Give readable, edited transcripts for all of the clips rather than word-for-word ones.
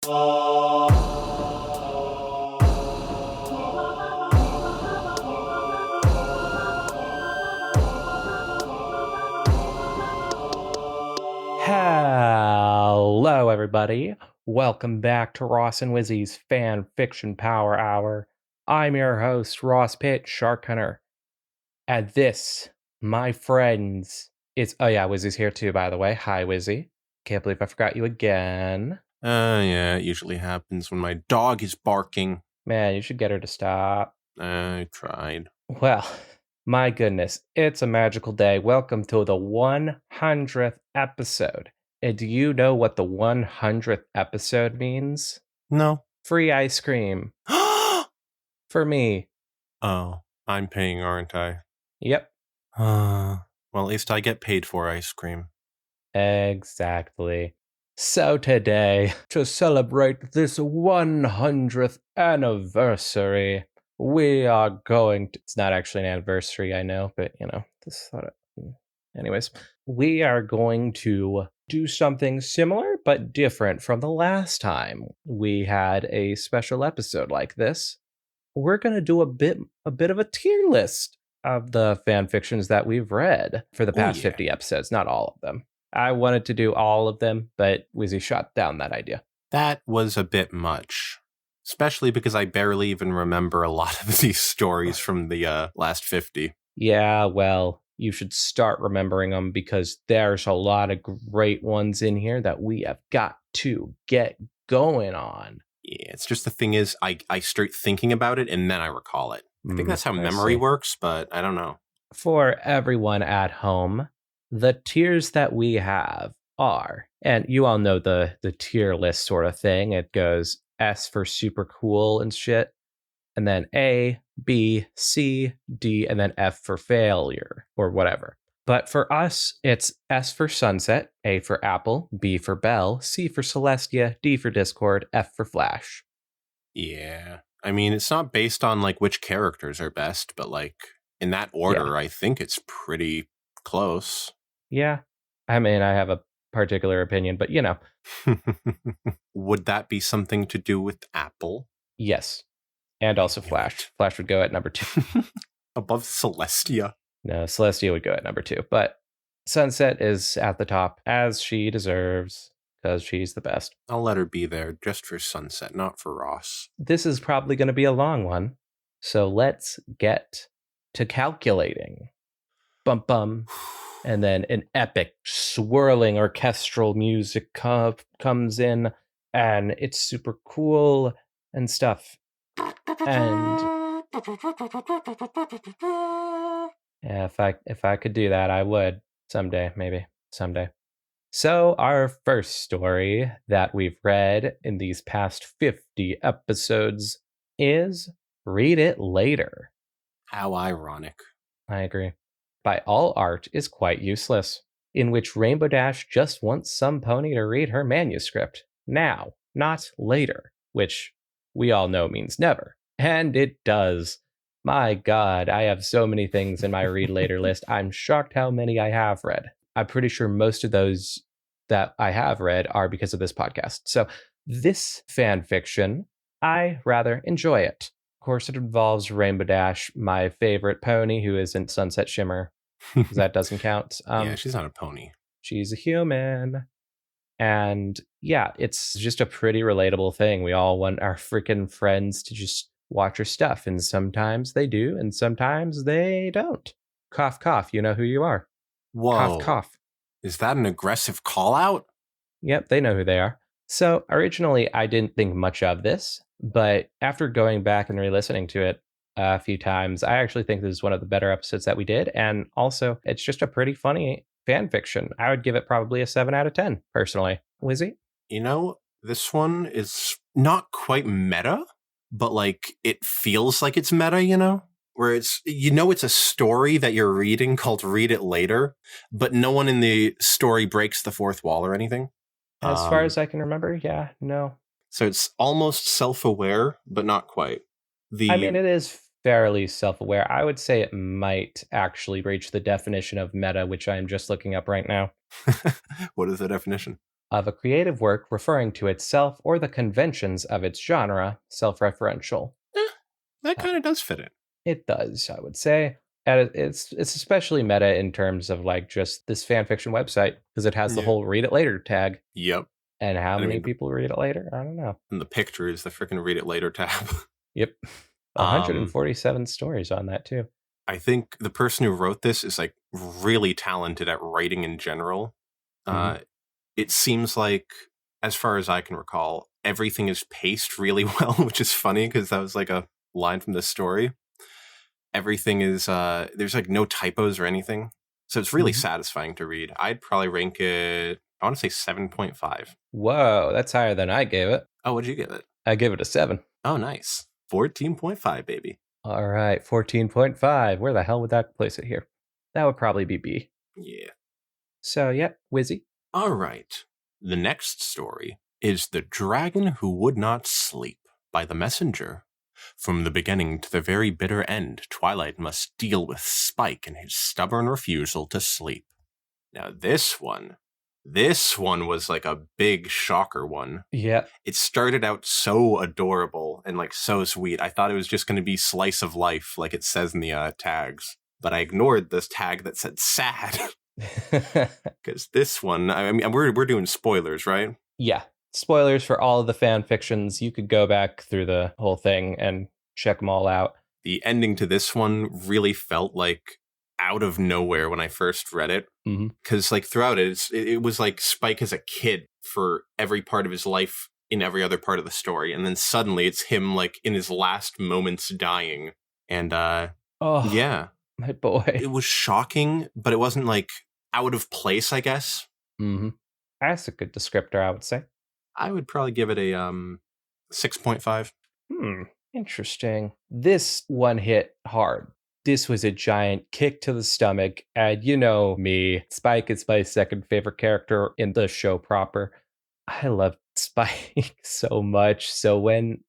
Hello, everybody. Welcome back to Ross and Wizzy's Fan Fiction Power Hour. I'm your host, Ross Pitt, Shark Hunter. And this, my friends, is... Oh yeah, Wizzy's here too, by the way. Hi, Wizzy. Can't believe I forgot you again. Yeah, it usually happens when my dog is barking. Man, you should get her to stop. I tried. Well, my goodness, it's a magical day. Welcome to the 100th episode. And do you know what the 100th episode means? No. Free ice cream. For me. Oh, I'm paying, aren't I? Yep. Well, at least I get paid for ice cream. Exactly. So today, to celebrate this 100th anniversary, we are going to... It's not actually an anniversary, I know, but, this thought it... Anyways, we are going to do something similar but different from the last time we had a special episode like this. We're going to do a bit of a tier list of the fan fictions that we've read for the past 50 episodes, not all of them. I wanted to do all of them, but Wizzy shot down that idea. That was a bit much, especially because I barely even remember a lot of these stories from the last 50. Yeah, well, you should start remembering them because there's a lot of great ones in here that we have got to get going on. Yeah, it's just the thing is, I start thinking about it and then I recall it. I think that's how memory works, but I don't know. For everyone at home, the tiers that we have are, and you all know the tier list sort of thing. It goes S for super cool and shit, and then A, B, C, D, and then F for failure or whatever. But for us, it's S for Sunset, A for Apple, B for Bell, C for Celestia, D for Discord, F for Flash. Yeah. I mean, it's not based on like which characters are best, but like in that order, I think it's pretty close. Yeah. I mean, I have a particular opinion, but you know. Would that be something to do with Apple? Yes. And also Flash. Flash would go at number 2. Above Celestia? No, Celestia would go at number 2. But Sunset is at the top, as she deserves, because she's the best. I'll let her be there just for Sunset, not for Ross. This is probably going to be a long one. So let's get to calculating. Bum bum. And then an epic swirling orchestral music comes in, and it's super cool and stuff. And yeah, if I could do that, I would someday, maybe someday. So our first story that we've read in these past 50 episodes is Read It Later. How ironic. I agree. By all art is quite useless, in which Rainbow Dash just wants some pony to read her manuscript. Now, not later, which we all know means never. And it does. My God, I have so many things in my read later list. I'm shocked how many I have read. I'm pretty sure most of those that I have read are because of this podcast. So this fan fiction, I rather enjoy it. Of course, it involves Rainbow Dash, my favorite pony, who isn't Sunset Shimmer, because that doesn't count. Yeah, she's not a pony. She's a human. And yeah, it's just a pretty relatable thing. We all want our freaking friends to just watch our stuff, and sometimes they do, and sometimes they don't. Cough, cough, you know who you are. Whoa. Cough, cough. Is that an aggressive call-out? Yep, they know who they are. So originally, I didn't think much of this, but after going back and re-listening to it a few times, I actually think this is one of the better episodes that we did. And also, it's just a pretty funny fan fiction. I would give it probably a 7 out of 10, personally. Wizzy? You know, this one is not quite meta, but like it feels like it's meta, you know? Where it's, it's a story that you're reading called Read It Later, but no one in the story breaks the fourth wall or anything. As far as I can remember, yeah, no. So it's almost self-aware, but not quite. I mean, it is fairly self-aware. I would say it might actually reach the definition of meta, which I'm just looking up right now. What is the definition? of a creative work referring to itself or the conventions of its genre, self-referential. Eh, that Uh, kind of does fit it. it does, I would say. And it's especially meta in terms of like just this fan fiction website because it has the Yeah. whole read it later tag. Yep. And how And I many mean, people read it later? I don't know. and the picture is the freaking read it later tab. Yep. um, 147 stories on that too. I think the person who wrote this is like really talented at writing in general. Hmm. Uh, it seems like, as far as I can recall, everything is paced really well, which is funny because that was like a line from the story. Everything is there's like no typos or anything. So it's really Hmm. satisfying to read. I'd probably rank it, I want to say 7.5. Whoa, that's higher than I gave it. Oh, what'd you give it? I give it a 7. Oh, nice. 14.5, baby. All right, 14.5. Where the hell would that place it here? That would probably be B. Yeah. So, yeah, Wizzy. All right. The next story is The Dragon Who Would Not Sleep by The Messenger. From the beginning to the very bitter end, Twilight must deal with Spike and his stubborn refusal to sleep. Now, this one was like a big shocker one. Yeah. It started out so adorable and like so sweet. I thought it was just going to be slice of life, like it says in the tags. But I ignored this tag that said sad because this one, I mean, we're doing spoilers, right? Yeah. Spoilers for all of the fan fictions. You could go back through the whole thing and check them all out. The ending to this one really felt like out of nowhere when I first read it. Because like throughout it was like Spike as a kid for every part of his life in every other part of the story. And then suddenly it's him like in his last moments dying. And Oh, yeah, my boy. it was shocking, but it wasn't like out of place, I guess. That's a good descriptor, I would say. I would probably give it a 6.5. Interesting. This one hit hard. This was a giant kick to the stomach. And you know me, Spike is my second favorite character in the show proper. I love Spike so much. So when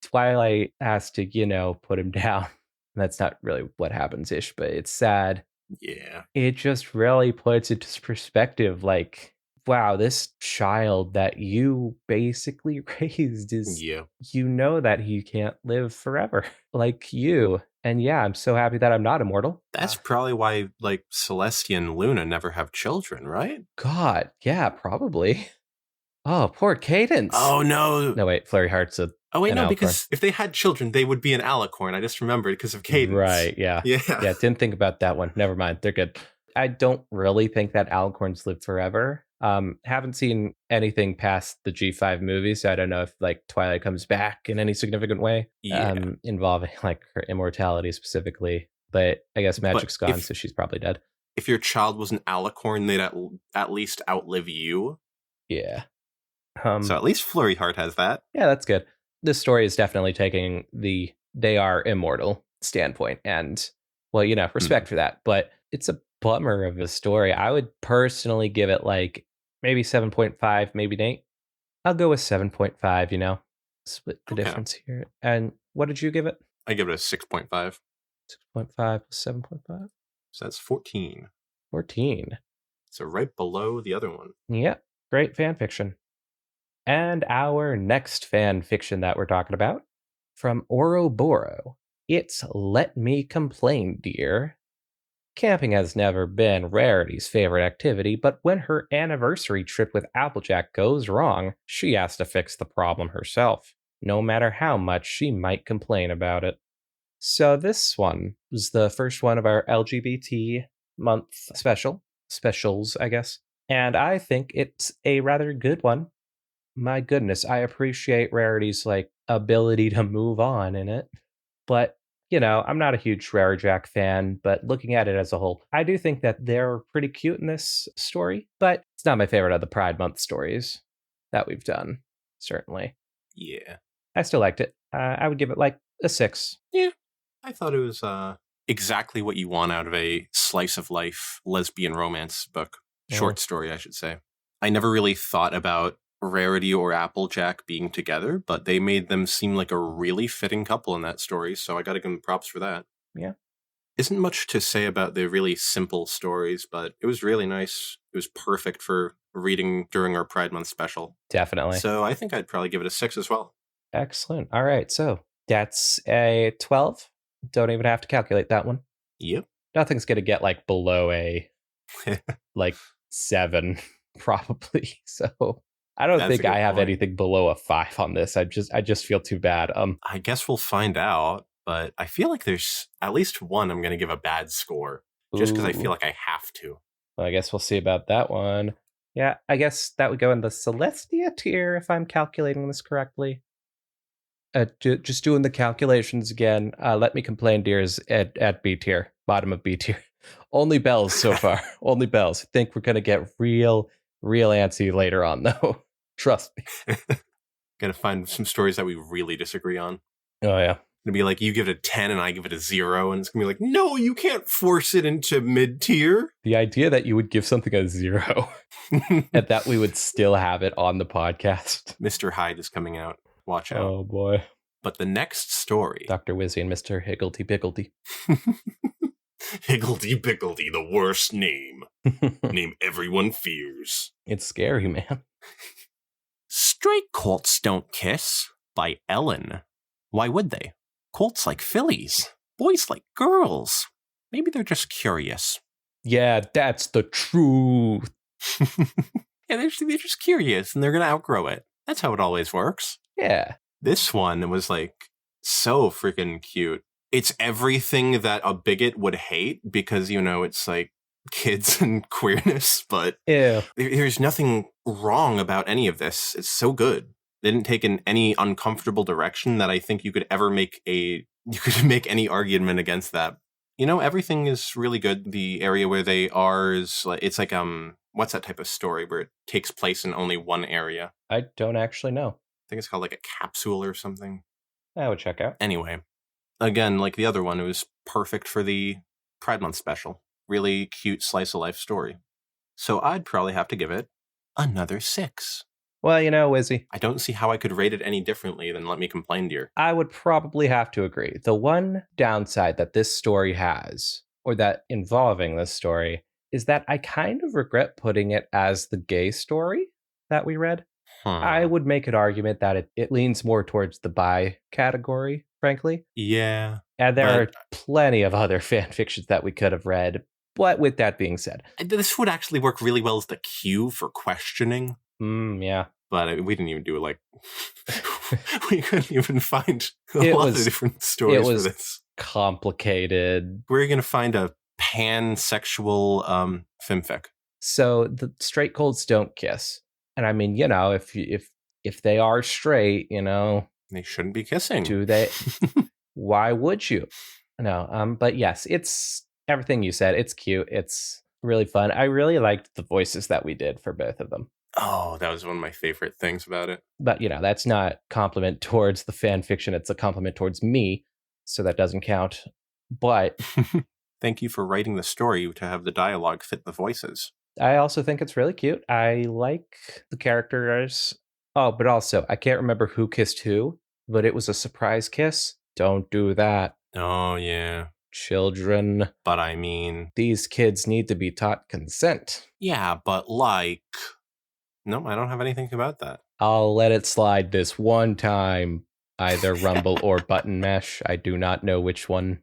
Twilight has to, put him down, that's not really what happens ish, but it's sad. Yeah. It just really puts it into perspective like, wow, this child that you basically raised is, Yeah. that he can't live forever like you. And yeah, I'm so happy that I'm not immortal. That's probably why like Celestia and Luna never have children, right? God, yeah, probably. Oh, poor Cadence. Oh no. No, wait, Flurry Heart's Oh wait, an no, Alcorn. because if they had children, they would be an alicorn. I just remembered because of Cadence. Right, yeah. Yeah. Yeah, didn't think about that one. Never mind. They're good. I don't really think that alicorns live forever. Haven't seen anything past the G5 movies, so I don't know if like Twilight comes back in any significant way. Yeah. Involving like her immortality specifically. But I guess magic's gone, so she's probably dead. If your child was an alicorn, they'd at least outlive you. Yeah. So at least Flurry Heart has that. Yeah, that's good. This story is definitely taking the they are immortal standpoint, and well, respect for that. But it's a bummer of a story. I would personally give it like maybe 7.5, maybe an 8. I'll go with 7.5. Split the difference here. And what did you give it? I give it a 6.5. 6.5 plus 7.5. So that's 14. 14. So right below the other one. Yeah, great fan fiction. And our next fan fiction that we're talking about from Oroboro. It's Let Me Complain, Dear. Camping has never been Rarity's favorite activity, but when her anniversary trip with Applejack goes wrong, she has to fix the problem herself, no matter how much she might complain about it. So this one was the first one of our LGBT month specials, I guess. And I think it's a rather good one. My goodness, I appreciate Rarity's like ability to move on in it. But, I'm not a huge Rare Jack fan, but looking at it as a whole, I do think that they're pretty cute in this story, but it's not my favorite of the Pride Month stories that we've done, certainly. Yeah. I still liked it. I would give it like a 6. Yeah. I thought it was exactly what you want out of a slice of life lesbian romance book. Short story, I should say. I never really thought about Rarity or Applejack being together, but they made them seem like a really fitting couple in that story, so I gotta give them props for that. Yeah. Isn't much to say about the really simple stories, but it was really nice. It was perfect for reading during our Pride Month special. Definitely. So I think I'd probably give it a 6 as well. Excellent. All right. So that's a 12. Don't even have to calculate that one. Yep. Nothing's going to get like below a like 7 probably. So I don't think I have anything below a 5 on this. I just feel too bad. I guess we'll find out, but I feel like there's at least one I'm going to give a bad score just because I feel like I have to. Well, I guess we'll see about that one. Yeah, I guess that would go in the Celestia tier if I'm calculating this correctly. Just doing the calculations again. Let Me Complain, dear, is at B tier, bottom of B tier. Only bells so far. Only bells. I think we're going to get real antsy later on, though. Trust me. Gonna find some stories that we really disagree on. Oh, yeah. Gonna be like, you give it a 10 and I give it a 0, and it's gonna be like, no, you can't force it into mid-tier. The idea that you would give something a 0 and that we would still have it on the podcast. Mr. Hyde is coming out. Watch out. Oh, boy. But the next story. Dr. Wizzy and Mr. Higgledy-Piggledy. Higgledy-Piggledy, the worst name. Name everyone fears. It's scary, man. Straight colts don't kiss by Ellen. Why would they? Colts like fillies. Boys like girls. Maybe they're just curious. Yeah, that's the truth. Yeah, they're just curious and they're going to outgrow it. That's how it always works. Yeah. This one was like so freaking cute. It's everything that a bigot would hate because, you know, it's like kids and queerness, but there's nothing wrong about any of this. It's so good. They didn't take in any uncomfortable direction that I think you could ever make any argument against that. You know, everything is really good. The area where they are is like, it's like, what's that type of story where it takes place in only one area? I don't actually know. I think it's called like a capsule or something. I would check out. Anyway, again, like the other one, it was perfect for the Pride Month special. Really cute slice of life story. So I'd probably have to give it another 6. Well, you know, Wizzy, I don't see how I could rate it any differently than Let Me Complain, dear. I would probably have to agree. The one downside that this story has, or that involving this story, is that I kind of regret putting it as the gay story that we read. I would make an argument that it leans more towards the bi category, frankly. Yeah. And there are plenty of other fan fictions that we could have read. But with that being said, this would actually work really well as the cue for questioning. Yeah. But we didn't even do it like... we couldn't even find a lot of different stories for this. Complicated. We're going to find a pansexual fanfic. So the straight colts don't kiss. And I mean, you know, if they are straight, you know... They shouldn't be kissing. Do they? Why would you? No, but yes, it's everything you said. It's cute. It's really fun. I really liked the voices that we did for both of them. Oh, that was one of my favorite things about it. But, you know, that's not compliment towards the fan fiction. It's a compliment towards me. So that doesn't count. But thank you for writing the story to have the dialogue fit the voices. I also think it's really cute. I like the characters. Oh, but also, I can't remember who kissed who, but it was a surprise kiss. Don't do that. Oh, yeah. Children. But I mean... These kids need to be taught consent. Yeah, but like... No, I don't have anything about that. I'll let it slide this one time. Either Rumble or Button Mesh. I do not know which one.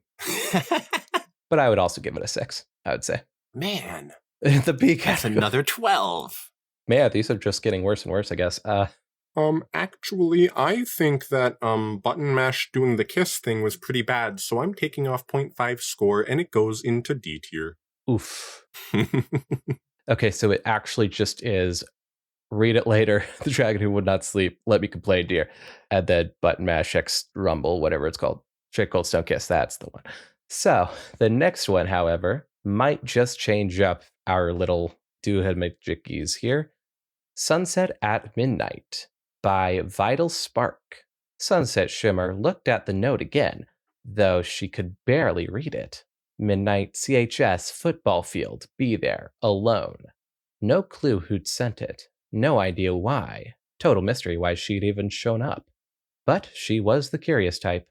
But I would also give it a 6, I would say. Man. The B category. That's another 12. Man, these are just getting worse and worse, I guess. Actually, I think that Button Mash doing the kiss thing was pretty bad, so I'm taking off 0.5 score, and it goes into D tier. Oof. Okay, so it actually just is read it later, The Dragon Who Would Not Sleep, Let Me Complain, Dear, and then Button Mash X Rumble, whatever it's called. Straight Cold Stone Kiss, that's the one. So, the next one, however, might just change up our little do-head-majickies here. Sunset at Midnight by Vital Spark. Sunset Shimmer looked at the note again, though she could barely read it. Midnight CHS football field, be there, alone. No clue who'd sent it. No idea why. Total mystery why she'd even shown up. But she was the curious type.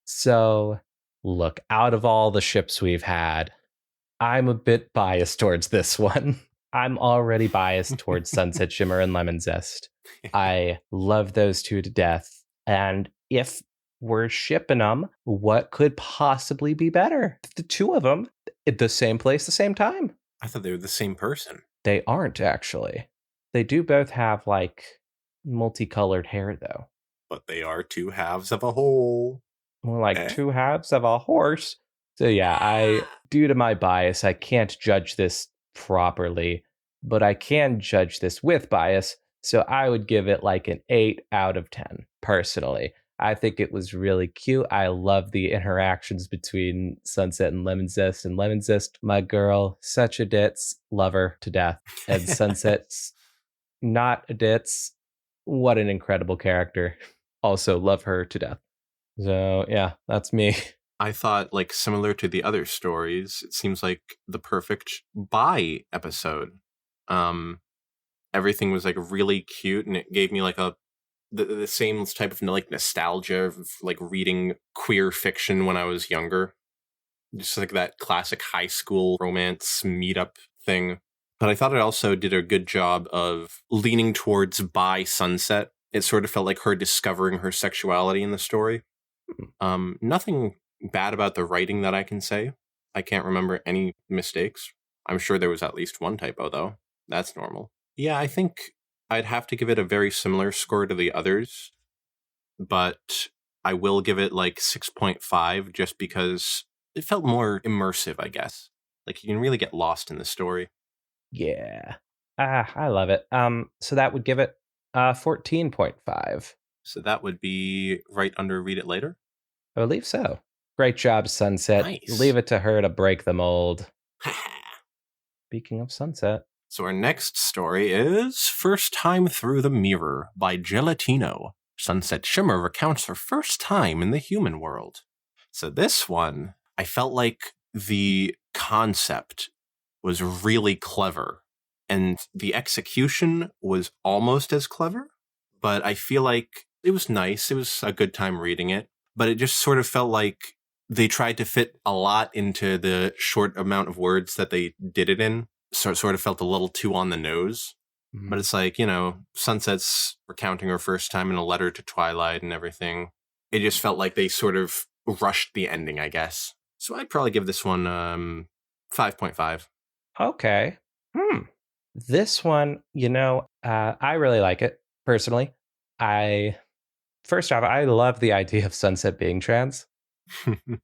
So, look, out of all the ships we've had, I'm a bit biased towards this one. I'm already biased towards Sunset Shimmer and Lemon Zest. I love those two to death. And if we're shipping them, what could possibly be better? The two of them at the same place, the same time. I thought they were the same person. They aren't, actually. They do both have, like, multicolored hair, though. But they are two halves of a whole. More like two halves of a horse. So yeah, due to my bias, I can't judge this properly, but I can judge this with bias. So I would give it like an 8 out of 10, personally. I think it was really cute. I love the interactions between Sunset and Lemon Zest. And Lemon Zest, my girl, such a ditz, love her to death. And Sunset's not a ditz. What an incredible character. Also love her to death. So yeah, that's me. I thought, like, similar to the other stories, it seems like the perfect bi episode. Everything was like really cute, and it gave me like the same type of like nostalgia of like reading queer fiction when I was younger. Just like that classic high school romance meetup thing. But I thought it also did a good job of leaning towards bi Sunset. It sort of felt like her discovering her sexuality in the story. Nothing bad about the writing that I can say. I can't remember any mistakes. I'm sure there was at least one typo, though. That's normal. Yeah, I think I'd have to give it a very similar score to the others, but I will give it like 6.5 just because it felt more immersive, I guess. Like you can really get lost in the story. Yeah. I love it. So that would give it 14.5. So that would be right under Read It Later? I believe so. Great job, Sunset. Nice. Leave it to her to break the mold. Speaking of Sunset. So our next story is First Time Through the Mirror by Gelatino. Sunset Shimmer recounts her first time in the human world. So this one, I felt like the concept was really clever, and the execution was almost as clever, but I feel like it was nice. It was a good time reading it, but it just sort of felt like they tried to fit a lot into the short amount of words that they did it in. So it sort of felt a little too on the nose. Mm-hmm. But it's like, you know, Sunset's recounting her first time in a letter to Twilight and everything. It just felt like they sort of rushed the ending, I guess. So I'd probably give this one 5.5. Okay. This one, you know, I really like it, personally. First off, I love the idea of Sunset being trans.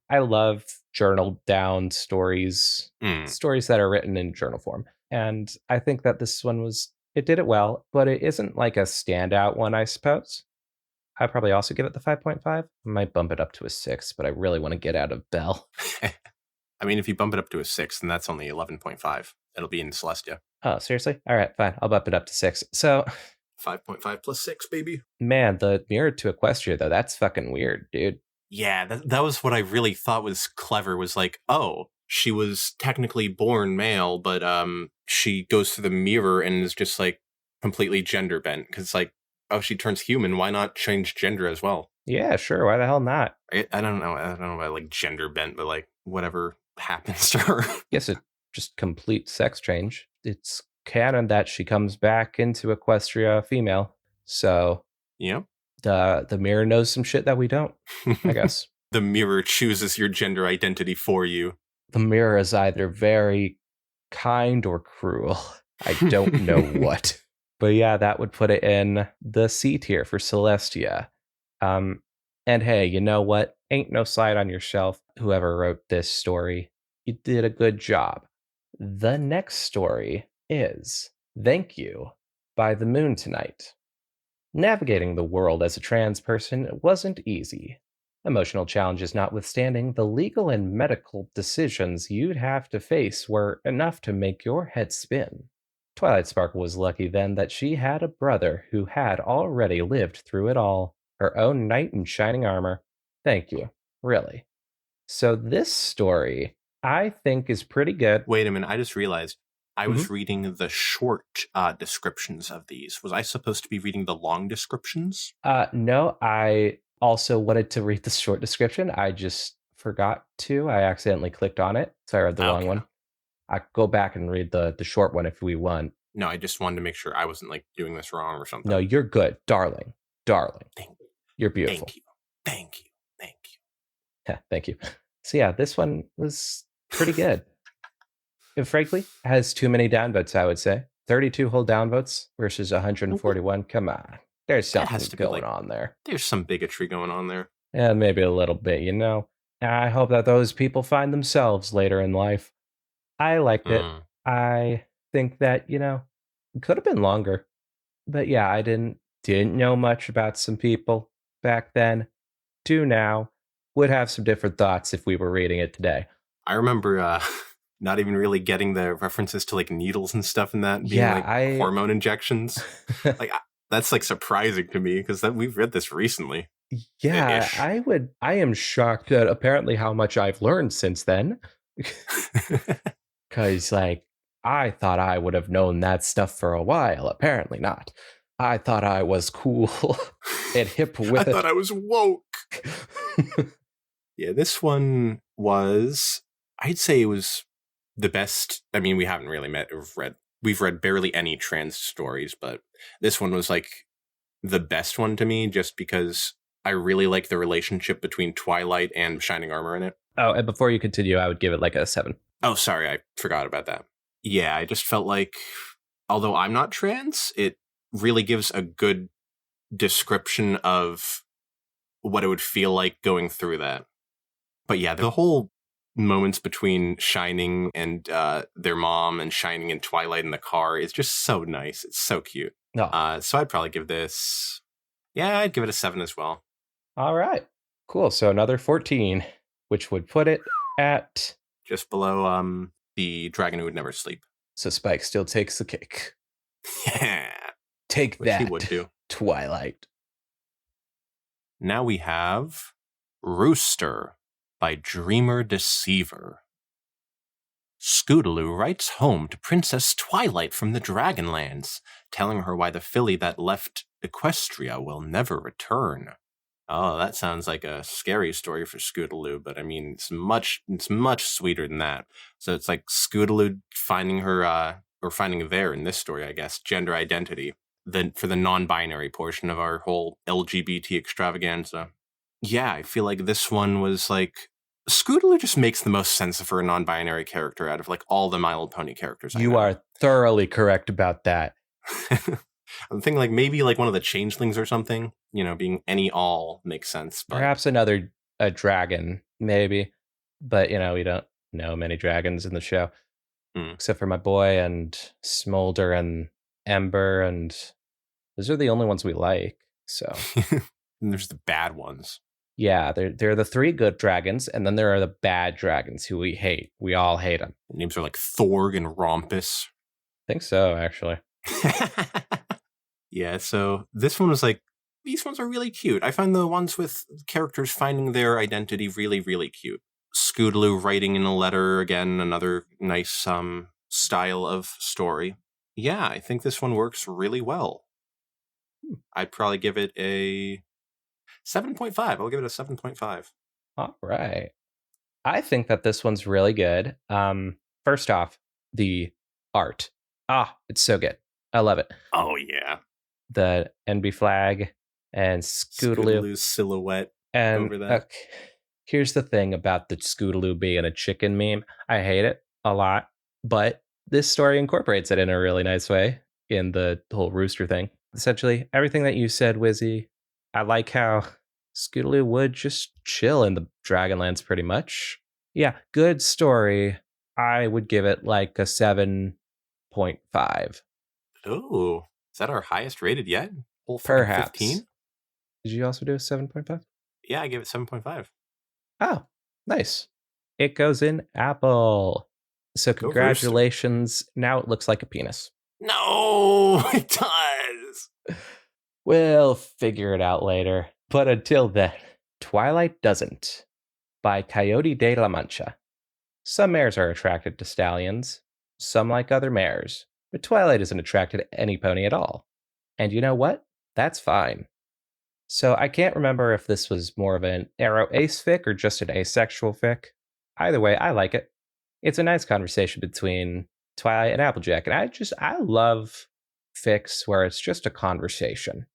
I love journal down stories, stories that are written in journal form. And I think that this one it did it well, but it isn't like a standout one, I suppose. I'd probably also give it the 5.5. I might bump it up to a 6, but I really want to get out of Belle. I mean, if you bump it up to a 6, then that's only 11.5. It'll be in Celestia. Oh, seriously? All right, fine. I'll bump it up to 6. So 5.5 plus 6, baby. Man, the mirror to Equestria, though, that's fucking weird, dude. Yeah, that was what I really thought was clever, was like, oh, she was technically born male, but she goes through the mirror and is just like completely gender bent. Because like, oh, she turns human. Why not change gender as well? Yeah, sure. Why the hell not? I don't know. I don't know about like gender bent, but like whatever happens to her. Yes, it just complete sex change. It's canon that she comes back into Equestria female. So yeah. The mirror knows some shit that we don't, I guess. The mirror chooses your gender identity for you. The mirror is either very kind or cruel. I don't know what. But yeah, that would put it in the C tier for Celestia. And hey, you know what? Ain't no slide on your shelf, whoever wrote this story. You did a good job. The next story is Thank You by The Moon Tonight. Navigating the world as a trans person wasn't easy. Emotional challenges notwithstanding, the legal and medical decisions you'd have to face were enough to make your head spin. Twilight Sparkle was lucky then that she had a brother who had already lived through it all, her own knight in shining armor. Thank you, really. So this story, I think, is pretty good. Wait a minute, I just realized. I was reading the short descriptions of these. Was I supposed to be reading the long descriptions? No, I also wanted to read the short description. I just forgot to. I accidentally clicked on it, so I read the long one. I could go back and read the short one if we want. No, I just wanted to make sure I wasn't like doing this wrong or something. No, you're good, darling. Darling. Thank you. You're beautiful. Thank you. Thank you. Thank you. Yeah, thank you. So yeah, this one was pretty good. It frankly has too many downvotes, I would say. 32 whole downvotes versus 141. Come on. There's That has something to be going like, on there. there's some bigotry going on there. And maybe a little bit, you know. I hope that those people find themselves later in life. I liked it. I think that, you know, it could have been longer. But yeah, I didn't know much about some people back then. Do now. Would have some different thoughts if we were reading it today. I remember not even really getting the references to like needles and stuff in that being Yeah, like hormone injections. Like that's like surprising to me because we've read this recently. Yeah, Ish. I am shocked at apparently how much I've learned since then. Cause like I thought I would have known that stuff for a while. Apparently not. I thought I was cool and hip with I it. thought I was woke. Yeah, this one was, I'd say it was the best. I mean, we haven't really we've read barely any trans stories, but this one was like the best one to me just because I really like the relationship between Twilight and Shining Armor in it. Oh, and before you continue, I would give it like a 7. Oh, sorry, I forgot about that. Yeah, I just felt like, although I'm not trans, it really gives a good description of what it would feel like going through that. But yeah, the whole moments between Shining and their mom and Shining and Twilight in the car is just so nice. It's so cute. No. So I'd probably give this, I'd give it a 7 as well. All right. Cool. So another 14, which would put it at just below the Dragon Who Would Never Sleep. So Spike still takes the cake. Yeah. Take Which that, he would do. Twilight. Now we have Rooster by Dreamer Deceiver. Scootaloo writes home to Princess Twilight from the Dragonlands, telling her why the filly that left Equestria will never return. Oh, that sounds like a scary story for Scootaloo, but I mean, it's much sweeter than that. So it's like Scootaloo finding her, or finding their, in this story, I guess, gender identity, for the non-binary portion of our whole LGBT extravaganza. Yeah, I feel like this one was like, Scootaloo just makes the most sense for a non-binary character out of like all the My Little Pony characters. You are thoroughly correct about that. I'm thinking like maybe like one of the changelings or something, you know, being any all makes sense. But perhaps a dragon, maybe. But, you know, we don't know many dragons in the show. Except for my boy and Smolder and Ember, and those are the only ones we like. So and there's the bad ones. Yeah, they're the 3 good dragons, and then there are the bad dragons who we hate. We all hate them. Their names are like Thorg and Rompus. I think so, actually. Yeah, so this one was like, these ones are really cute. I find the ones with characters finding their identity really, really cute. Scootaloo writing in a letter, again, another nice style of story. Yeah, I think this one works really well. I'd probably give it a 7.5. I'll give it a 7.5. All right. I think that this one's really good. First off, the art. It's so good. I love it. Oh, yeah. The NB flag and Scootaloo's silhouette and over that. Here's the thing about the Scootaloo being a chicken meme. I hate it a lot, but this story incorporates it in a really nice way in the whole rooster thing. Essentially, everything that you said, Wizzy, I like how Scootaloo would just chill in the Dragonlands pretty much. Yeah, good story. I would give it like a 7.5. Oh, is that our highest rated yet? Whole Perhaps. 15? Did you also do a 7.5? Yeah, I gave it 7.5. Oh, nice. It goes in Apple. So congratulations. Now it looks like a penis. No, it does. We'll figure it out later. But until then, Twilight Doesn't by Coyote de la Mancha. Some mares are attracted to stallions, some like other mares, but Twilight isn't attracted to any pony at all. And you know what? That's fine. So I can't remember if this was more of an aro ace fic or just an asexual fic. Either way, I like it. It's a nice conversation between Twilight and Applejack. And I love fics where it's just a conversation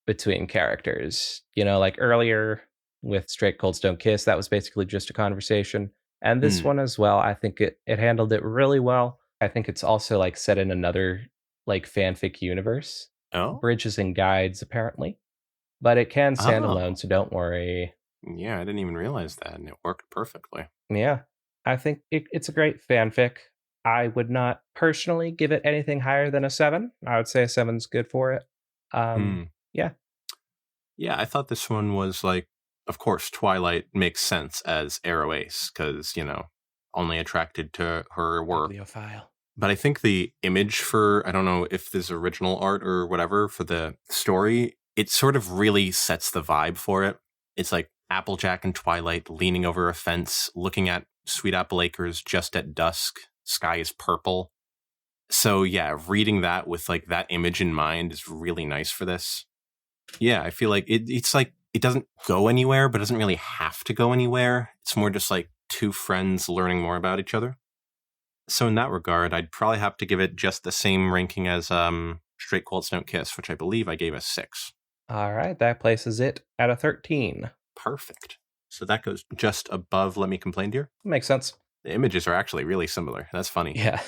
between characters. Like earlier with Straight Colds Don't Kiss, that was basically just a conversation. And this Hmm. one as well, I think it handled it really well. I think it's also like set in another like fanfic universe. Oh? Bridges and guides, apparently. But it can stand alone, Oh. so don't worry. Yeah, I didn't even realize that, and it worked perfectly. Yeah. I think it's a great fanfic. I would not personally give it anything higher than a 7. I would say a 7's good for it. Hmm. Yeah. Yeah, I thought this one was like, of course, Twilight makes sense as Arrow Ace, because, only attracted to her work. Bibliophile. But I think the image for, I don't know if this original art or whatever for the story, it sort of really sets the vibe for it. It's like Applejack and Twilight leaning over a fence, looking at Sweet Apple Acres just at dusk. Sky is purple. So yeah, reading that with like that image in mind is really nice for this. Yeah, I feel like it's like it doesn't go anywhere, but doesn't really have to go anywhere. It's more just like two friends learning more about each other. So in that regard, I'd probably have to give it just the same ranking as Straight Colds Don't Kiss, which I believe I gave a 6. All right, that places it at a 13. Perfect. So that goes just above Let Me Complain, Dear. Makes sense. The images are actually really similar. That's funny. Yeah.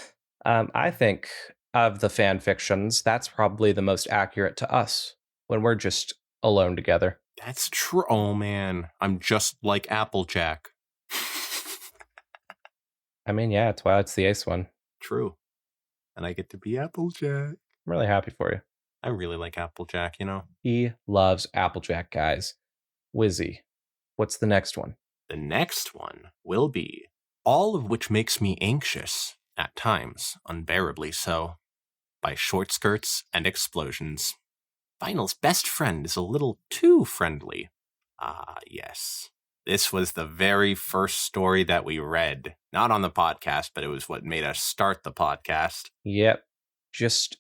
I think of the fan fictions, that's probably the most accurate to us when we're just alone together. That's true. Oh man, I'm just like Applejack. I mean, yeah, Twilight's the ace one. True. And I get to be Applejack. I'm really happy for you. I really like Applejack, He loves Applejack, guys. Wizzy, what's the next one? The next one will be All of Which Makes Me Anxious, at times unbearably so, by Short Skirts and Explosions. Vinyl's best friend is a little too friendly. Ah, yes. This was the very first story that we read. Not on the podcast, but it was what made us start the podcast. Yep. Just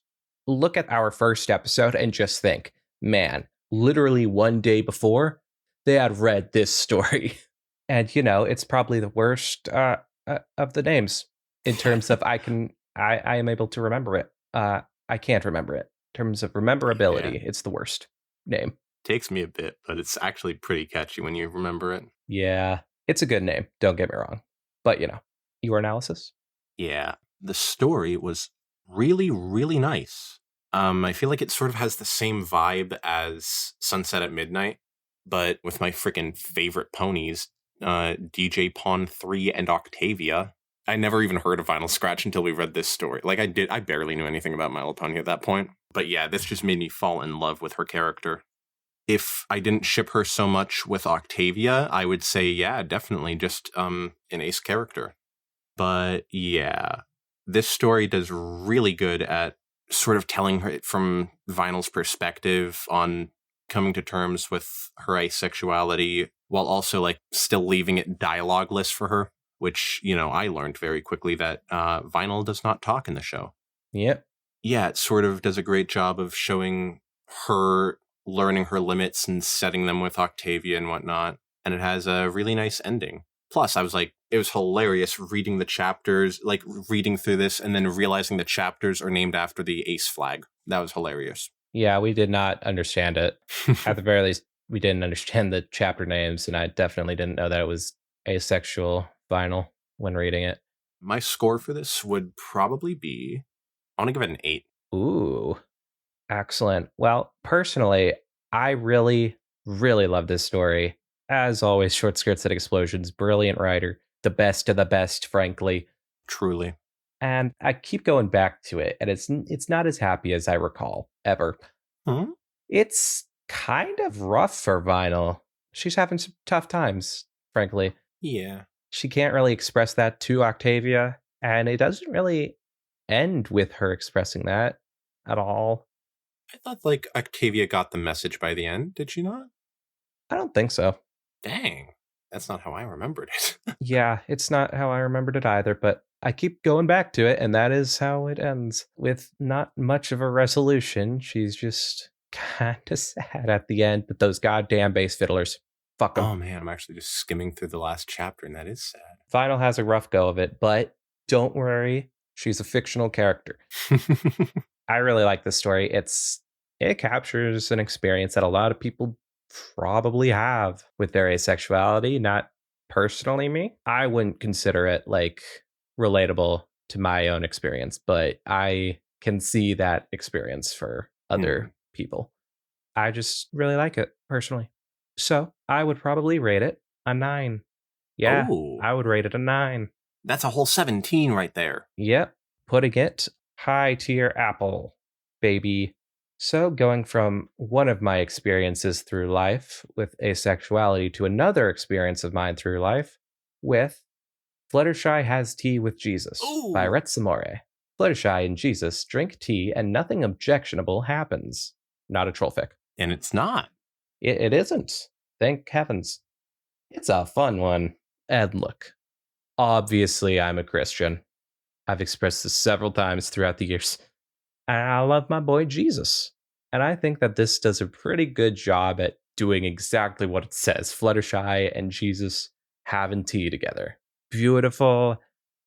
look at our first episode and just think, man, literally one day before, they had read this story. And, it's probably the worst of the names in terms of I am able to remember it. I can't remember it. In terms of rememberability, Yeah. it's the worst name. Takes me a bit, but it's actually pretty catchy when you remember it. Yeah, it's a good name. Don't get me wrong. But, your analysis? Yeah, the story was really, really nice. I feel like it sort of has the same vibe as Sunset at Midnight, but with my freaking favorite ponies, DJ Pawn 3 and Octavia. I never even heard of Vinyl Scratch until we read this story. Like I barely knew anything about My Little Pony at that point. But yeah, this just made me fall in love with her character. If I didn't ship her so much with Octavia, I would say, yeah, definitely just an ace character. But yeah, this story does really good at sort of telling her from Vinyl's perspective on coming to terms with her asexuality while also like still leaving it dialogueless for her, which, I learned very quickly that Vinyl does not talk in the show. Yep. Yeah, it sort of does a great job of showing her learning her limits and setting them with Octavia and whatnot. And it has a really nice ending. Plus, I was like, it was hilarious reading the chapters, like reading through this and then realizing the chapters are named after the ace flag. That was hilarious. Yeah, we did not understand it. At the very least, we didn't understand the chapter names, and I definitely didn't know that it was asexual Vinyl when reading it. My score for this would probably be, I want to give it an 8. Ooh, excellent. Well, personally, I really, really love this story. As always, Short Skirts and Explosions, brilliant writer, the best of the best, frankly. Truly. And I keep going back to it, and it's not as happy as I recall, ever. Hmm? It's kind of rough for Vinyl. She's having some tough times, frankly. Yeah. She can't really express that to Octavia, and it doesn't really end with her expressing that at all. I thought like Octavia got the message by the end. Did she not? I don't think so. Dang. That's not how I remembered it. Yeah, it's not how I remembered it either, but I keep going back to it, and that is how it ends. With not much of a resolution, she's just kind of sad at the end, but those goddamn bass fiddlers. Fuck them. Oh man, I'm actually just skimming through the last chapter and that is sad. Final has a rough go of it, but Don't worry, she's a fictional character. I really like this story. It captures an experience that a lot of people probably have with their asexuality. Not personally me. I wouldn't consider it like relatable to my own experience, but I can see that experience for other people. I just really like it personally. So I would probably rate it a 9. Yeah, Oh, I would rate it a 9. that's a whole 17 right there. Yep, putting it high tier Apple, baby. So, going from one of my experiences through life with asexuality to another experience of mine through life with Fluttershy Has Tea with Jesus by Ooh, Retsamore. Fluttershy and Jesus drink tea and nothing objectionable happens. Not a trollfic. and it's not. It isn't. Thank heavens. It's a fun one. And look, obviously, I'm a Christian. I've expressed this several times throughout the years. And I love my boy Jesus. And I think that this does a pretty good job at doing exactly what it says. Fluttershy and Jesus having tea together. Beautiful.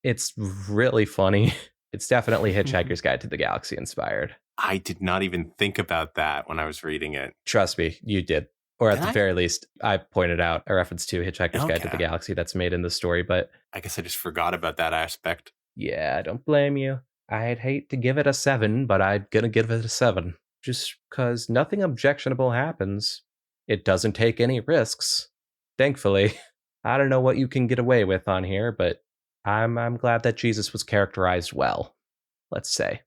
It's really funny. It's definitely Hitchhiker's Guide to the Galaxy inspired. I did not even think about that when I was reading it. Trust me, you did. Or at Did the I? very least, I pointed out a reference to Hitchhiker's Guide to the Okay. Galaxy that's made in the story. But I guess I just forgot about that aspect. yeah, I don't blame you. I'd hate to give it a 7, but I'm gonna give it a 7. Just because nothing objectionable happens. It doesn't take any risks. Thankfully. I don't know what you can get away with on here, but I'm glad that Jesus was characterized well, let's say.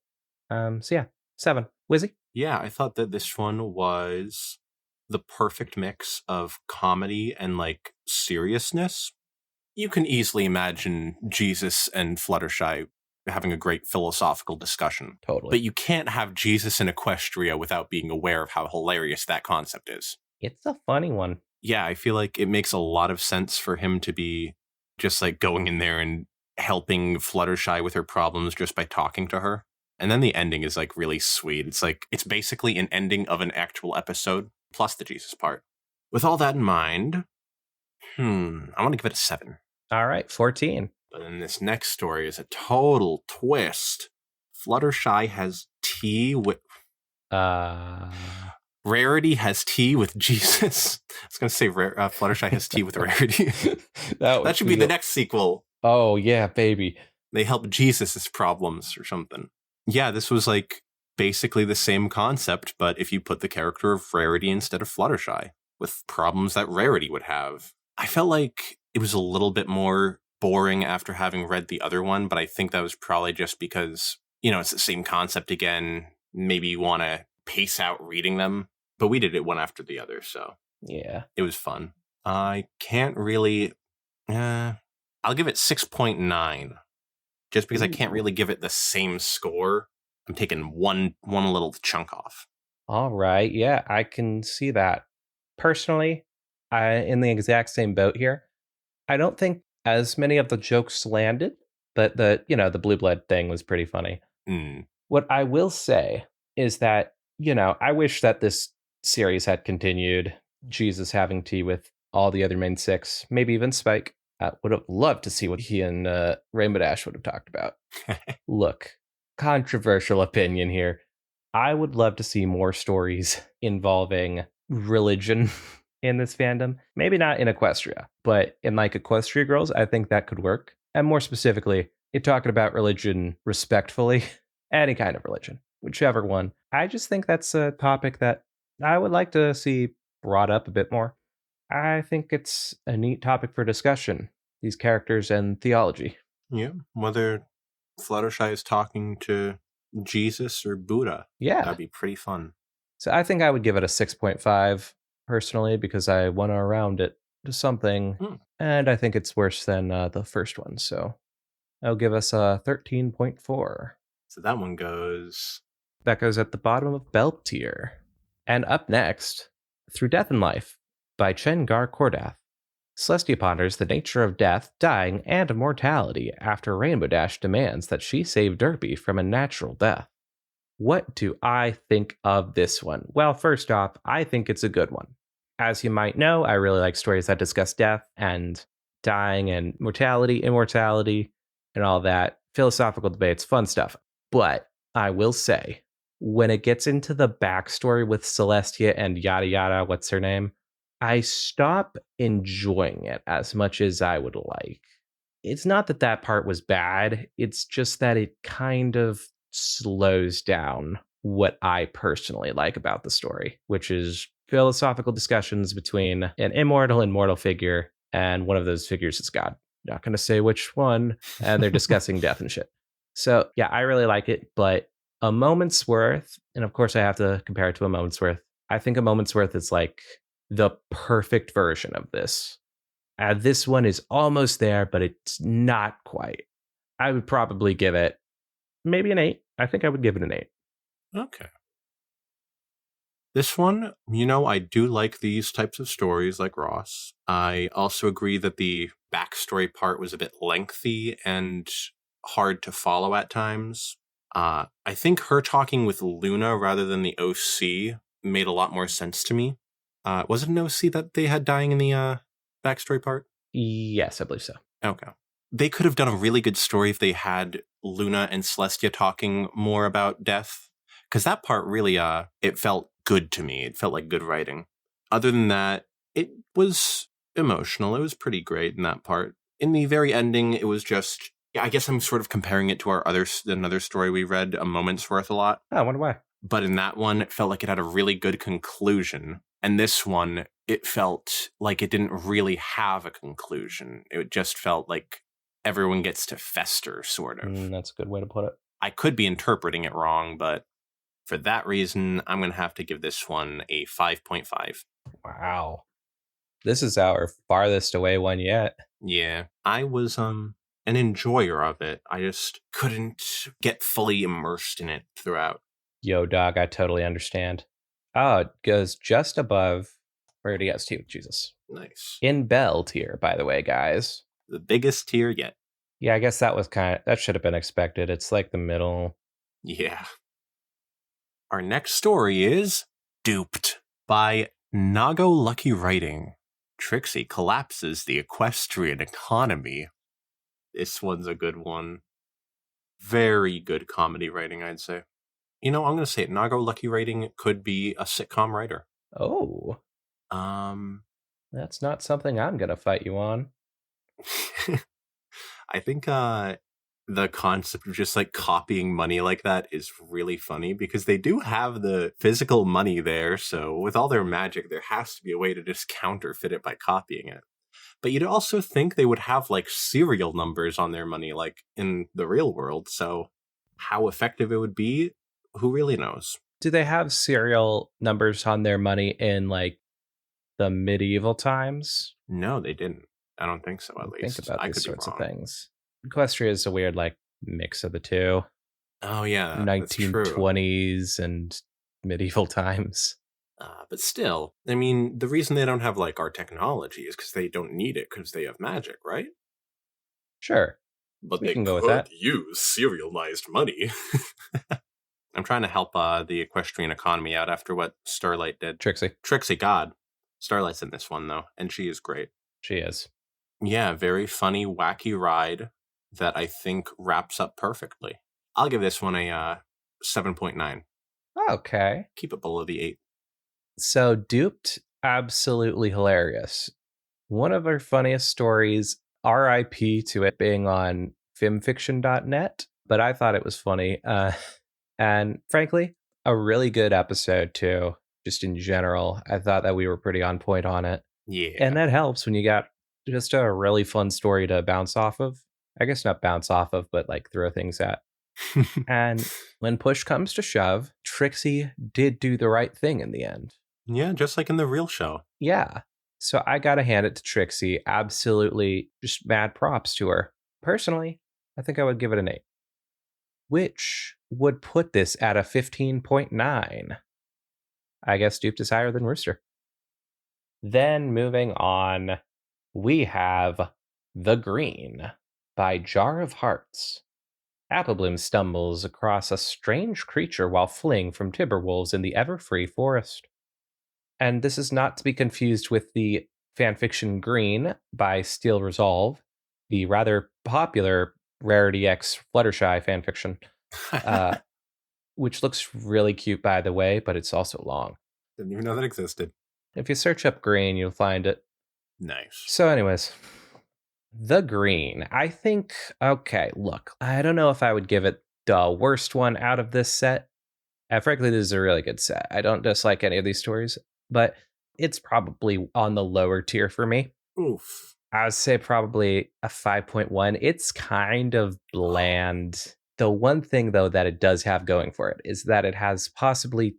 So yeah, 7. Wizzy? Yeah, I thought that this one was the perfect mix of comedy and like seriousness. You can easily imagine Jesus and Fluttershy having a great philosophical discussion. Totally. But you can't have Jesus in Equestria without being aware of how hilarious that concept is. It's a funny one. Yeah, I feel like it makes a lot of sense for him to be just like going in there and helping Fluttershy with her problems just by talking to her. And then the ending is like really sweet. It's like, it's basically an ending of an actual episode plus the Jesus part. With all that in mind, I want to give it a 7. All right, 14. But then this next story is a total twist. Fluttershy has tea with Rarity has tea with Jesus. I was going to say Fluttershy has tea with Rarity. That should be the next sequel. Oh, yeah, baby. They help Jesus' problems or something. Yeah, this was like basically the same concept, but if you put the character of Rarity instead of Fluttershy with problems that Rarity would have. I felt like it was a little bit more boring after having read the other one, but I think that was probably just because, it's the same concept again. Maybe you want to pace out reading them, but we did it one after the other, so yeah, it was fun. I can't really... I'll give it 6.9, just because I can't really give it the same score. I'm taking one little chunk off. All right, yeah, I can see that. Personally, in the exact same boat here. I don't think as many of the jokes landed, but the blue blood thing was pretty funny. What I will say is that, I wish that this series had continued. Jesus having tea with all the other main 6, maybe even Spike. I would have loved to see what he and Rainbow Dash would have talked about. Look, controversial opinion here. I would love to see more stories involving religion in this fandom. Maybe not in Equestria, but in like Equestria Girls, I think that could work. And more specifically, you're talking about religion respectfully, any kind of religion, whichever one. I just think that's a topic that I would like to see brought up a bit more. I think it's a neat topic for discussion, these characters and theology. Yeah, whether Fluttershy is talking to Jesus or Buddha. Yeah. That'd be pretty fun. So I think I would give it a 6.5 personally because I went around it to something, and I think it's worse than the first one. So I'll give us a 13.4. So that one goes... That goes at the bottom of Bell tier. And up next, Through Death and Life by Chengar Kordath. Celestia ponders the nature of death, dying, and mortality after Rainbow Dash demands that she save Derpy from a natural death. What do I think of this one? Well, first off, I think it's a good one. As you might know, I really like stories that discuss death and dying and mortality, immortality, and all that. philosophical debates, fun stuff. But I will say, when it gets into the backstory with Celestia and yada yada, what's her name? I stop enjoying it as much as I would like. It's not that that part was bad, it's just that it kind of slows down what I personally like about the story, which is philosophical discussions between an immortal and mortal figure, and one of those figures is God. Not going to say which one, and they're discussing death and shit. So, yeah, I really like it, but a moment's worth, and of course I have to compare it to a moment's worth. I think a moment's worth is like the perfect version of this. This one is almost there, but it's not quite. I would probably give it maybe an 8. I think I would give it an 8. Okay. This one, I do like these types of stories like Ross. I also agree that the backstory part was a bit lengthy and hard to follow at times. I think her talking with Luna rather than the OC made a lot more sense to me. Was it an OC that they had dying in the backstory part? Yes, I believe so. Okay. They could have done a really good story if they had Luna and Celestia talking more about death. Because that part really, it felt good to me. It felt like good writing. Other than that, it was emotional. It was pretty great in that part. In the very ending, it was just, I guess I'm sort of comparing it to another story we read, A Moment's Worth, a lot. Oh, I wonder why. But in that one, it felt like it had a really good conclusion. And this one, it felt like it didn't really have a conclusion. It just felt like everyone gets to fester, sort of. That's a good way to put it. I could be interpreting it wrong, but for that reason, I'm going to have to give this one a 5.5. Wow. This is our farthest away one yet. Yeah, I was an enjoyer of it. I just couldn't get fully immersed in it throughout. Yo, dog, I totally understand. Oh, it goes just above where he has to. Jesus. Nice. In Bell tier, by the way, guys. The biggest tier yet. Yeah, I guess that should have been expected. It's like the middle. Yeah. Our next story is Duped by Nago Lucky Writing. Trixie collapses the equestrian economy. This one's a good one. Very good comedy writing, I'd say. I'm going to say it. Nago Lucky Writing could be a sitcom writer. Oh. That's not something I'm going to fight you on. I think the concept of just like copying money like that is really funny because they do have the physical money there. So with all their magic, there has to be a way to just counterfeit it by copying it. But you'd also think they would have like serial numbers on their money, like in the real world. So how effective it would be, who really knows? Do they have serial numbers on their money in like the medieval times? No, they didn't. I don't think so, at least. Think about I these could sorts be of wrong. things. Equestria is a weird like mix of the two. Oh, yeah. 1920s and medieval times. But still, I mean, the reason they don't have like our technology is because they don't need it because they have magic, right? Sure. But We they can go with could that. use serialized money. I'm trying to help the equestrian economy out after what Starlight did. Trixie, God. Starlight's in this one, though, and she is great. She is. Yeah, very funny, wacky ride that I think wraps up perfectly. I'll give this one a 7.9. Okay. Keep it below the 8. So Duped, absolutely hilarious. One of our funniest stories, RIP to it being on fanfiction.net, but I thought it was funny. And frankly, a really good episode too, just in general. I thought that we were pretty on point on it. Yeah. And that helps when you got just a really fun story to bounce off of. I guess not bounce off of, but like throw things at. And when push comes to shove, Trixie did do the right thing in the end. Yeah, just like in the real show. Yeah. So I got to hand it to Trixie. Absolutely just mad props to her. Personally, I think I would give it an 8, which would put this at a 15.9. I guess Duped is higher than Rooster. Then moving on, we have The Green by Jar of Hearts. Applebloom stumbles across a strange creature while fleeing from Timberwolves in the ever-free forest. And this is not to be confused with the fanfiction Green by Steel Resolve, the rather popular Rarity X Fluttershy fanfiction, which looks really cute, by the way, but it's also long. Didn't even know that existed. If you search up green, you'll find it. Nice. So, anyways, the green. I think, okay, look, I don't know if I would give it the worst one out of this set. Frankly, this is a really good set. I don't dislike any of these stories, but it's probably on the lower tier for me. Oof. I would say probably a 5.1. It's kind of bland. The one thing, though, that it does have going for it is that it has possibly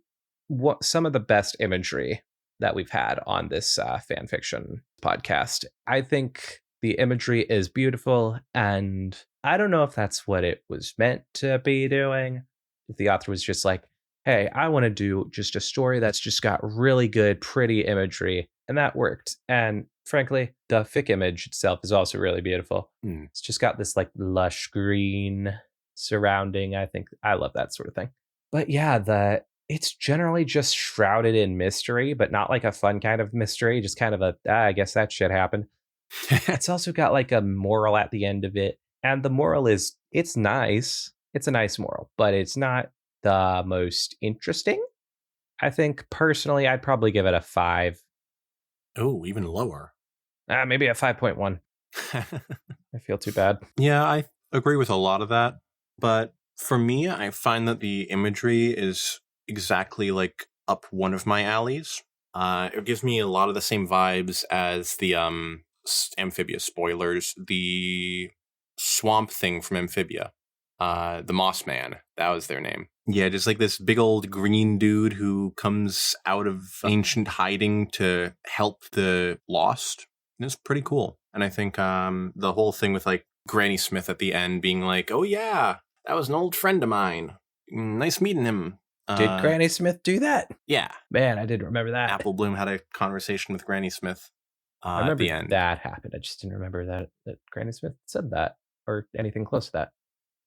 some of the best imagery that we've had on this fan fiction podcast. I think the imagery is beautiful, and I don't know if that's what it was meant to be doing. If the author was just like, hey, I want to do just a story that's just got really good, pretty imagery. And that worked. And frankly, the fic image itself is also really beautiful. It's just got this like lush green surrounding. I think I love that sort of thing. But yeah, it's generally just shrouded in mystery, but not like a fun kind of mystery, just kind of I guess that shit happened. It's also got like a moral at the end of it. And the moral is it's nice. It's a nice moral, but it's not the most interesting. I think personally, I'd probably give it a 5. Oh, even lower. Maybe a 5.1. I feel too bad. Yeah, I agree with a lot of that. But for me, I find that the imagery is exactly like up one of my alleys. It gives me a lot of the same vibes as the Amphibia spoilers, the swamp thing from Amphibia. The Moss Man, that was their name. Yeah, just like this big old green dude who comes out of ancient hiding to help the lost. It's pretty cool. And I think the whole thing with like Granny Smith at the end being like, oh yeah, that was an old friend of mine. Nice meeting him. Did Granny Smith do that? Yeah. Man, I didn't remember that. Apple Bloom had a conversation with Granny Smith I remember at the end. That happened. I just didn't remember that Granny Smith said that or anything close to that.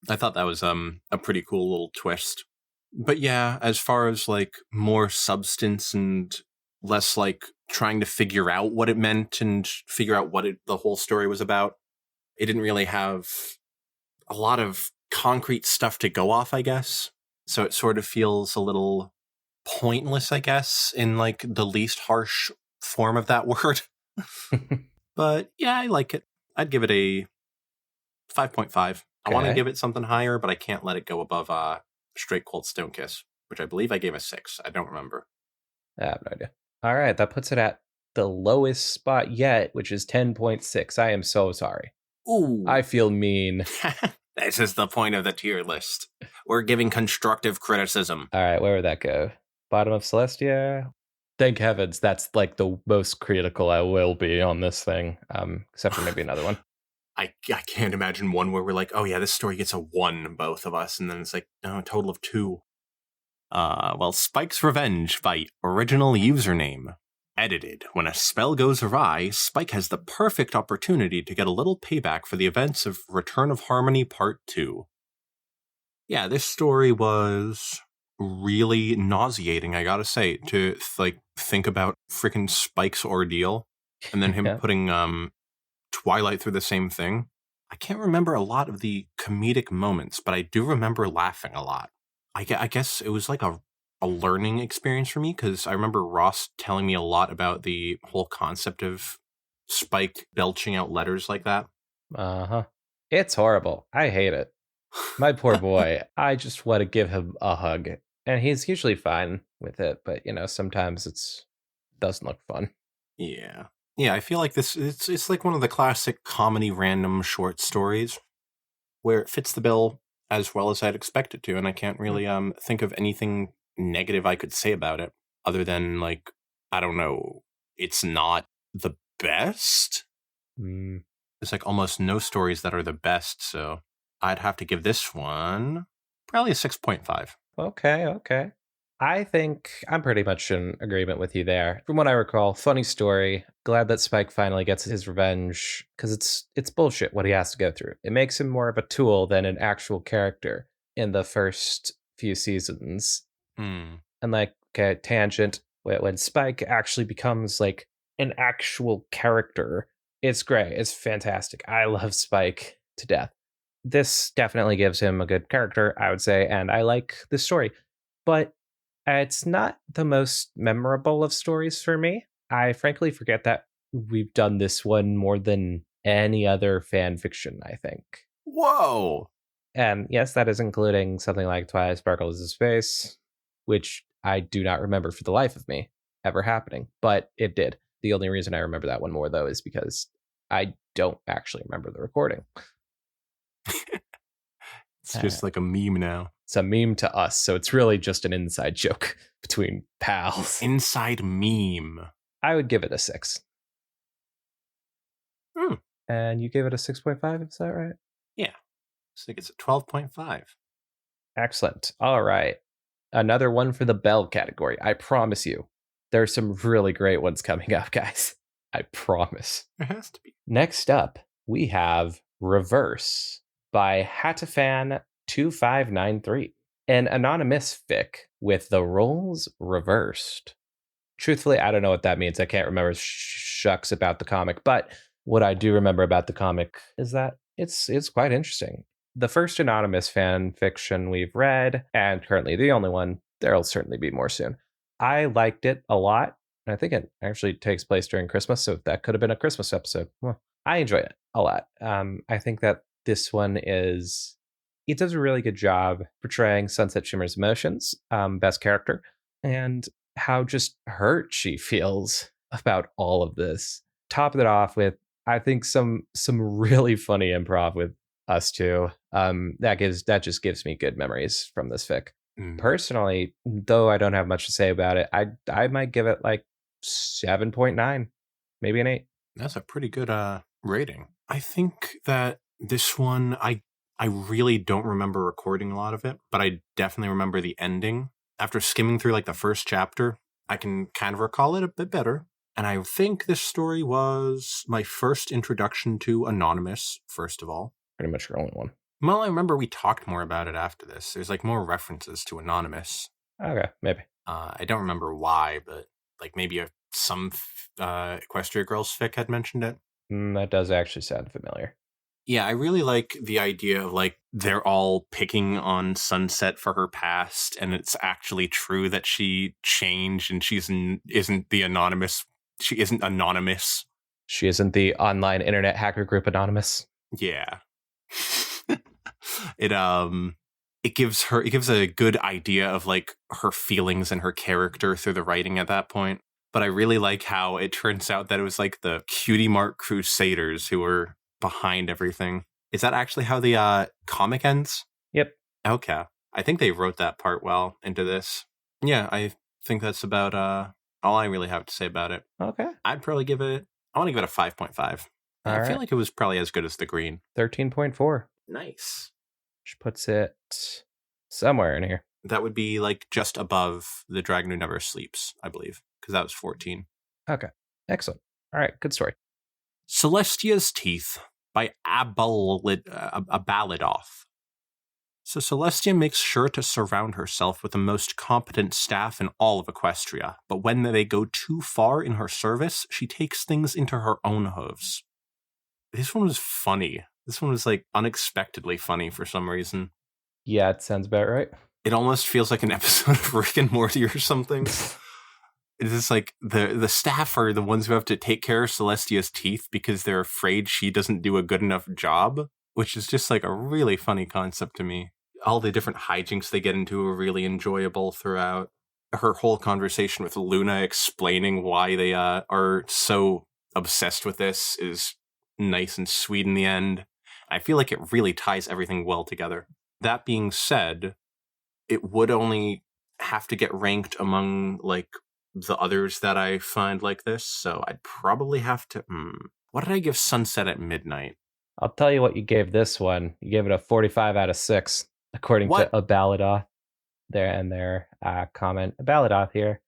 I thought that was a pretty cool little twist. But yeah, as far as like more substance and less like trying to figure out what it meant and figure out what the whole story was about, it didn't really have a lot of concrete stuff to go off, I guess. So it sort of feels a little pointless, I guess, in like the least harsh form of that word. But yeah, I like it. I'd give it a 5.5. Okay. I want to give it something higher, but I can't let it go above Straight Cold Stone Kiss, which I believe I gave a 6. I don't remember. I have no idea. All right, that puts it at the lowest spot yet, which is 10.6. I am so sorry. Ooh. I feel mean. This is the point of the tier list. We're giving constructive criticism. All right, where would that go? Bottom of Celestia? Thank heavens, that's like the most critical I will be on this thing, except for maybe another one. I can't imagine one where we're like, oh yeah, this story gets a 1, both of us, and then it's like, no, a total of 2. Well, Spike's Revenge by original username. Edited. When a spell goes awry, Spike has the perfect opportunity to get a little payback for the events of Return of Harmony Part 2. Yeah, this story was really nauseating, I gotta say, to like think about freaking Spike's ordeal, and then him putting Twilight through the same thing. I can't remember a lot of the comedic moments, but I do remember laughing a lot. I guess it was like a learning experience for me, because I remember Ross telling me a lot about the whole concept of Spike belching out letters like that. Uh-huh. It's horrible. I hate it. My poor boy. I just want to give him a hug. And he's usually fine with it, but sometimes it doesn't look fun. Yeah. Yeah, I feel like it's like one of the classic comedy random short stories where it fits the bill as well as I'd expect it to, and I can't really think of anything negative I could say about it other than like, I don't know, it's not the best. There's like almost no stories that are the best, so I'd have to give this one probably a 6.5. Okay. I think I'm pretty much in agreement with you there. From what I recall, funny story. Glad that Spike finally gets his revenge, because it's bullshit what he has to go through. It makes him more of a tool than an actual character in the first few seasons. And like, okay, tangent, when Spike actually becomes like an actual character, it's great. It's fantastic. I love Spike to death. this definitely gives him a good character, I would say, and I like this story. But it's not the most memorable of stories for me. I frankly forget that we've done this one more than any other fan fiction, I think. Whoa! And yes, that is including something like Twilight Sparkles in Space, which I do not remember for the life of me ever happening, but it did. The only reason I remember that one more, though, is because I don't actually remember the recording. It's just like a meme now. It's a meme to us, so it's really just an inside joke between pals. Inside meme. I would give it a 6. And you gave it a 6.5, is that right? Yeah. I think it's a 12.5. Excellent. All right. Another one for the Bell category. I promise you. There's some really great ones coming up, guys. I promise. There has to be. Next up, we have Reverse by Hatafan2593, an anonymous fic with the roles reversed. Truthfully, I don't know what that means. I can't remember shucks about the comic, but what I do remember about the comic is that it's quite interesting. The first anonymous fan fiction we've read, and currently the only one. There'll certainly be more soon. I liked it a lot. I think it actually takes place during Christmas, so that could have been a Christmas episode. Well, I enjoyed it a lot. I think that this one it does a really good job portraying Sunset Shimmer's emotions, best character, and how just hurt she feels about all of this. Top it off with, I think, some really funny improv with us two. That just gives me good memories from this fic. Personally, though I don't have much to say about it, I might give it like 7.9, maybe an 8. That's a pretty good rating. I think that this one, I really don't remember recording a lot of it, but I definitely remember the ending. After skimming through like the first chapter, I can kind of recall it a bit better. And I think this story was my first introduction to Anonymous, first of all. Pretty much your only one. Well, I remember we talked more about it after this. There's like more references to Anonymous. Okay, maybe. I don't remember why, but like maybe some Equestria Girls fic had mentioned it. That does actually sound familiar. Yeah, I really like the idea of like they're all picking on Sunset for her past, and it's actually true that she changed and she isn't the anonymous. She isn't anonymous. She isn't the online internet hacker group Anonymous. Yeah. It gives a good idea of like her feelings and her character through the writing at that point. But I really like how it turns out that it was like the Cutie Mark Crusaders who were behind everything. Is that actually how the comic ends? Yep. Okay. I think they wrote that part well into this. Yeah, I think that's about all I really have to say about it. Okay. I want to give it a 5.5. I feel like it was probably as good as the green. 13.4. Nice. Which puts it somewhere in here. That would be like just above The Dragon Who Never Sleeps, I believe, because that was 14. Okay. Excellent. All right. Good story. Celestia's Teeth by Abalidoth. So Celestia makes sure to surround herself with the most competent staff in all of Equestria, but when they go too far in her service, she takes things into her own hooves. This one was funny. This one was like unexpectedly funny for some reason. Yeah, it sounds about right. It almost feels like an episode of Rick and Morty or something. It's just like the staff are the ones who have to take care of Celestia's teeth because they're afraid she doesn't do a good enough job, which is just like a really funny concept to me. All the different hijinks they get into are really enjoyable throughout. Her whole conversation with Luna explaining why they are so obsessed with this is nice and sweet in the end. I feel like it really ties everything well together. That being said, it would only have to get ranked among like the others that I find like this, so I'd probably have to... What did I give Sunset at Midnight? I'll tell you what you gave this one. You gave it a 45 out of 6, according to Abalidoth. Their comment. Abalidoth here.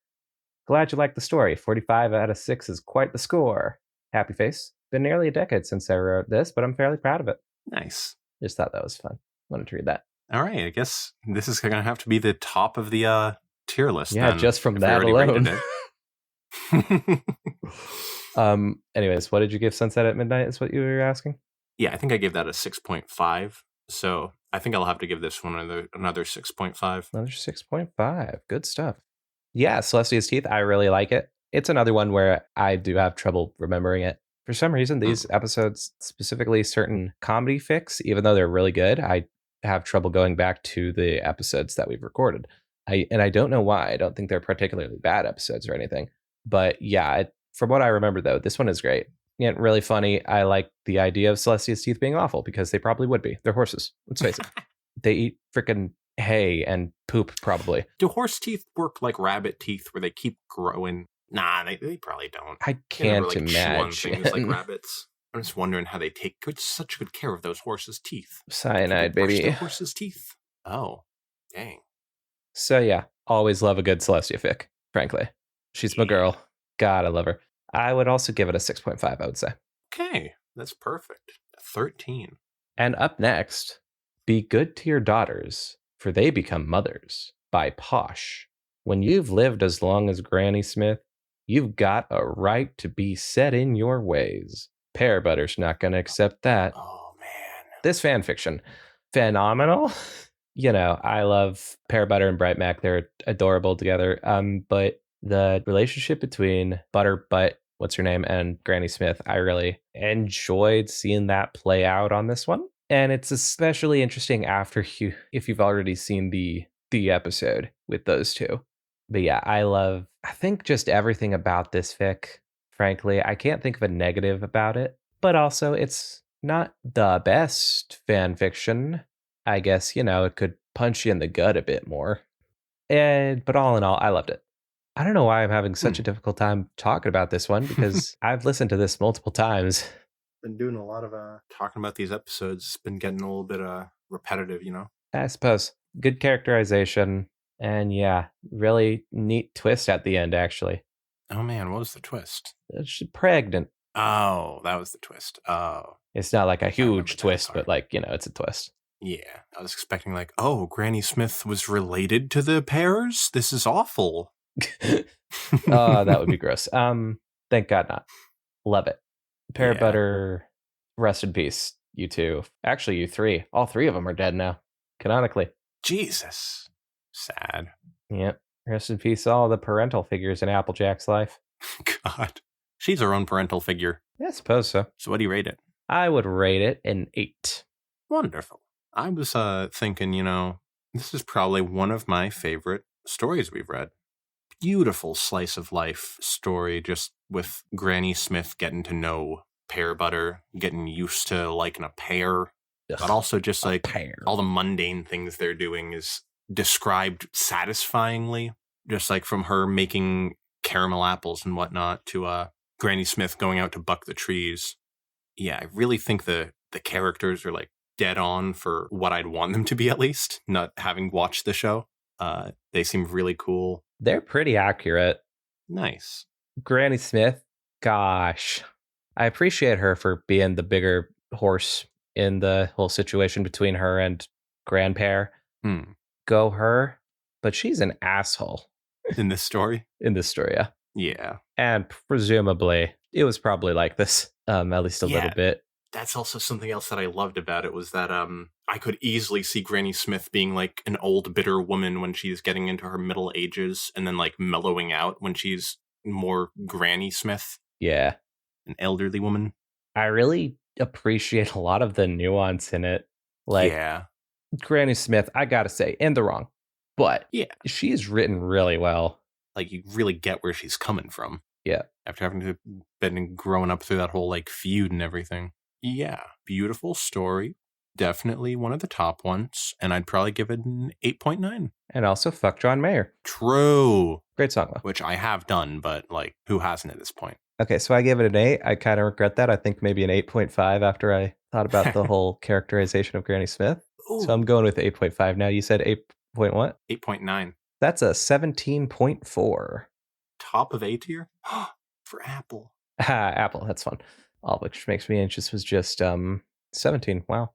Glad you liked the story. 45 out of 6 is quite the score. Happy face. Been nearly a decade since I wrote this, but I'm fairly proud of it. Nice. Just thought that was fun. Wanted to read that. All right, I guess this is going to have to be the top of the tier list. Yeah, then, just from that alone. Anyways, what did you give Sunset at Midnight is what you were asking? Yeah, I think I gave that a 6.5. So I think I'll have to give this one another 6.5. Another 6.5. Good stuff. Yeah, Celestia's Teeth, I really like it. It's another one where I do have trouble remembering it. For some reason, these episodes, specifically certain comedy fics, even though they're really good, I have trouble going back to the episodes that we've recorded. I don't know why. I don't think they're particularly bad episodes or anything. But yeah, from what I remember, though, this one is great. Yeah, really funny. I like the idea of Celestia's teeth being awful because they probably would be. They're horses. Let's face it. They eat freaking hay and poop, probably. Do horse teeth work like rabbit teeth where they keep growing? Nah, they probably don't. I can't chew on imagine. things like rabbits. I'm just wondering how they take such good care of those horses' teeth. Cyanide, Brush baby. their horses' teeth. Oh, dang. So yeah, always love a good Celestia fic, frankly. She's my girl. God, I love her. I would also give it a 6.5, I would say. Okay, that's perfect. 13. And up next, Be Good to Your Daughters, for They Become Mothers, by Posh. When you've lived as long as Granny Smith, you've got a right to be set in your ways. Pear Butter's not going to accept that. Oh, man. This fanfiction, phenomenal. You know, I love Pear Butter and Bright Mac. They're adorable together. But the relationship between Butter Butt, what's her name, and Granny Smith, I really enjoyed seeing that play out on this one. And it's especially interesting if you've already seen the episode with those two. But yeah, I think just everything about this fic. Frankly, I can't think of a negative about it. But also, it's not the best fan fiction. I guess, it could punch you in the gut a bit more. But all in all, I loved it. I don't know why I'm having such a difficult time talking about this one because I've listened to this multiple times. Been doing a lot of talking about these episodes. Been getting a little bit repetitive, I suppose. Good characterization. And yeah, really neat twist at the end, actually. Oh man, what was the twist? She's pregnant. Oh, that was the twist. Oh. It's not like a huge twist, but it's a twist. Yeah, I was expecting Granny Smith was related to the pairs? This is awful. Oh, that would be gross. Thank God not. Love it. Pear Butter, rest in peace, you two. Actually, you three. All three of them are dead now, canonically. Jesus. Sad. Yep. Rest in peace, all the parental figures in Applejack's life. God. She's her own parental figure. Yeah, I suppose so. So what do you rate it? I would rate it an 8. Wonderful. I was thinking, this is probably one of my favorite stories we've read. Beautiful slice of life story, just with Granny Smith getting to know Pear Butter, getting used to liking a pear, but also just all the mundane things they're doing is described satisfyingly, just like from her making caramel apples and whatnot to Granny Smith going out to buck the trees. Yeah, I really think the characters are dead on for what I'd want them to be, at least, not having watched the show. They seem really cool. They're pretty accurate. Nice. Granny Smith, gosh. I appreciate her for being the bigger horse in the whole situation between her and Grandpere. Go her. But she's an asshole. In this story? In this story, yeah. Yeah. And presumably, it was probably like this, at least a little bit. That's also something else that I loved about it was that I could easily see Granny Smith being an old, bitter woman when she's getting into her middle ages and then mellowing out when she's more Granny Smith. Yeah. An elderly woman. I really appreciate a lot of the nuance in it. Granny Smith, I gotta say, in the wrong. But she is written really well. You really get where she's coming from. Yeah. After having to been growing up through that whole feud and everything. Yeah, beautiful story. Definitely one of the top ones. And I'd probably give it an 8.9. And also, fuck John Mayer. True. Great song, though. Which I have done, but who hasn't at this point? Okay, so I gave it an 8. I kind of regret that. I think maybe an 8.5 after I thought about the whole characterization of Granny Smith. Ooh. So I'm going with 8.5 now. You said 8 point what? 8.9. That's a 17.4. Top of A tier? For Apple. Apple, that's fun. All which makes me anxious was just 17. Wow.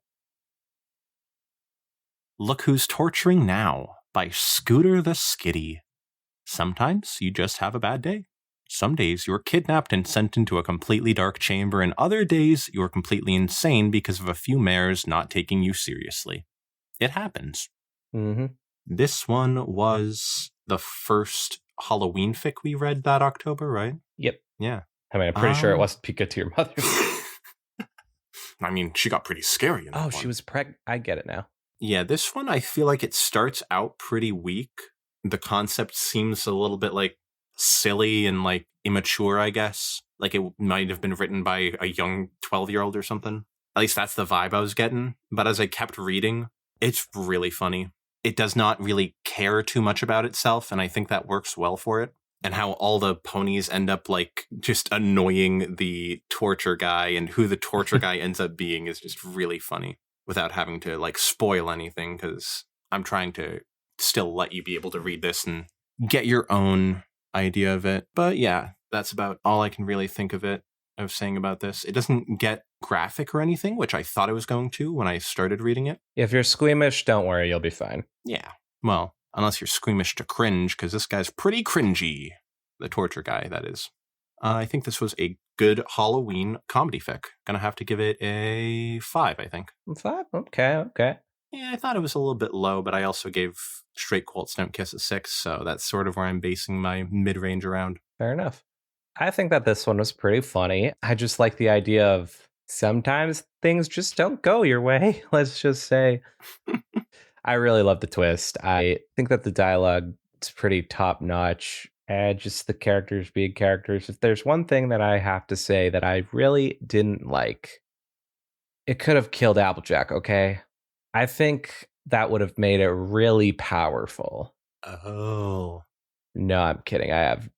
Look Who's Torturing Now by Scooter the Skitty. Sometimes you just have a bad day. Some days you're kidnapped and sent into a completely dark chamber, and other days you're completely insane because of a few mares not taking you seriously. It happens. Mm-hmm. This one was the first Halloween fic we read that October, right? Yep. Yeah. I mean, I'm pretty sure it wasn't Pika to your mother. I mean, she got pretty scary in that one. She was pregnant. I get it now. Yeah, this one, I feel like it starts out pretty weak. The concept seems a little bit like silly and like immature, I guess. Like it might have been written by a young 12-year-old or something. At least that's the vibe I was getting. But as I kept reading, it's really funny. It does not really care too much about itself, and I think that works well for it. And how all the ponies end up like just annoying the torture guy, and who the torture guy ends up being is just really funny without having to like spoil anything, because I'm trying to still let you be able to read this and get your own idea of it. But yeah, that's about all I can really think of saying about this. It doesn't get graphic or anything, which I thought it was going to when I started reading it. If you're squeamish, don't worry, you'll be fine. Yeah. Well, unless you're squeamish to cringe, because this guy's pretty cringy. The torture guy, that is. I think this was a good Halloween comedy fic. Gonna have to give it a 5, I think. 5? Okay. Yeah, I thought it was a little bit low, but I also gave Straight Quilts Don't Kiss a 6, so that's sort of where I'm basing my mid-range around. Fair enough. I think that this one was pretty funny. I just like the idea of sometimes things just don't go your way, let's just say. I really love the twist. I think that the dialogue is pretty top-notch. And just the characters being characters. If there's one thing that I have to say that I really didn't like, it could have killed Applejack, okay? I think that would have made it really powerful. Oh. No, I'm kidding. I'm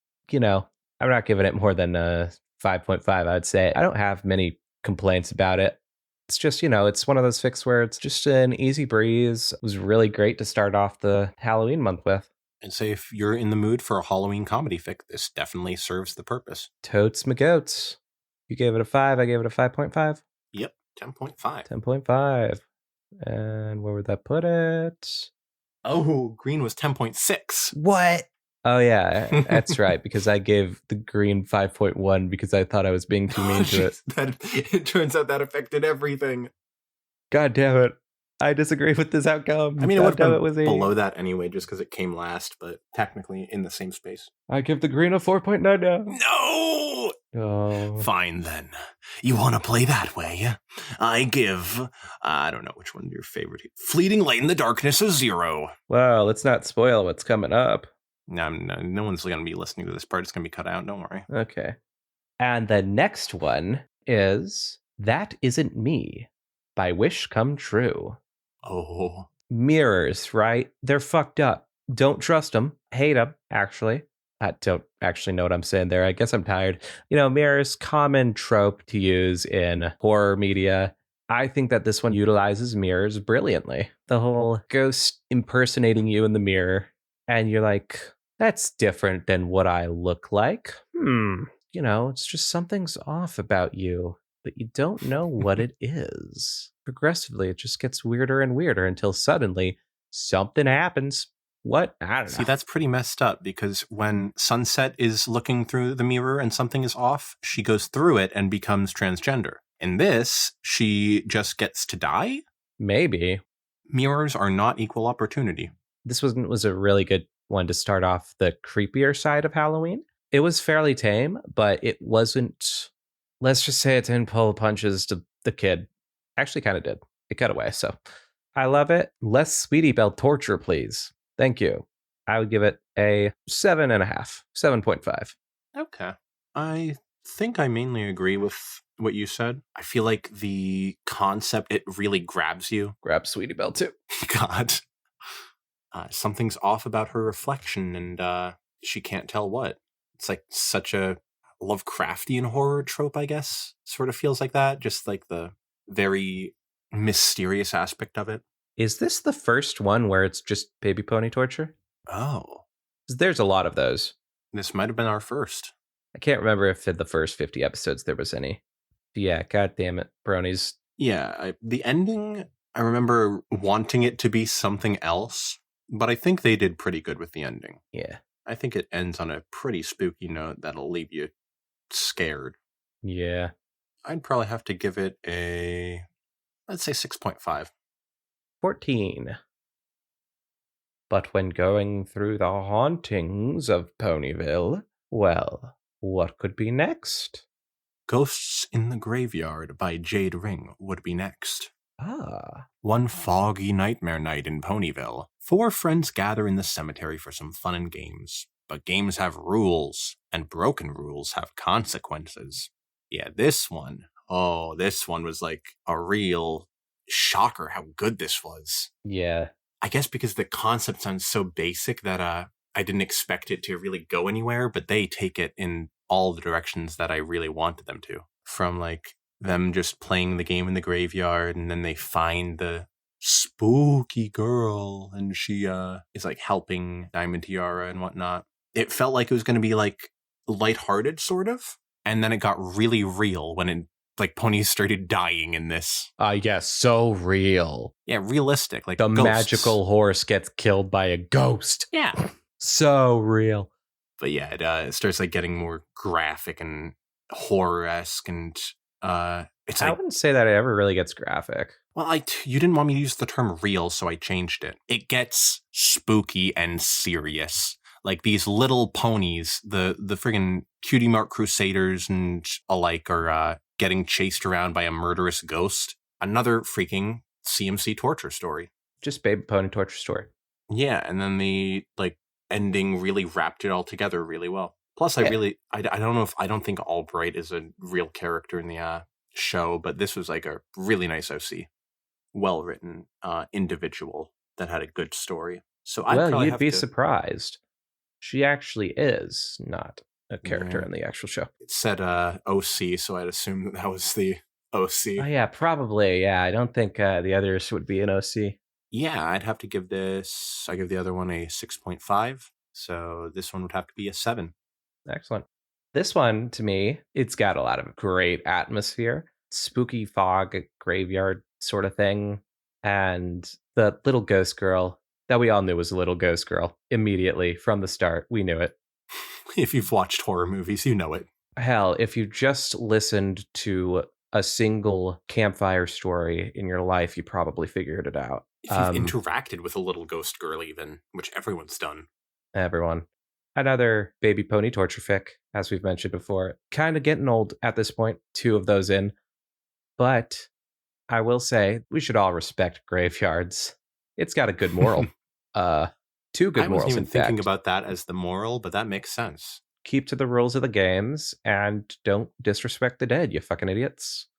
not giving it more than a 5.5, I'd say. I don't have many complaints about it. It's just, it's one of those fics where it's just an easy breeze. It was really great to start off the Halloween month with. And say if you're in the mood for a Halloween comedy fic, this definitely serves the purpose. Totes my goats. You gave it a 5, I gave it a 5.5. Yep, 10.5. 10.5. And where would that put it? Oh, green was 10.6. What? Oh, yeah, that's right, because I gave the green 5.1 because I thought I was being too mean to it. It turns out that affected everything. God damn it. I disagree with this outcome. I mean, it would have been below that anyway, just because it came last, but technically in the same space. I give the green a 4.9 now. No! Oh. Fine, then. You want to play that way? I give, I don't know which one's your favorite. Fleeting Light in the Darkness a 0. Well, let's not spoil what's coming up. No one's going to be listening to this part. It's going to be cut out. Don't worry. Okay. And the next one is That Isn't Me by Wish Come True. Oh. Mirrors, right? They're fucked up. Don't trust them. Hate them, actually. I don't actually know what I'm saying there. I guess I'm tired. Mirrors, common trope to use in horror media. I think that this one utilizes mirrors brilliantly. The whole ghost impersonating you in the mirror, and you're like, that's different than what I look like. It's just something's off about you, but you don't know what it is. Progressively, it just gets weirder and weirder until suddenly something happens. What? I don't know. See, that's pretty messed up, because when Sunset is looking through the mirror and something is off, she goes through it and becomes transgender. In this, she just gets to die? Maybe. Mirrors are not equal opportunity. This was a really good one to start off the creepier side of Halloween. It was fairly tame, but it wasn't, let's just say it didn't pull punches to the kid. Actually kind of did. It got away, so I love it. Less Sweetie Belle torture, please. Thank you. I would give it a 7.5, 7.5. Okay. I think I mainly agree with what you said. I feel like the concept, it really grabs you. Grab Sweetie Belle too. God. Something's off about her reflection, and she can't tell what. It's like such a Lovecraftian horror trope, I guess. Sort of feels like that. Just like the very mysterious aspect of it. Is this the first one where it's just baby pony torture? Oh. There's a lot of those. This might have been our first. I can't remember if in the first 50 episodes there was any. But yeah, god damn it, bronies. Yeah, the ending, I remember wanting it to be something else, but I think they did pretty good with the ending. Yeah. I think it ends on a pretty spooky note that'll leave you scared. Yeah. I'd probably have to give it a, let's say 6.5. 14. But when going through the hauntings of Ponyville, well, what could be next? Ghosts in the Graveyard by Jade Ring would be next. Ah. One foggy nightmare night in Ponyville, 4 friends gather in the cemetery for some fun and games. But games have rules, and broken rules have consequences. Yeah, this one was like a real shocker how good this was. Yeah. I guess because the concept sounds so basic that I didn't expect it to really go anywhere, but they take it in all the directions that I really wanted them to. From like them just playing the game in the graveyard, and then they find the spooky girl, and she is like helping Diamond Tiara and whatnot. It felt like it was going to be like lighthearted, sort of, and then it got really real when it like ponies started dying in this. Yes, so real. Yeah, realistic, like The ghosts. magical horse gets killed by a ghost. Yeah. So real. But yeah, it starts like getting more graphic and horror-esque, and it's I like, wouldn't say that it ever really gets graphic. well, you didn't want me to use the term real, so I changed it. It gets spooky and serious. Like these little ponies, the friggin' Cutie Mark Crusaders and alike are getting chased around by a murderous ghost. Another freaking CMC torture story. Just baby pony torture story. Yeah, and then the like ending really wrapped it all together really well. Plus, I don't think Albright is a real character in the show, but this was like a really nice OC, well written individual that had a good story. So I'd probably you'd have be to. surprised. She actually is not a character Yeah. in the actual show. It said OC, so I'd assume that was the OC. Oh yeah, probably. Yeah, I don't think the others would be an OC. Yeah, I'd have to give this. I give the other one a 6.5. So this one would have to be a 7. Excellent. This one, to me, it's got a lot of great atmosphere, spooky fog, graveyard sort of thing, and the little ghost girl that we all knew was a little ghost girl immediately from the start. We knew it. If you've watched horror movies, you know it. Hell, if you just listened to a single campfire story in your life, you probably figured it out. If you've interacted with a little ghost girl, even, which everyone's done. Everyone. Another baby pony torture fic, as we've mentioned before. Kind of getting old at this point, 2 of those in. But I will say, we should all respect graveyards. It's got a good moral. 2 good morals, in fact. I wasn't even thinking about that as the moral, but that makes sense. Keep to the rules of the games, and don't disrespect the dead, you fucking idiots.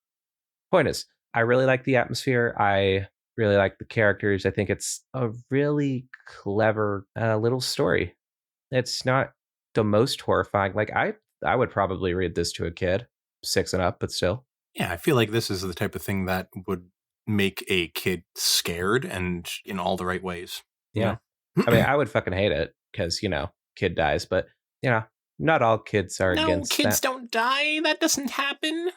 Point is, I really like the atmosphere. I really like the characters. I think it's a really clever little story. It's not the most horrifying. Like I would probably read this to a kid, 6 and up, but still. Yeah, I feel like this is the type of thing that would make a kid scared and in all the right ways. Yeah. I mean, I would fucking hate it because, kid dies, but, not all kids are against that. No, kids don't die. That doesn't happen.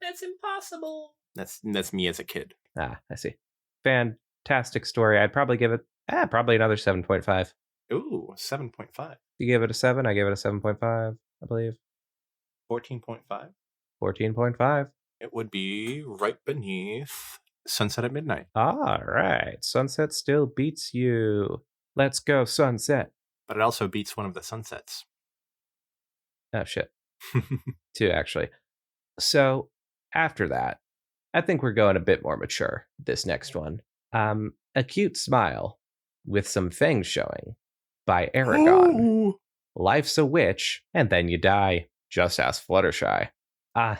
That's impossible. That's me as a kid. Ah, I see. Fantastic story. I'd probably give it, probably another 7.5. Ooh, 7.5. You gave it a 7, I gave it a 7.5, I believe. 14.5. 14.5. It would be right beneath Sunset at Midnight. All right. Sunset still beats you. Let's go, Sunset. But it also beats one of the Sunsets. Oh, shit. 2, actually. So, after that, I think we're going a bit more mature, this next one. A Cute Smile with Some Fangs Showing by Aragon. Ooh. Life's a witch, and then you die. Just ask Fluttershy. I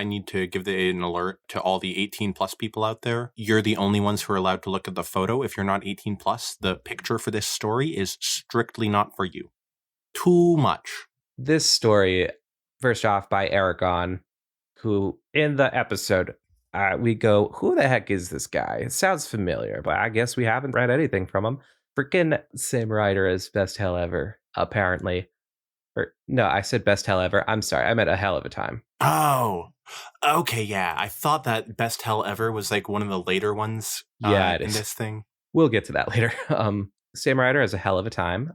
need to give an alert to all the 18 plus people out there. You're the only ones who are allowed to look at the photo. If you're not 18 plus, the picture for this story is strictly not for you. Too much. This story, first off, by Aragon, who in the episode, we go, who the heck is this guy? It sounds familiar, but I guess we haven't read anything from him. Freaking same writer as Best Hell Ever, apparently. Or no, I said Best Hell Ever. I'm sorry, I meant A Hell of a Time. Oh, okay, yeah. I thought that Best Hell Ever was like one of the later ones it in is. this thing. We'll get to that later. Same writer as A Hell of a Time.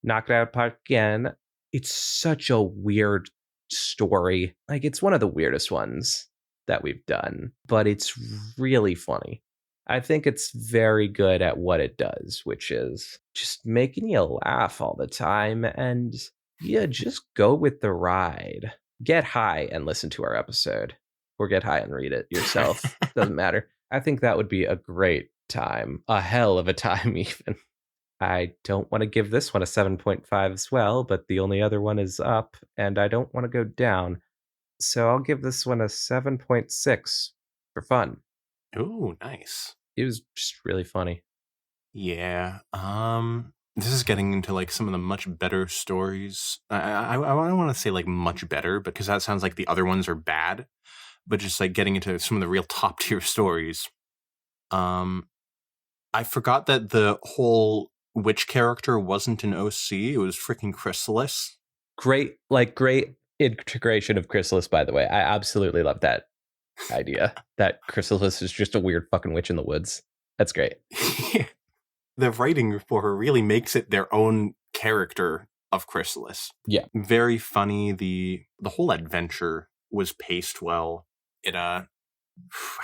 Knocked Out Park again. It's such a weird story. Like, it's one of the weirdest ones that we've done, but it's really funny. I think it's very good at what it does, which is just making you laugh all the time, and yeah, just go with the ride. Get high and listen to our episode, or get high and read it yourself. Doesn't matter. I think that would be a great time, a hell of a time even. I don't want to give this one a 7.5 as well, but the only other one is up, and I don't want to go down. So I'll give this one a 7.6 for fun. Ooh, nice. It was just really funny. Yeah. This is getting into like some of the much better stories. I don't want to say like much better, because that sounds like the other ones are bad. But just like getting into some of the real top tier stories. I forgot that the whole witch character wasn't an OC. It was freaking Chrysalis. Great integration of Chrysalis, by the way. I absolutely love that idea. That Chrysalis is just a weird fucking witch in the woods. That's great. The writing for her really makes it their own character of Chrysalis. Yeah. Very funny. The whole adventure was paced well. It how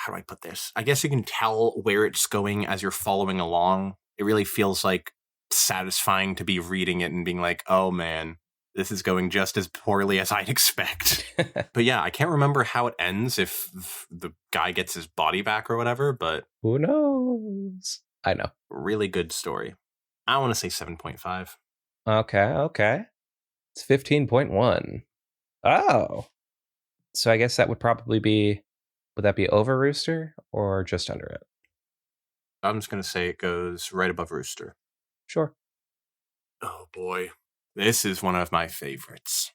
do I put this? I guess you can tell where it's going as you're following along. It really feels like satisfying to be reading it and being like, oh man, this is going just as poorly as I'd expect. But yeah, I can't remember how it ends, if the guy gets his body back or whatever, but who knows? I know. Really good story. I want to say 7.5. Okay. It's 15.1. Oh. So I guess that would probably be, would that be over Rooster or just under it? I'm just going to say it goes right above Rooster. Sure. Oh boy. This is one of my favorites.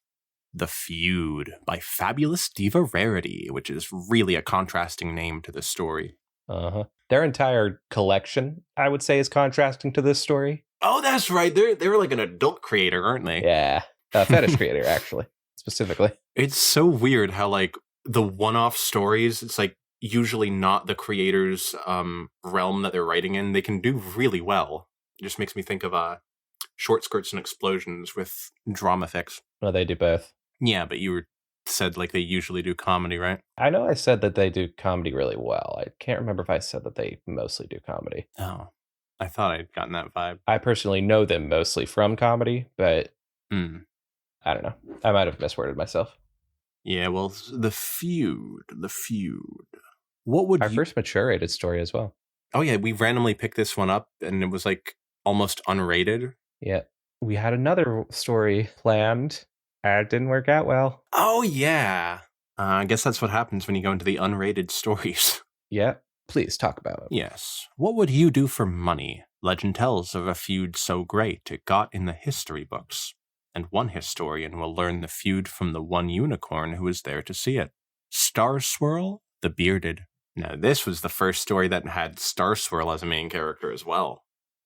The Feud by Fabulous Diva Rarity, which is really a contrasting name to the story. Uh-huh. Their entire collection, I would say, is contrasting to this story. Oh, that's right. They were like an adult creator, aren't they? Yeah. A fetish creator, actually, specifically. It's so weird how, like, the one-off stories, it's like usually not the creator's realm that they're writing in. They can do really well. It just makes me think of Short Skirts and Explosions with drama fics. Well, they do both. Yeah, but you said like they usually do comedy, right? I know I said that they do comedy really well. I can't remember if I said that they mostly do comedy. Oh, I thought I'd gotten that vibe. I personally know them mostly from comedy, but I don't know. I might have misworded myself. Yeah, well, the feud. What would our first mature rated story as well? Oh yeah, we randomly picked this one up, and it was like almost unrated. Yeah, we had another story planned. It didn't work out well. Oh yeah, I guess that's what happens when you go into the unrated stories. Yeah, please talk about it. Yes. What would you do for money? Legend tells of a feud so great it got in the history books. And one historian will learn the feud from the one unicorn who was there to see it. Star Swirl, the Bearded. Now, this was the first story that had Star Swirl as a main character as well,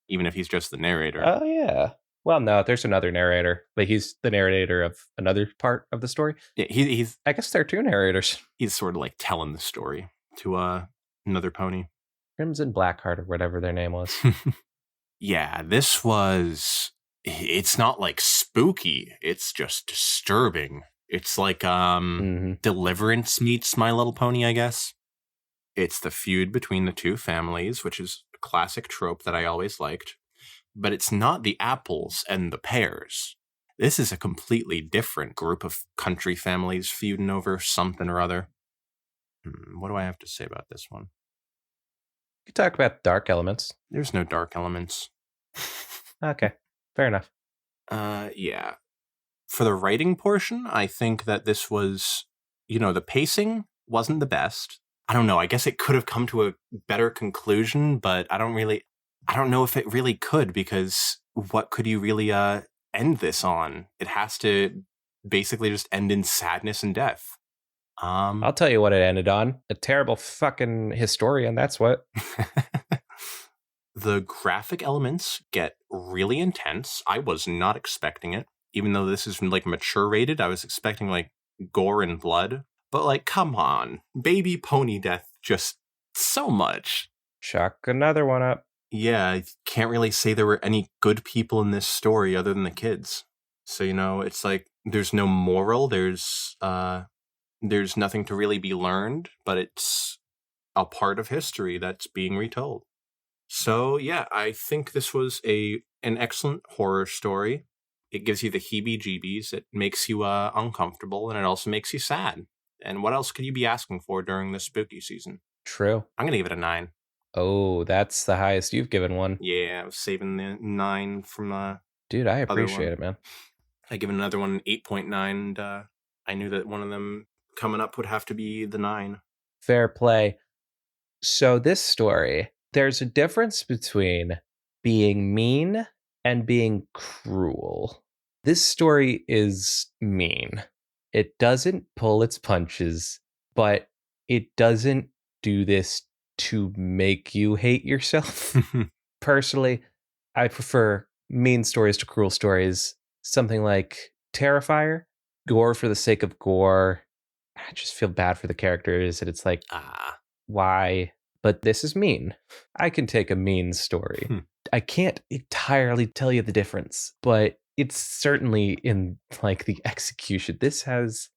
even if he's just the narrator. Oh, yeah. Well, no, there's another narrator, but he's the narrator of another part of the story. Yeah, he's. I guess there are two narrators. He's sort of like telling the story to another pony. Crimson Blackheart or whatever their name was. Yeah, this was... It's not like spooky. It's just disturbing. It's like Deliverance meets My Little Pony, I guess. It's the feud between the two families, which is a classic trope that I always liked. But it's not the apples and the pears. This is a completely different group of country families feuding over something or other. What do I have to say about this one? You could talk about dark elements. There's no dark elements. Okay. Fair enough. Yeah. For the writing portion, I think that this was, the pacing wasn't the best. I don't know. I guess it could have come to a better conclusion, but I don't know if it really could, because what could you really end this on? It has to basically just end in sadness and death. I'll tell you what it ended on. A terrible fucking historian, that's what. The graphic elements get really intense. I was not expecting it. Even though this is like mature rated, I was expecting like gore and blood. But like, come on. Baby pony death, just so much. Chuck another one up. Yeah, I can't really say there were any good people in this story other than the kids. So, it's like there's no moral, there's nothing to really be learned, but it's a part of history that's being retold. So, yeah, I think this was an excellent horror story. It gives you the heebie-jeebies, it makes you uncomfortable, and it also makes you sad. And what else could you be asking for during this spooky season? True. I'm going to give it a 9. Oh, that's the highest you've given one. Yeah, I was saving the 9 from the Dude, I other appreciate one. it, man. I given another one an 8.9, and I knew that one of them coming up would have to be the 9. Fair play. So, this story, there's a difference between being mean and being cruel. This story is mean. It doesn't pull its punches, but it doesn't do this to make you hate yourself. Personally, I prefer mean stories to cruel stories. Something like Terrifier, gore for the sake of gore. I just feel bad for the characters, and it's like, Ah. why? But this is mean. I can take a mean story. I can't entirely tell you the difference, but it's certainly in like the execution. This has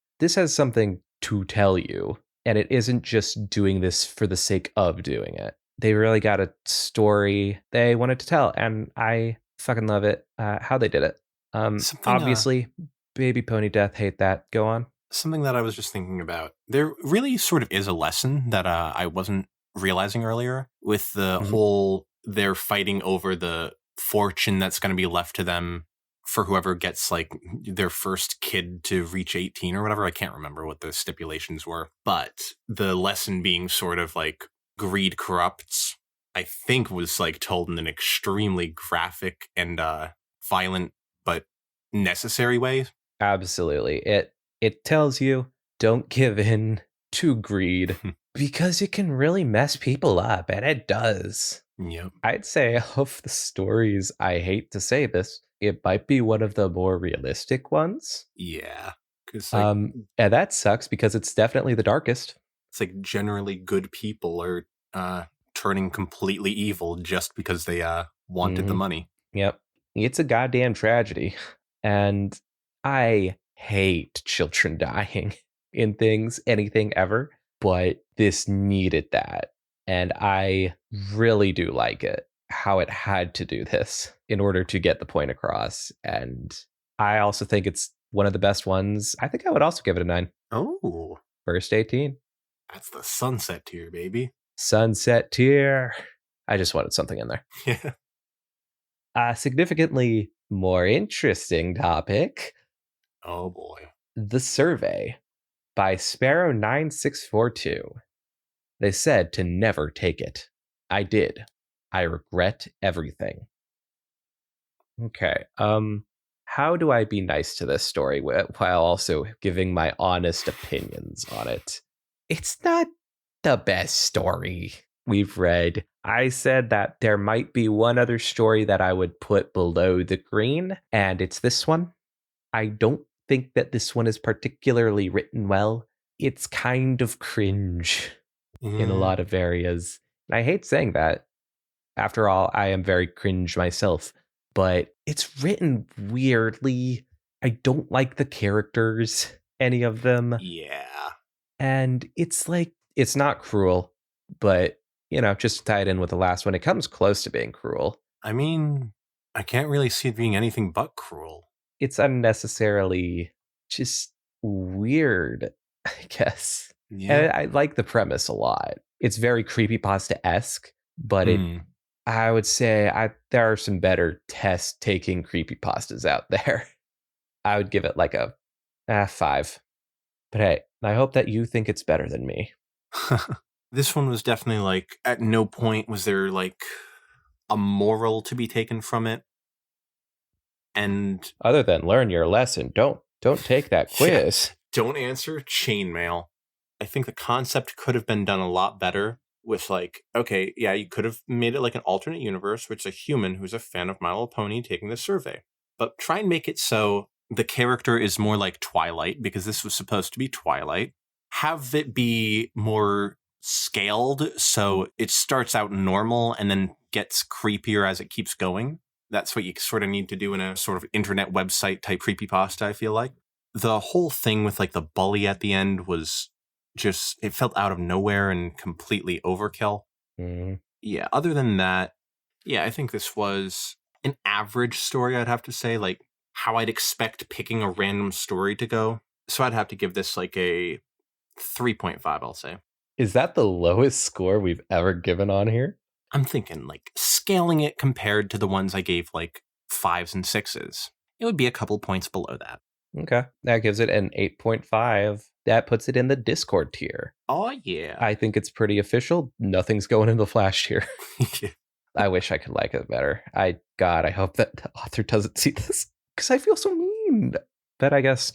something to tell you, and it isn't just doing this for the sake of doing it. They really got a story they wanted to tell, and I fucking love it. How they did it. Something Obviously, baby pony death. Hate that. Go on. something that I was just thinking about. There really sort of is a lesson that I wasn't realizing earlier with the Mhm. whole they're fighting over the fortune that's going to be left to them for whoever gets like their first kid to reach 18 or whatever. I can't remember what the stipulations were, but the lesson being sort of like greed corrupts, I think was like told in an extremely graphic and violent but necessary way. Absolutely. It tells you don't give in to greed because it can really mess people up, and it does. Yep. I'd say of the stories, I hate to say this, it might be one of the more realistic ones. Yeah. Because And that sucks because it's definitely the darkest. it's like generally good people are turning completely evil just because they wanted the Hmm. money. Yep. It's a goddamn tragedy. And I hate children dying in things, anything ever, but this needed that. And I really do like it, how it had to do this in order to get the point across. And I also think it's one of the best ones. I think I would also give it a 9. Oh, First 18. that's the sunset tier, baby. Sunset tier. I just wanted something in there. Yeah. A significantly more interesting topic, Oh boy. The Survey by Sparrow9642. They said to never take it. I did. I regret everything. Okay. How do I be nice to this story while also giving my honest opinions on it? It's not the best story we've read. I said that there might be one other story that I would put below the green, and it's this one. I don't think that this one is particularly written well. It's kind of cringe in a Yeah. lot of areas. And I hate saying that. After all, I am very cringe myself, but it's written weirdly. I don't like the characters, any of them. Yeah. And it's like, it's not cruel, but, just to tie it in with the last one, it comes close to being cruel. I mean, I can't really see it being anything but cruel. It's unnecessarily just weird, I guess. Yeah. And I like the premise a lot. It's very creepypasta esque, but Hmm. I would say there are some better test taking creepypastas out there. I would give it like a 5. But hey, I hope that you think it's better than me. This one was definitely like, at no point was there like a moral to be taken from it. And Other than learn your lesson, don't take that yeah, quiz. don't answer chainmail. I think the concept could have been done a lot better with like, okay, yeah, you could have made it like an alternate universe, which is a human who's a fan of My Little Pony taking the survey. But try and make it so the character is more like Twilight, because this was supposed to be Twilight. Have it be more scaled, so it starts out normal and then gets creepier as it keeps going. That's what you sort of need to do in a sort of internet website type creepypasta, I feel like. The whole thing with like the bully at the end was just, it felt out of nowhere and completely overkill. Mm. Yeah, other than that, yeah, I think this was an average story, I'd have to say, like how I'd expect picking a random story to go. So I'd have to give this like a 3.5, I'll say. Is that the lowest score we've ever given on here? I'm thinking like scaling it compared to the ones I gave like 5s and 6s. It would be a couple points below that. Okay. That gives it an 8.5. That puts it in the Discord tier. Oh, yeah. I think it's pretty official. Nothing's going in the Flash tier. I wish I could like it better. I hope that the author doesn't see this because I feel so mean. But I guess,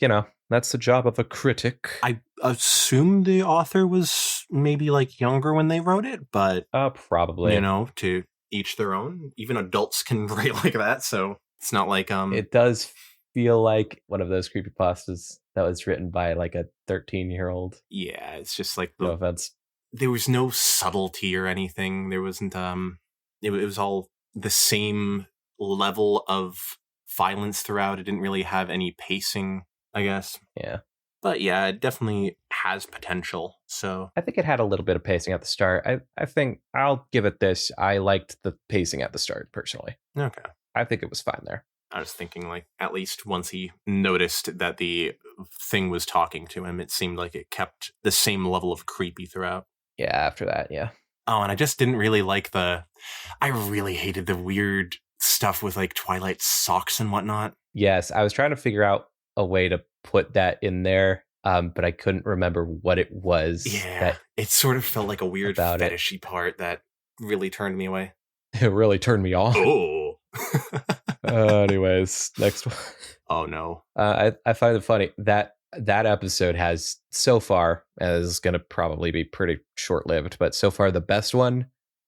that's the job of a critic. I assume the author was maybe like younger when they wrote it, but probably. To each their own. Even adults can write like that, so it's not like It does feel like one of those creepypastas that was written by like a 13-year-old. Yeah, it's just like No offense. There was no subtlety or anything. There wasn't it was all the same level of violence throughout. It didn't really have any pacing, I guess. Yeah. But yeah, it definitely has potential. So I think it had a little bit of pacing at the start. I think I'll give it this. I liked the pacing at the start, personally. Okay. I think it was fine there. I was thinking like at least once he noticed that the thing was talking to him, it seemed like it kept the same level of creepy throughout. Yeah, after that, yeah. Oh, and I just didn't really like I really hated the weird stuff with like Twilight socks and whatnot. Yes, I was trying to figure out a way to put that in there, but I couldn't remember what it was. Yeah, it sort of felt like a weird fetishy part that really turned me away. It really turned me off. Oh. Anyways, next one. Oh no. I find it funny that episode has so far, and is going to probably be pretty short-lived, but so far the best one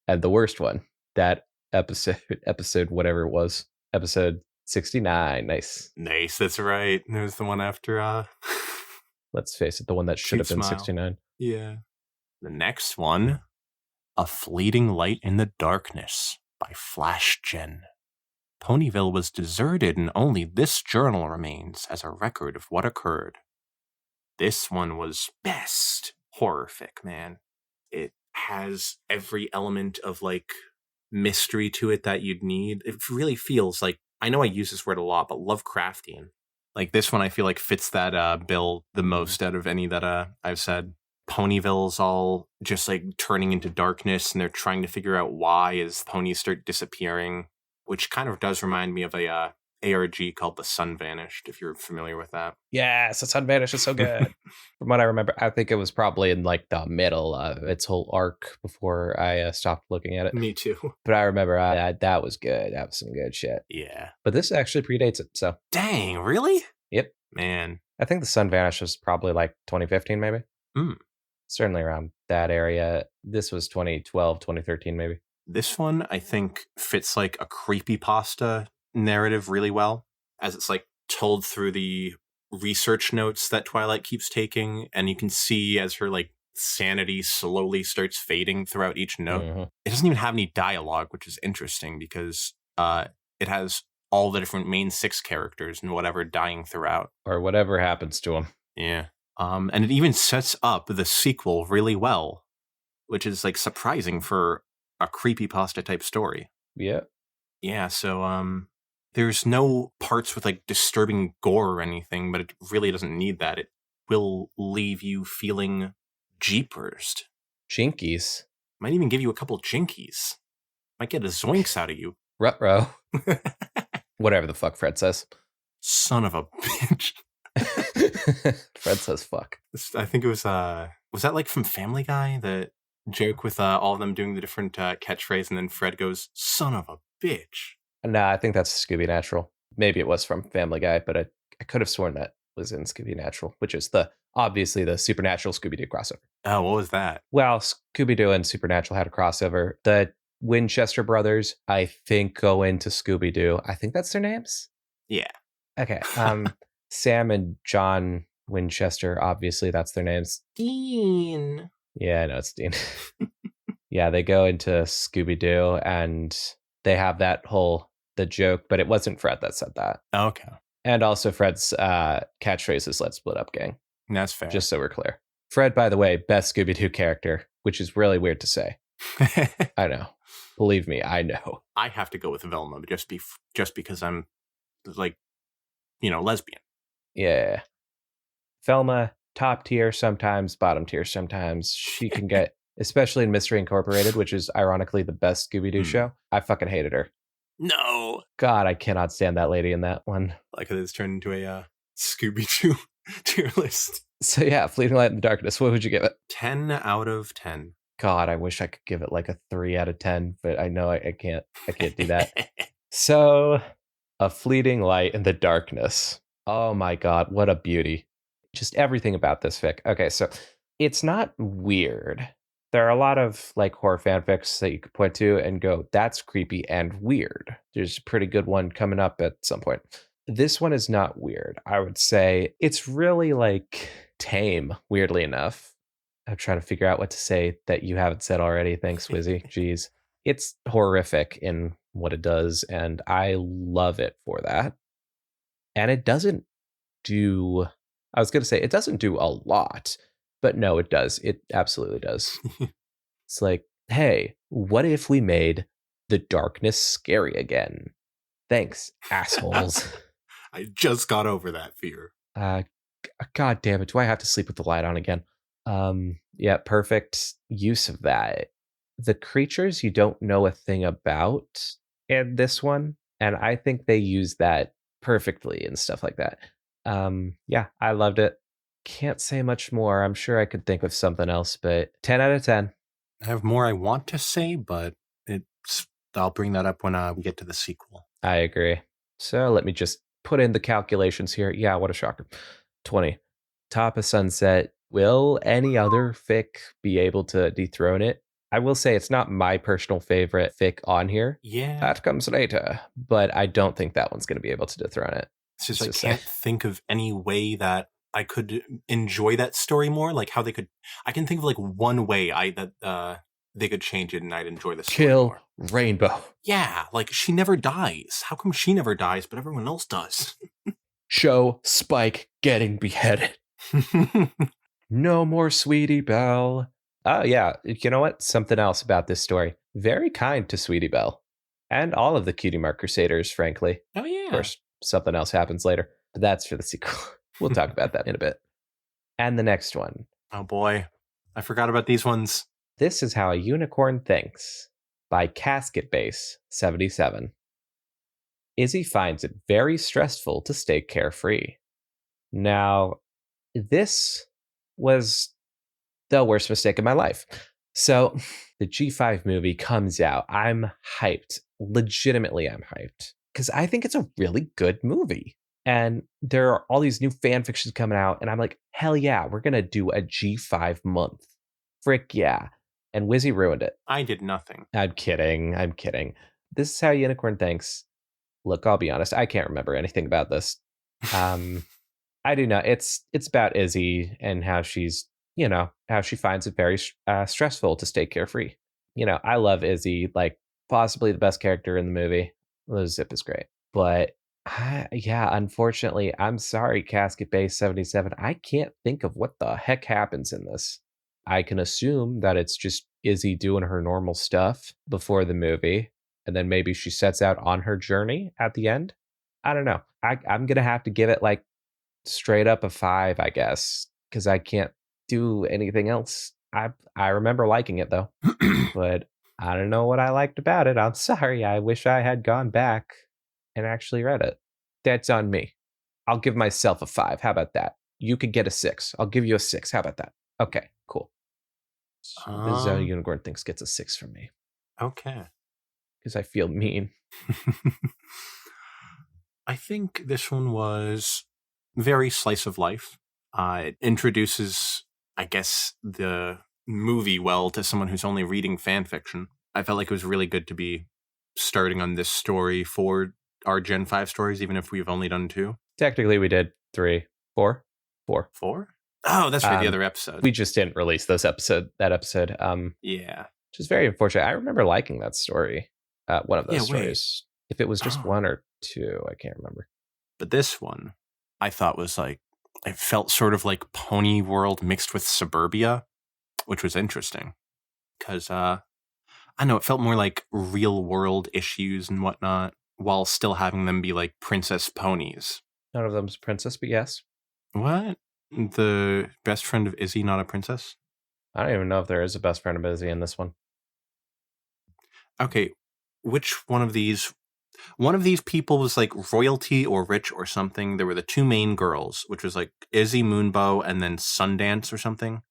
and the worst one. That episode whatever it was, episode 69. Nice, that's right. There's the one after let's face it, the one that should have been 69. Yeah. The next one, A Fleeting Light in the Darkness by Flash Gen. Ponyville was deserted and only this journal remains as a record of what occurred. This one was best horror fic, man. It has every element of like mystery to it that you'd need. It really feels like, I know I use this word a lot, but Lovecraftian. Like this one I feel like fits that bill the most out of any that I've said. Ponyville's all just like turning into darkness and they're trying to figure out why as ponies start disappearing, which kind of does remind me of a ARG called The Sun Vanished, if you're familiar with that. Yes, The Sun Vanished is so good. From what I remember, I think it was probably in like the middle of its whole arc before I stopped looking at it. Me too. But I remember that was good. That was some good shit. Yeah. But this actually predates it, so. Dang, really? Yep. Man. I think The Sun Vanished was probably like 2015, maybe. Certainly around that area. This was 2012, 2013, maybe. This one, I think, fits like a creepypasta narrative really well, as it's like told through the research notes that Twilight keeps taking, and you can see as her like sanity slowly starts fading throughout each note. Mm-hmm. It doesn't even have any dialogue, which is interesting because it has all the different main 6 characters and whatever dying throughout. Or whatever happens to them. Yeah. And it even sets up the sequel really well, which is like surprising for a creepypasta type story. Yeah. Yeah, so there's no parts with like disturbing gore or anything, but it really doesn't need that. It will leave you feeling jeepers. Jinkies. Might even give you a couple jinkies. Might get a zoinks out of you. Ruh-roh. Whatever the fuck Fred says. Son of a bitch. Fred says fuck. I think it was that like from Family Guy? The joke with all of them doing the different catchphrase, and then Fred goes, son of a bitch. Nah, I think that's Scooby Natural. Maybe it was from Family Guy, but I could have sworn that was in Scooby Natural, which is obviously the Supernatural Scooby-Doo crossover. Oh, what was that? Well, Scooby-Doo and Supernatural had a crossover. The Winchester brothers, I think, go into Scooby-Doo. I think that's their names? Yeah. Okay. Sam and John Winchester, obviously that's their names. Dean. Yeah, I know it's Dean. Yeah, they go into Scooby-Doo and they have the joke, but it wasn't Fred that said that. Okay. And also Fred's catchphrase is "Let's split up, gang." That's fair. Just so we're clear. Fred, by the way, best Scooby-Doo character, which is really weird to say. I know. Believe me, I know. I have to go with Velma just because I'm like, lesbian. Yeah. Velma, top tier sometimes, bottom tier sometimes. She can get, especially in Mystery Incorporated, which is ironically the best Scooby-Doo show. I fucking hated her. No. God, I cannot stand that lady in that one. Like it's turned into a Scooby-Doo tier list. So yeah, Fleeting Light in the Darkness. What would you give it? 10 out of 10. God, I wish I could give it like a 3 out of 10, but I know I can't do that. So, A Fleeting Light in the Darkness. Oh my God, what a beauty. Just everything about this fic. Okay, so it's not weird. There are a lot of like horror fanfics that you could point to and go, that's creepy and weird. There's a pretty good one coming up at some point. This one is not weird. I would say it's really like tame, weirdly enough. I'm trying to figure out what to say that you haven't said already. Thanks, Wizzy. Jeez. It's horrific in what it does, and I love it for that. And it doesn't do, I was going to say, it doesn't do a lot, but no, it does. It absolutely does. It's like, hey, what if we made the darkness scary again? Thanks, assholes. I just got over that fear. God damn it. Do I have to sleep with the light on again? Yeah, perfect use of that. The creatures you don't know a thing about in this one, and I think they use that perfectly and stuff like that. Yeah, I loved it. Can't say much more. I'm sure I could think of something else, but 10 out of 10. I have more I want to say, but I'll bring that up when we get to the sequel. I agree. So let me just put in the calculations here. Yeah, what a shocker. 20. Top of Sunset. Will any other fic be able to dethrone it? I will say it's not my personal favorite fic on here. Yeah. That comes later. But I don't think that one's going to be able to dethrone it. It's just I can't think of any way that I could enjoy that story more. Like how they could, I can think of like one way they could change it and I'd enjoy the story Kill more. Rainbow. Yeah, like she never dies. How come she never dies, but everyone else does? Show Spike getting beheaded. No more Sweetie Belle. Oh, yeah. You know what? Something else about this story. Very kind to Sweetie Belle. And all of the Cutie Mark Crusaders, frankly. Oh, yeah. Of course, something else happens later. But that's for the sequel. We'll talk about that in a bit. And the next one. Oh, boy. I forgot about these ones. This is How a Unicorn Thinks by Casket Base 77. Izzy finds it very stressful to stay carefree. Now, this was the worst mistake of my life. So the G5 movie comes out. I'm hyped. Legitimately, I'm hyped. Because I think it's a really good movie. And there are all these new fan fictions coming out. And I'm like, hell yeah, we're going to do a G5 month. Frick yeah. And Wizzy ruined it. I did nothing. I'm kidding. This is How Unicorn Thinks. Look, I'll be honest. I can't remember anything about this. I do not. It's about Izzy and how she's, how she finds it very stressful to stay carefree. I love Izzy, like possibly the best character in the movie. Zip is great. But yeah, unfortunately, I'm sorry, Casket Base 77. I can't think of what the heck happens in this. I can assume that it's just Izzy doing her normal stuff before the movie. And then maybe she sets out on her journey at the end. I don't know. I'm going to have to give it like straight up a 5, I guess, because I can't do anything else. I remember liking it though, but I don't know what I liked about it. I'm sorry. I wish I had gone back and actually read it. That's on me. I'll give myself a 5. How about that? You could get a 6. I'll give you a 6. How about that? Okay, cool. The Zone Unicorn Thinks gets a 6 from me. Okay. Because I feel mean. I think this one was very slice of life. It introduces, I guess, the movie well to someone who's only reading fan fiction. I felt like it was really good to be starting on this story for our Gen 5 stories, even if we've only done 2. Technically, we did 3, 4. 4. 4? Oh, that's for the other episode. We just didn't release that episode. Yeah. which is very unfortunate. I remember liking that story, one of those stories. If it was just one or two, I can't remember. But this one, I thought was like, it felt sort of like Pony World mixed with Suburbia, which was interesting. Because, I know, it felt more like real world issues and whatnot, while still having them be like princess ponies. None of them's princess, but yes. What? The best friend of Izzy not a princess? I don't even know if there is a best friend of Izzy in this one. Okay, which one of these people was like royalty or rich or something? There were the two main girls, which was like Izzy Moonbow and then Sundance or something.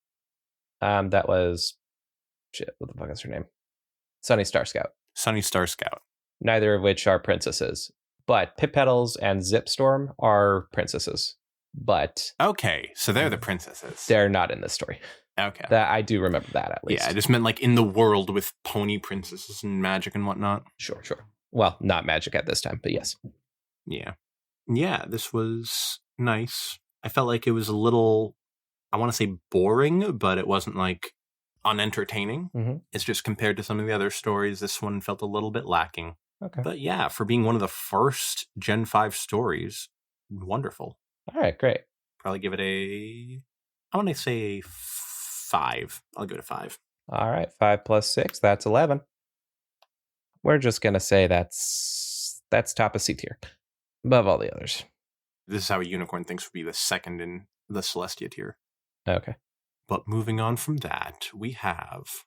That was shit. What the fuck is her name? Sunny Star Scout. Sunny Star Scout. Neither of which are princesses, but Pip Petals and Zipstorm are princesses. But okay, so they're the princesses. They're not in this story. Okay, that I do remember that at least. Yeah, I just meant like in the world with pony princesses and magic and whatnot. Sure. Well, not magic at this time, but yes. Yeah, this was nice. I felt like it was a little, I want to say boring, but it wasn't like unentertaining. Mm-hmm. It's just compared to some of the other stories, this one felt a little bit lacking. Okay. But yeah, for being one of the first Gen 5 stories, wonderful. All right, great. Probably give it I want to say a 5. I'll go to 5. All right, 5 plus 6, that's 11. We're just going to say that's top of C tier, above all the others. This is how a unicorn thinks would be the second in the Celestia tier. Okay. But moving on from that, we have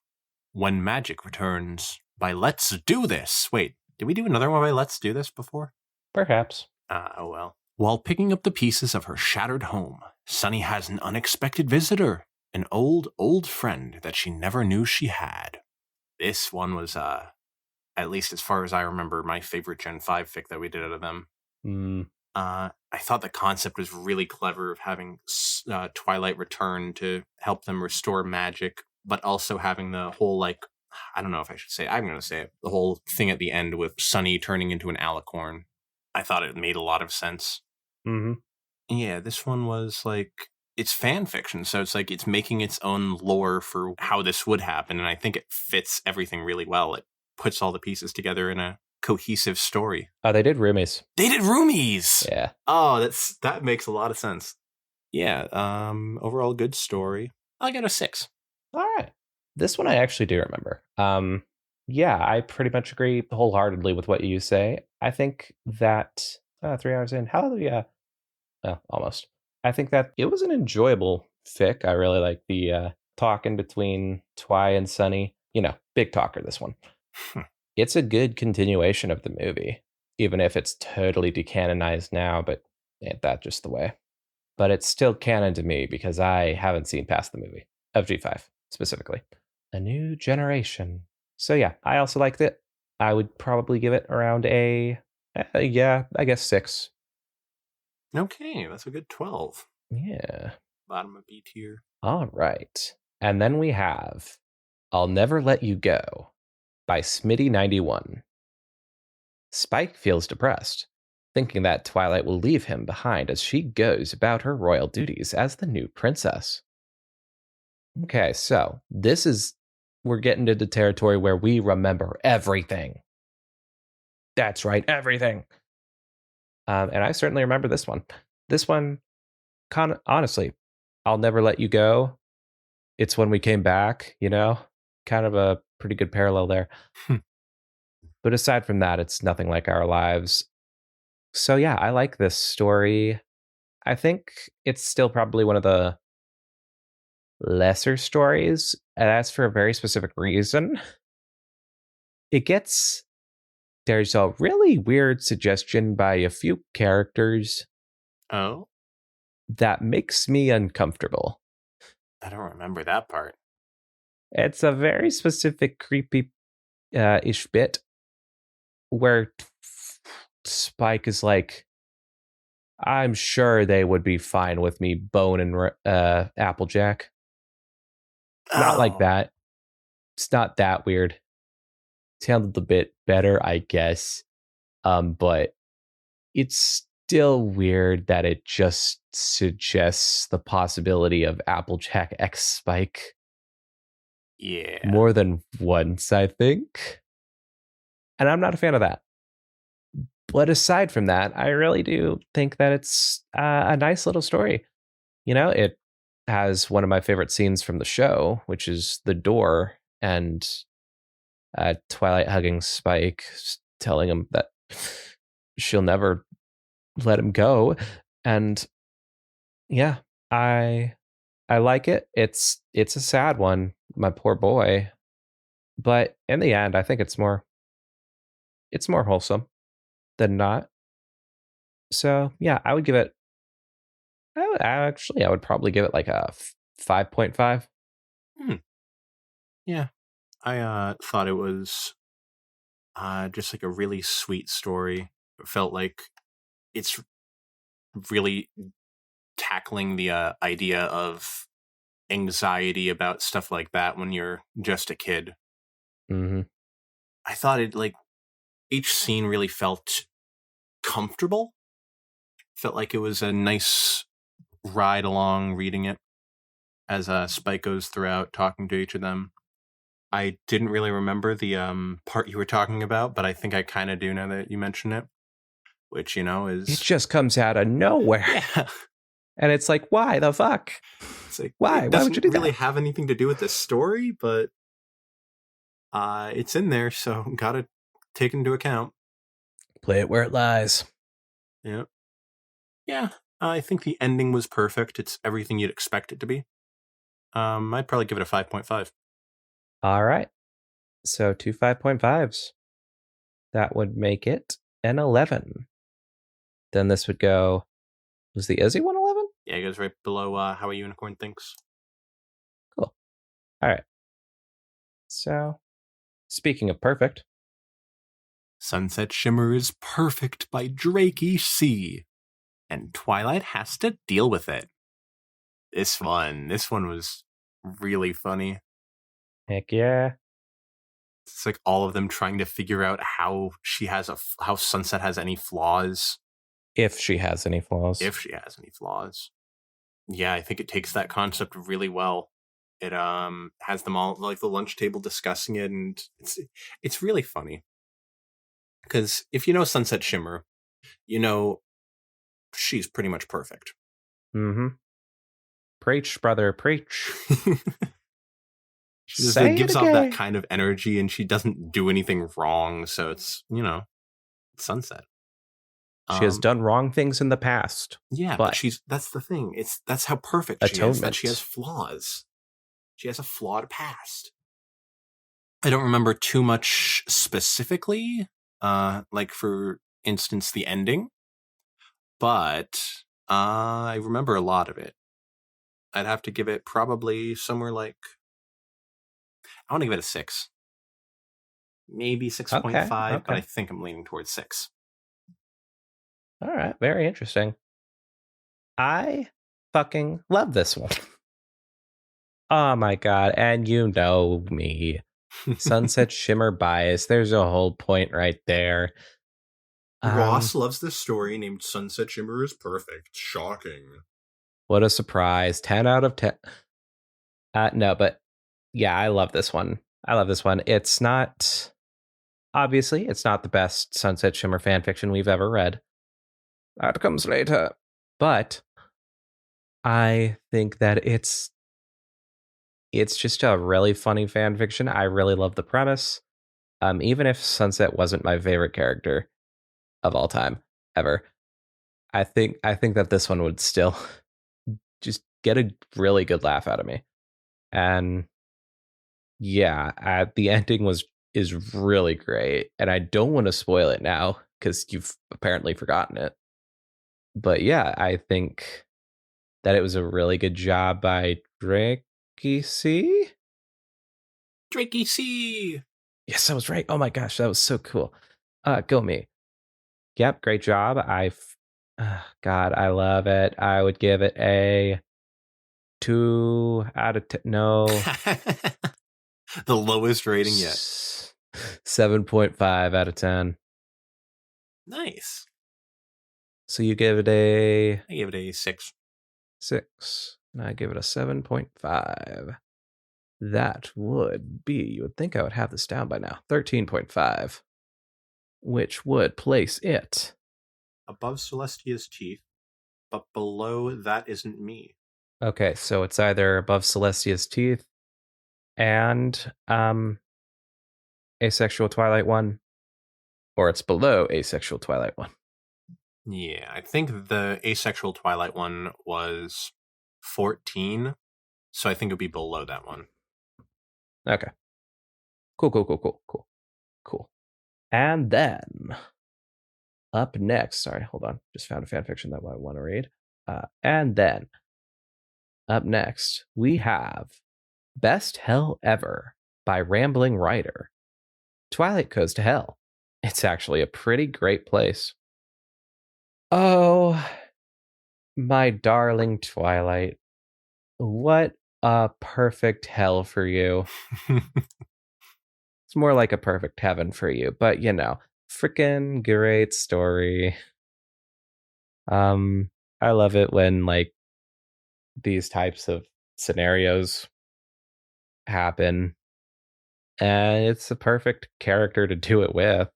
When Magic Returns by Let's Do This. Wait, did we do another one by Let's Do This before? Perhaps. Oh well. While picking up the pieces of her shattered home, Sunny has an unexpected visitor, an old friend that she never knew she had. This one was, at least as far as I remember, my favorite Gen 5 fic that we did out of them. I thought the concept was really clever of having Twilight return to help them restore magic, but also having the whole, like, I don't know if I should say it. I'm going to say it. The whole thing at the end with Sunny turning into an alicorn. I thought it made a lot of sense. Mm-hmm. Yeah, this one was like, it's fan fiction, so it's like it's making its own lore for how this would happen, and I think it fits everything really well. It puts all the pieces together in a cohesive story. Oh, they did roomies. Yeah. Oh, that makes a lot of sense. Yeah. Overall, good story. I'll get a 6. All right. This one I actually do remember. Yeah, I pretty much agree wholeheartedly with what you say. I think that 3 hours in, hallelujah. Almost. I think that it was an enjoyable fic. I really like the talking between Twi and Sunny. Big talker, this one. It's a good continuation of the movie, even if it's totally decanonized now, but ain't that just the way? But it's still canon to me because I haven't seen past the movie of G5 specifically. A new generation. So yeah, I also liked it. I would probably give it around I guess 6. Okay, that's a good 12. Yeah. Bottom of B tier. All right. And then we have I'll Never Let You Go by Smitty91. Spike feels depressed, thinking that Twilight will leave him behind as she goes about her royal duties as the new princess. Okay, so we're getting into territory where we remember everything. That's right, everything. And I certainly remember this one. This one, honestly, I'll Never Let You Go. It's when we came back, kind of a pretty good parallel there. But aside from that, it's nothing like our lives. So yeah, I like this story. I think it's still probably one of the lesser stories, and that's for a very specific reason. There's a really weird suggestion by a few characters. Oh? That makes me uncomfortable. I don't remember that part. It's a very specific creepy ish bit where Spike is like, I'm sure they would be fine with me boning Applejack. Not like that. It's not that weird. It's handled a bit better, I guess. But it's still weird that it just suggests the possibility of Applejack X Spike. Yeah. more than once, I think. And I'm not a fan of that. But aside from that, I really do think that it's a nice little story. It has one of my favorite scenes from the show, which is the door and Twilight hugging Spike, telling him that she'll never let him go. And yeah, I like it. It's a sad one, my poor boy. But in the end, I think it's more wholesome than not. So yeah, I would give it. I would probably give it like a 5.5. Yeah. I thought it was just like a really sweet story. It felt like it's really tackling the idea of anxiety about stuff like that when you're just a kid. Mm-hmm. I thought it like each scene really felt comfortable. Felt like it was a nice ride along reading it as Spike goes throughout talking to each of them. I didn't really remember the part you were talking about, but I think I kind of do now that you mention it. Which, It is... just comes out of nowhere. Yeah. And it's like, why the fuck? It's like, Why? it Why would you doesn't do really that? have anything to do with the story, but it's in there, so gotta take into account. Play it where it lies. Yeah. Yeah. I think the ending was perfect. It's everything you'd expect it to be. I'd probably give it a 5.5. All right. So 2 5.5s. That would make it an 11. Then this would go. Was the Izzy one 11? Yeah, it goes right below How a Unicorn Thinks. Cool. All right. So, speaking of perfect, Sunset Shimmer is perfect by Drakey C. And Twilight has to deal with it. This one was really funny. heck yeah. It's like all of them trying to figure out how how Sunset has any flaws. If she has any flaws. If she has any flaws. Yeah, I think it takes that concept really well. It has them all like the lunch table discussing it, and it's really funny. Because if you know Sunset Shimmer, you know she's pretty much perfect. Mm-hmm. Preach, brother, preach. She just Say gives it off that again. kind of energy, and she doesn't do anything wrong, so it's, Sunset. She has done wrong things in the past. Yeah, but that's the thing. That's how perfect she is, that she has Atonement. flaws. She has a flawed past. I don't remember too much specifically, like for instance, the ending, but I remember a lot of it. I'd have to give it probably somewhere like, I want to give it a 6. Maybe 6.5, but I Okay. think I'm leaning towards 6. All right. Very interesting. I fucking love this one. Oh my god. And you know me. Sunset Shimmer bias. There's a whole point right there. Ross loves this story named Sunset Shimmer is Perfect. Shocking. What a surprise. 10 out of 10. No, but yeah, I love this one. It's not, obviously, it's not the best Sunset Shimmer fan fiction we've ever read. That comes later. But I think that it's just a really funny fan fiction. I really love the premise. Even if Sunset wasn't my favorite character of all time ever, I think that this one would still just get a really good laugh out of me. And yeah, the ending is really great, and I don't want to spoil it now because you've apparently forgotten it. But yeah, I think that it was a really good job by Drakey C. Drakey C. Yes, I was right. Oh my gosh, that was so cool. Go me. Yep, great job. God, I love it. I would give it a 2 out of 10. No, The lowest rating yet. 7.5 out of 10. Nice. So you give it a I give it a 6. 6, and I give it a 7.5. that would be, you would think I would have this down by now, 13.5, which would place it Above Celestia's teeth, but below That Isn't Me. Okay, so it's either above Celestia's teeth and Asexual Twilight one, or it's below Asexual Twilight one. Yeah, I think the Asexual Twilight one was 14, so I think it would be below that one. Okay. Cool. And then up next, sorry, hold on, just found a fanfiction that I want to read. And then up next, we have Best Hell Ever by Rambling Writer. Twilight Goes to Hell. It's actually a pretty great place. Oh, my darling Twilight. What a perfect hell for you. It's more like a perfect heaven for you, but freaking great story. I love it when like these types of scenarios happen, and it's a perfect character to do it with.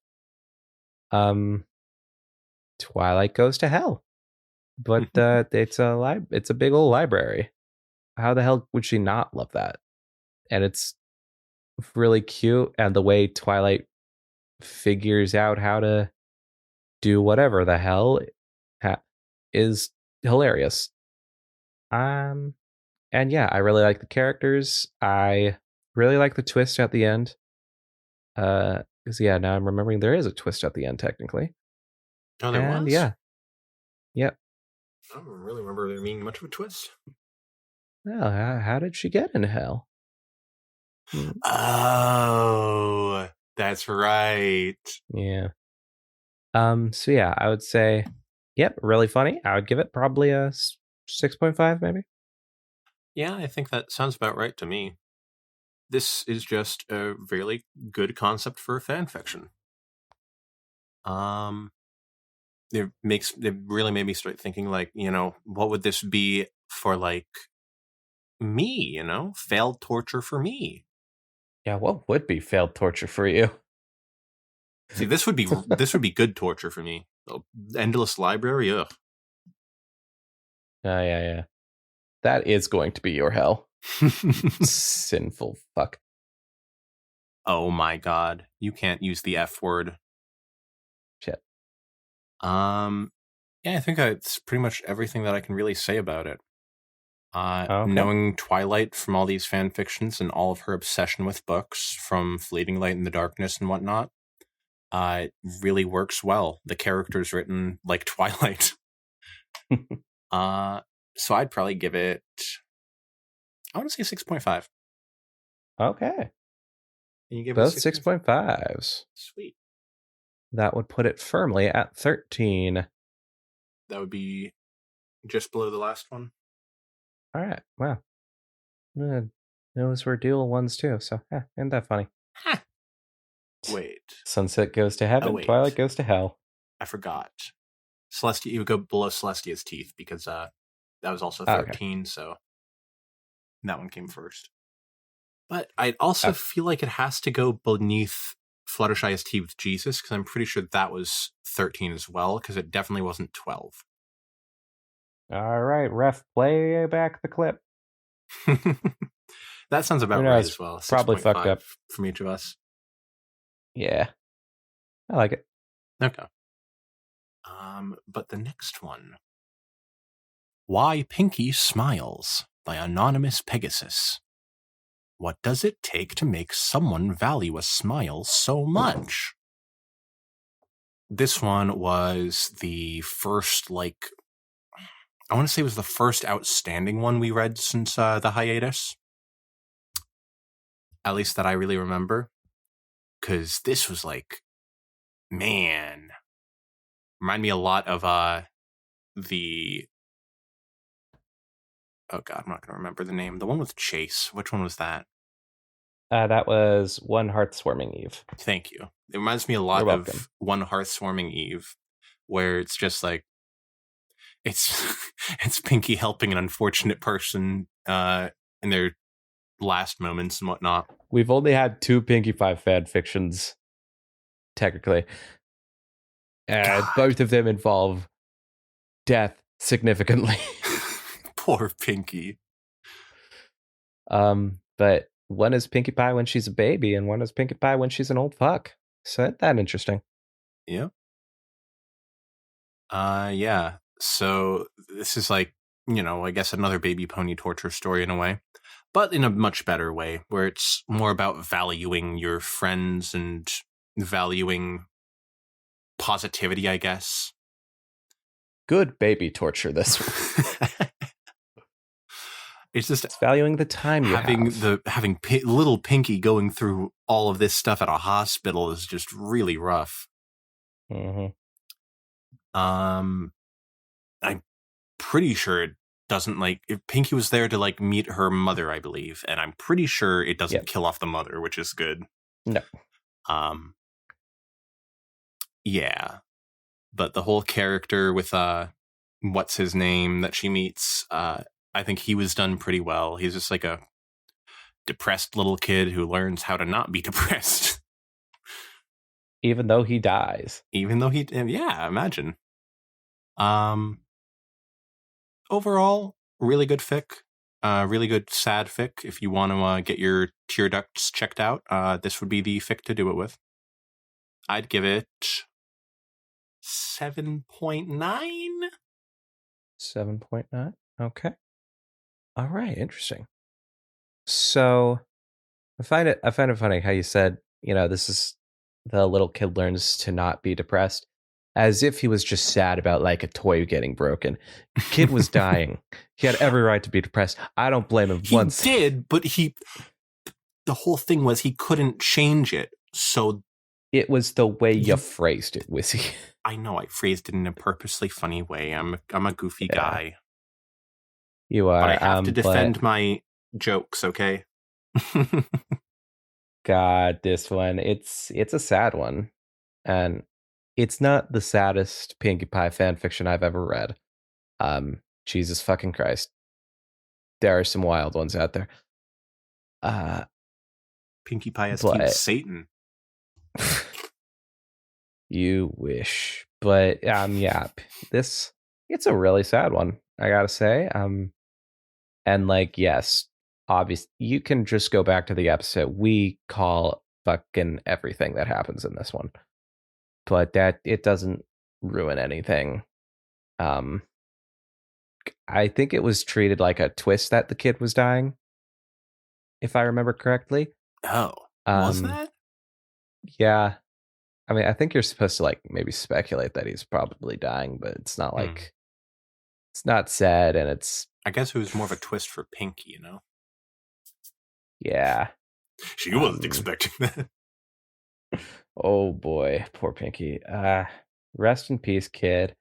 Twilight Goes to Hell, but it's a big old library. How the hell would she not love that? And it's really cute, and the way Twilight figures out how to do whatever the hell is hilarious. And yeah, I really like the characters. I really like the twist at the end. Because now I'm remembering there is a twist at the end technically. Oh, there was? Yeah. Yep. I don't really remember there being much of a twist. Well, how did she get in hell? Oh, that's right. Yeah. So yeah, I would say, yep, really funny. I would give it probably a 6.5 maybe. Yeah, I think that sounds about right to me. This is just a really good concept for a fan fiction. It really made me start thinking, like, what would this be for, like, me, failed torture for me. Yeah, what would be failed torture for you? See, this would be good torture for me. The endless library, ugh. Yeah. That is going to be your hell. Sinful fuck. Oh my god. You can't use the F word. Shit. Yeah, I think that's pretty much everything that I can really say about it. Okay. Knowing Twilight from all these fan fictions and all of her obsession with books, from Fleeting Light in the Darkness and whatnot, it really works well. The character's written like Twilight. So I'd probably give it, I want to say 6.5. Okay. And you give both it 6.5s. Sweet. That would put it firmly at 13. That would be just below the last one. All right. Wow. Those were dual ones too, so isn't that funny? Ha! Wait. Sunset Goes to Heaven, Twilight Goes to Hell. I forgot. Celestia, you would go below Celestia's teeth because that was also 13, okay. So that one came first. But I'd also feel like it has to go beneath Fluttershy's Tea with Jesus, because I'm pretty sure that was 13 as well, because it definitely wasn't 12. All right, ref, play back the clip. That sounds about right as well. Probably fucked up from each of us. Yeah, I like it. Okay. But the next one, Why Pinky Smiles by Anonymous Pegasus. What does it take to make someone value a smile so much? This one was the first, I want to say it was the first outstanding one we read since the hiatus. At least that I really remember. Because this was man. Remind me a lot of the... Oh god, I'm not going to remember the name. The one with Chase. Which one was that? That was One Hearth-Swarming Eve. Thank you. It reminds me a lot of One Hearth-Swarming Eve, where it's just it's Pinky helping an unfortunate person, and they're last moments and whatnot. We've only had 2 Pinkie Pie fan fictions, technically. And God. both of them involve death significantly. Poor Pinkie. But one is Pinkie Pie when she's a baby, and one is Pinkie Pie when she's an old fuck. So isn't that interesting? Yeah. Yeah. So this is like, I guess another baby pony torture story in a way, but in a much better way, where it's more about valuing your friends and valuing positivity, I guess. Good baby torture, this one. It's just It's valuing the time you have. having little Pinkie going through all of this stuff at a hospital is just really rough. Mm-hmm. I'm pretty sure it doesn't if Pinkie was there to meet her mother, I believe, and I'm pretty sure it doesn't kill off the mother, which is good. No. Yeah. But the whole character with what's his name that she meets, I think he was done pretty well. He's just like a depressed little kid who learns how to not be depressed. Even though he dies. Yeah, imagine. Overall, really good fic. Really good sad fic. If you want to get your tear ducts checked out, this would be the fic to do it with. I'd give it 7.9. 7.9. Okay. All right. Interesting. So I find it funny how you said, this is the little kid learns to not be depressed, as if he was just sad about like a toy getting broken. Kid was dying. He had every right to be depressed. I don't blame him once. He did, but the whole thing was he couldn't change it. So it was the way you phrased it, Wizzy. I know I phrased it in a purposely funny way. I'm a goofy guy. You are. But I have to defend my jokes, okay? God, this one, it's a sad one. And it's not the saddest Pinkie Pie fan fiction I've ever read. Jesus fucking Christ. There are some wild ones out there. Pinkie Pie as King Satan. You wish. But yeah, it's a really sad one, I gotta say. And yes, obviously you can just go back to the episode. We call fucking everything that happens in this one. But that it doesn't ruin anything. I think it was treated like a twist that the kid was dying, if I remember correctly. Oh, was that? Yeah. I mean, I think you're supposed to maybe speculate that he's probably dying, but it's not it's not sad, and it's... I guess it was more of a twist for Pinkie, Yeah. She wasn't expecting that. Oh boy, poor Pinkie. Rest in peace, kid.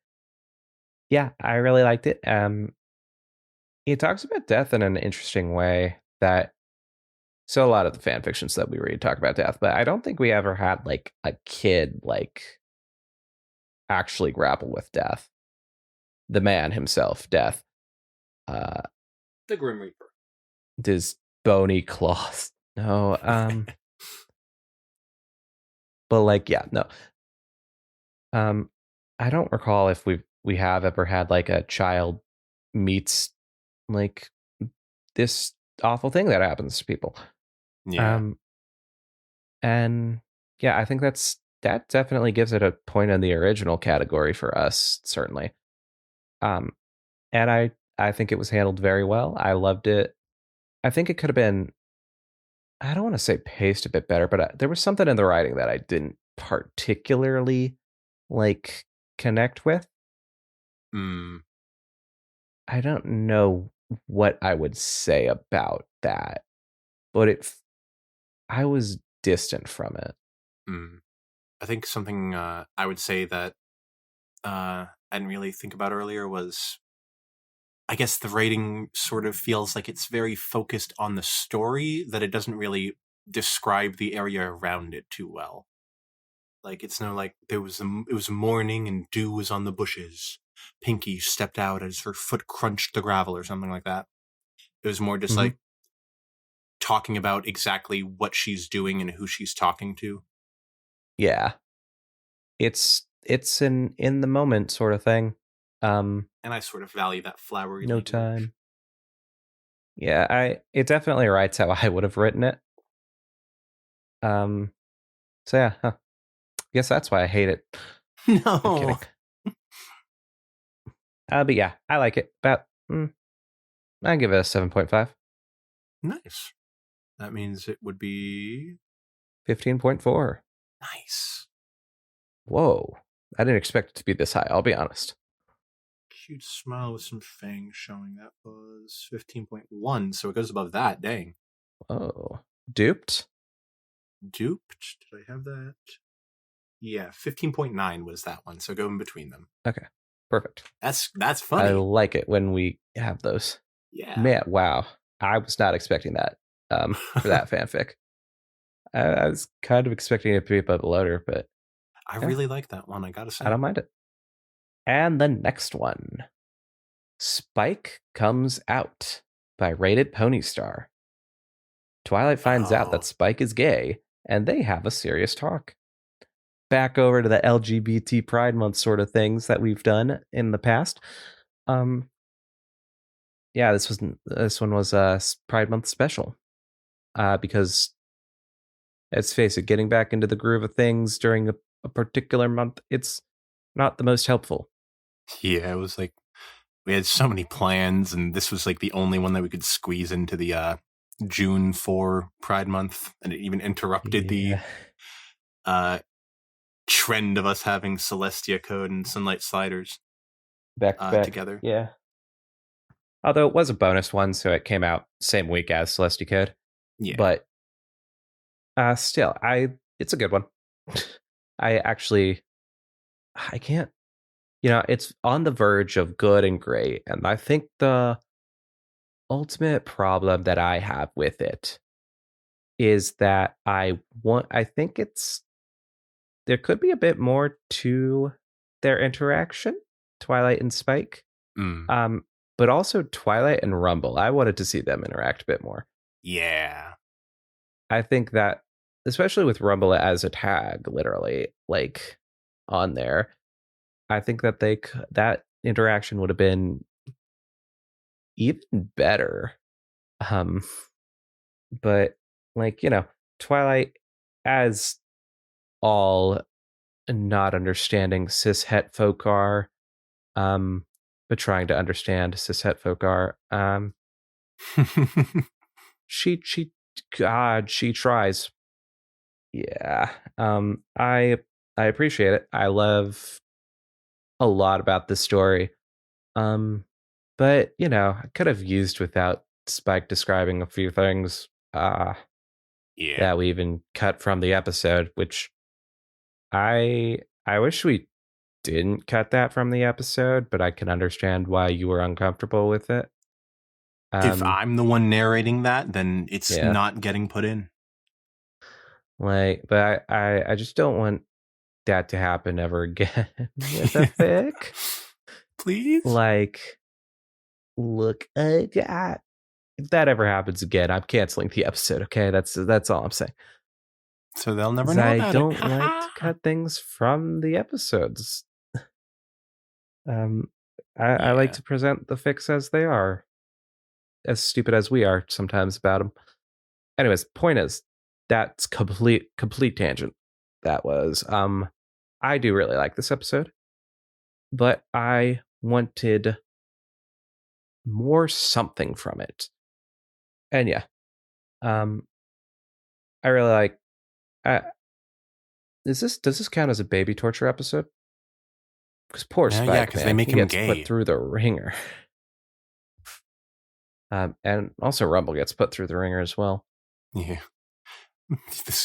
Yeah, I really liked it. He talks about death in an interesting way so a lot of the fan fictions that we read talk about death, but I don't think we ever had a kid actually grapple with death. The man himself, death. The Grim Reaper. His bony claws. No, but yeah, no. I don't recall if we have ever had a child meets this awful thing that happens to people. Yeah. And yeah, I think that definitely gives it a point in the original category for us, certainly. And I think it was handled very well. I loved it. I think it could have been, I don't want to say paced a bit better, but there was something in the writing that I didn't particularly connect with. I don't know what I would say about that, but I was distant from it. I think something I would say that I didn't really think about earlier was, I guess the writing sort of feels like it's very focused on the story, that it doesn't really describe the area around it too well. It's no it was morning and dew was on the bushes. Pinkie stepped out as her foot crunched the gravel or something like that. It was more just talking about exactly what she's doing and who she's talking to. Yeah. It's an in the moment sort of thing. And I sort of value that flowery No language. time. Yeah, it definitely writes how I would have written it. So yeah, guess that's why I hate it. I'm kidding. No. But yeah, I like it. I give it a 7.5. Nice. That means it would be 15.4. nice. Whoa. I didn't expect it to be this high, I'll be honest. Cute smile with some fangs showing. That was 15.1, so it goes above that. Dang. Oh. Duped? Duped? Did I have that? Yeah, 15.9 was that one, so go in between them. Okay. Perfect. That's I funny. like it when we have those. Yeah. Man, wow. I was not expecting that for that fanfic. I was kind of expecting it to be above the loader, but I yeah, really like that one, I gotta say. I don't mind it. And the next one, Spike Comes Out by Rated Pony Star. Twilight finds out that Spike is gay, and they have a serious talk. Back over to the LGBT Pride Month sort of things that we've done in the past. Yeah, this one was a Pride Month special. Because let's face it, getting back into the groove of things during a particular month, it's not the most helpful. Yeah, it was like we had so many plans, and this was like the only one that we could squeeze into the June 4 Pride Month, and it even interrupted the trend of us having Celestia Code and Sunlight Sliders back to back together. Yeah. Although it was a bonus one, so it came out same week as Celestia Code. Yeah. But still, it's a good one. I can't, it's on the verge of good and great. And I think the ultimate problem that I have with it is that I think there could be a bit more to their interaction, Twilight and Spike. But also Twilight and Rumble. I wanted to see them interact a bit more. Yeah. I think that, especially with Rumble as a tag, literally, like on there, I think that that interaction would have been even better. But like, Twilight, as all not understanding cis het folk are, but trying to understand cis het folk are, she tries. Yeah. I appreciate it. I love a lot about this story. But I could have used without Spike describing a few things that we even cut from the episode, which I wish we didn't cut that from the episode, but I can understand why you were uncomfortable with it. If I'm the one narrating that, then it's not getting put in. But I just don't want that to happen ever again with a fic. Please? Look, if that ever happens again, I'm canceling the episode, okay? That's all I'm saying. So they'll never know about I don't like to cut things from the episodes. I like to present the fics as they are. As stupid as we are sometimes about them. Anyways, point is, that's complete tangent. That was. I do really like this episode, but I wanted more something from it. And yeah, I really like. Does this count as a baby torture episode? Because poor Spike, yeah, because they make him gets gay. put through the ringer. And also Rumble gets put through the ringer as well. Yeah.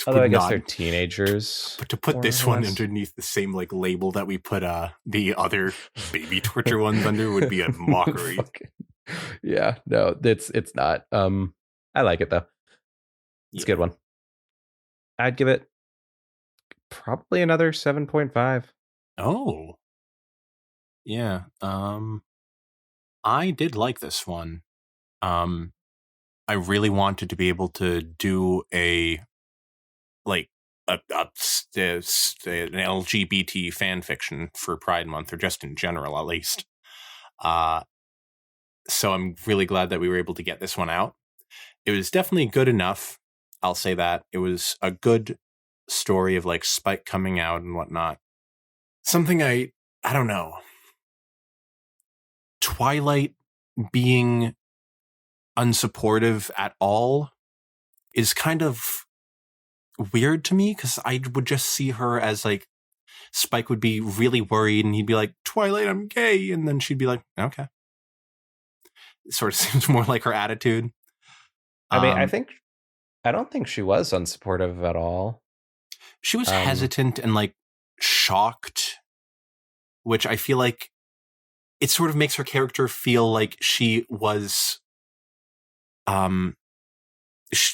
Although I guess they're teenagers. But to put this one underneath the same label that we put the other baby torture ones under would be a mockery. Yeah, no, it's not. I like it though. It's a good one. I'd give it probably another 7.5. Oh. Yeah. I did like this one. I I really wanted to be able to do a like an LGBT fan fiction for Pride Month, or just in general, at least. Uh, so I'm really glad that we were able to get this one out. It was definitely good enough. I'll say that it was a good story of like Spike coming out and whatnot. Something I don't know. Twilight being unsupportive at all is kind of weird to me, because I would just see her as like, Spike would be really worried and he'd be like, Twilight, I'm gay. And then she'd be like, okay. It sort of seems more like her attitude. I mean, I don't think she was unsupportive at all. She was hesitant and like shocked, which I feel like it sort of makes her character feel like she was,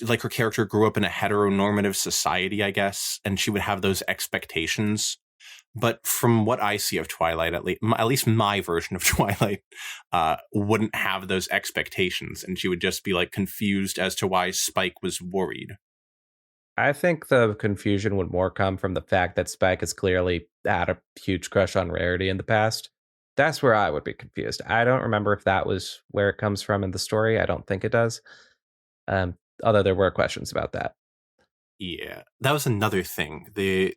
like her character grew up in a heteronormative society, I guess, and she would have those expectations. But from what I see of Twilight, at least my version of Twilight, wouldn't have those expectations, and she would just be like confused as to why Spike was worried. I think the confusion would more come from the fact that Spike has clearly had a huge crush on Rarity in the past. That's where I would be confused. I don't remember if that was where it comes from in the story. I don't think it does. Although there were questions about that. Yeah, that was another thing. They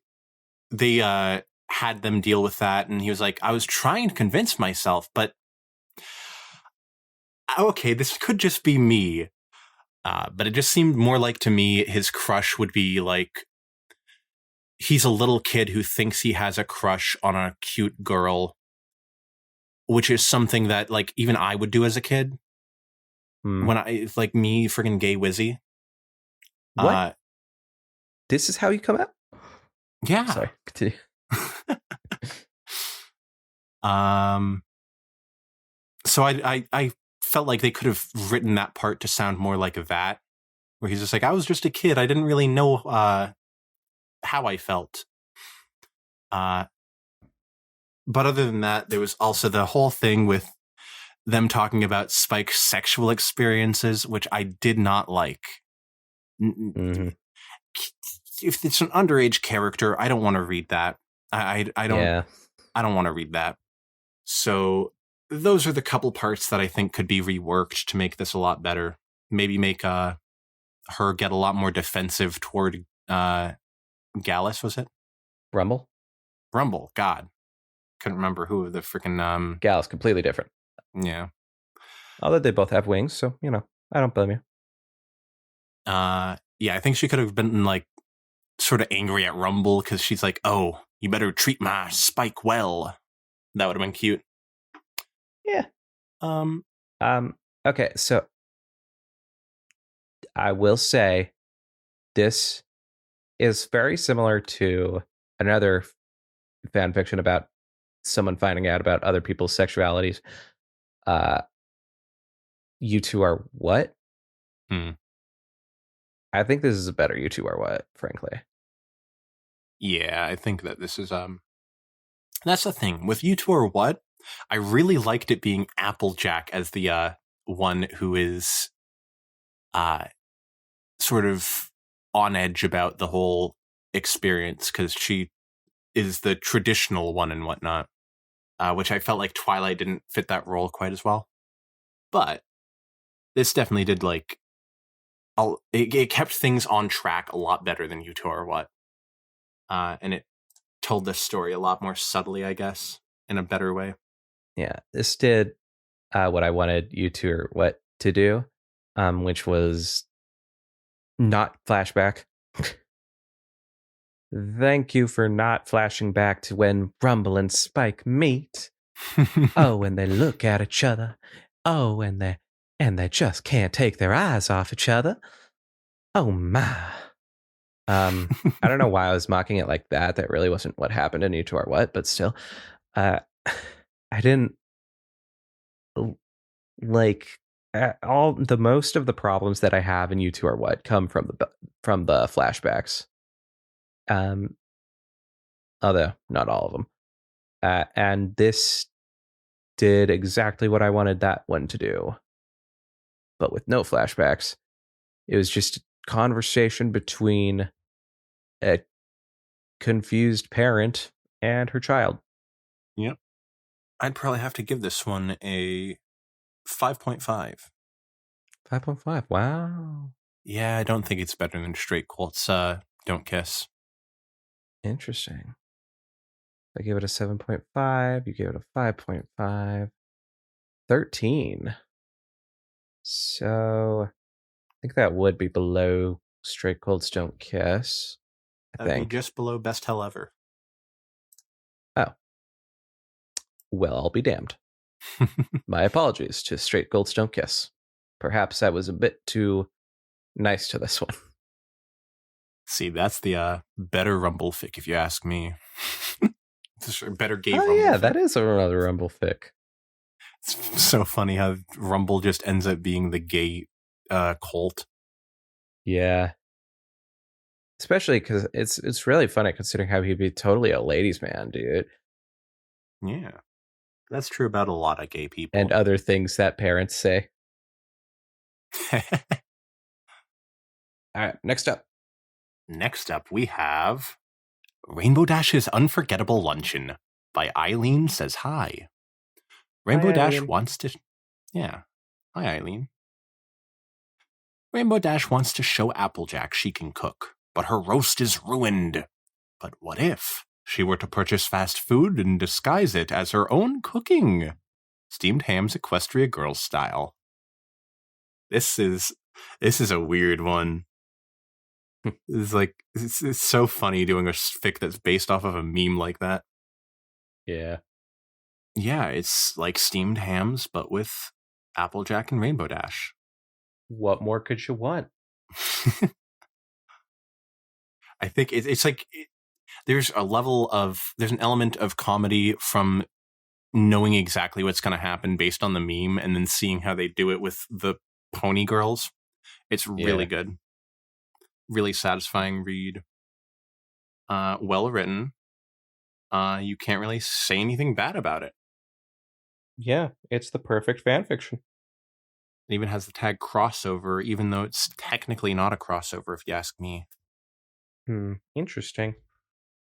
had them deal with that, and he was like, I was trying to convince myself, but okay, this could just be me. But it just seemed more like, to me, his crush would be like, he's a little kid who thinks he has a crush on a cute girl, which is something that like even I would do as a kid. When I, like me, friggin' gay Wizzy. What? This is how you come out? Yeah. Sorry, continue. So I felt like they could have written that part to sound more like that, where he's just like, I was just a kid. I didn't really know how I felt. But other than that, there was also the whole thing with them talking about Spike's sexual experiences, which I did not like. Mm-hmm. If it's an underage character, I don't want to read that. I don't. Yeah. I don't want to read that. So those are the couple parts that I think could be reworked to make this a lot better. Maybe make her get a lot more defensive toward Gallus, was it? Rumble? God. Couldn't remember who the freaking... Gallus, completely different. Yeah. Although they both have wings, so, you know, I don't blame you. Yeah, I think she could have been, like, sort of angry at Rumble, because she's like, oh, you better treat my Spike well. That would have been cute. Yeah. Okay, so I will say this is very similar to another fan fiction about someone finding out about other people's sexualities. You Two Are What? I think this is a better You Two Are What, frankly. Yeah, I think that this is that's the thing. With You Two Are What, I really liked it being Applejack as the one who is sort of on edge about the whole experience, because she is the traditional one and whatnot, which I felt like Twilight didn't fit that role quite as well. But this definitely did, like, it kept things on track a lot better than You Two Are What. And it told this story a lot more subtly, I guess, in a better way. Yeah, this did what I wanted You Two Are What to do, which was not flashback. Thank you for not flashing back to when Rumble and Spike meet. Oh, and they look at each other. Oh, and they just can't take their eyes off each other. Oh my. I don't know why I was mocking it like that. That really wasn't what happened in You Two Are What, but still, I didn't like all the most of the problems that I have in You Two Are What come from the flashbacks. Although not all of them. And this did exactly what I wanted that one to do, but with no flashbacks. It was just a conversation between a confused parent and her child. Yep. I'd probably have to give this one a 5.5. 5.5. Wow. Yeah, I don't think it's better than Straight Colts Don't Kiss. Interesting. I gave it a 7.5. You gave it a 5.5. 13. So I think that would be below Straight Colts Don't Kiss. That'd be just below Best Hell Ever. Oh. Well, I'll be damned. My apologies to Straight Colts Don't Kiss. Perhaps I was a bit too nice to this one. See, that's the better Rumble fic, if you ask me. Better gay Rumble yeah, fic. that is another Rumble fic. It's so funny how Rumble just ends up being the gay cult. Yeah. Especially because it's really funny considering how he'd be totally a ladies' man, dude. Yeah. That's true about a lot of gay people. And other things that parents say. All right, next up. Next up, we have Rainbow Dash's Unforgettable Luncheon by Eileen Says Hi. Rainbow Dash wants to... Yeah. Hi, Eileen. Rainbow Dash wants to show Applejack she can cook, but her roast is ruined. But what if she were to purchase fast food and disguise it as her own cooking? Steamed hams Equestria Girls style. This is a weird one. It's so funny doing a fic that's based off of a meme like that. Yeah. Yeah, it's like steamed hams, but with Applejack and Rainbow Dash. What more could you want? I think it's like there's an element of comedy from knowing exactly what's going to happen based on the meme and then seeing how they do it with the pony girls. It's really good. Really satisfying read. Well written. You can't really say anything bad about it. Yeah, it's the perfect fanfiction. It even has the tag crossover, even though it's technically not a crossover, if you ask me. Interesting.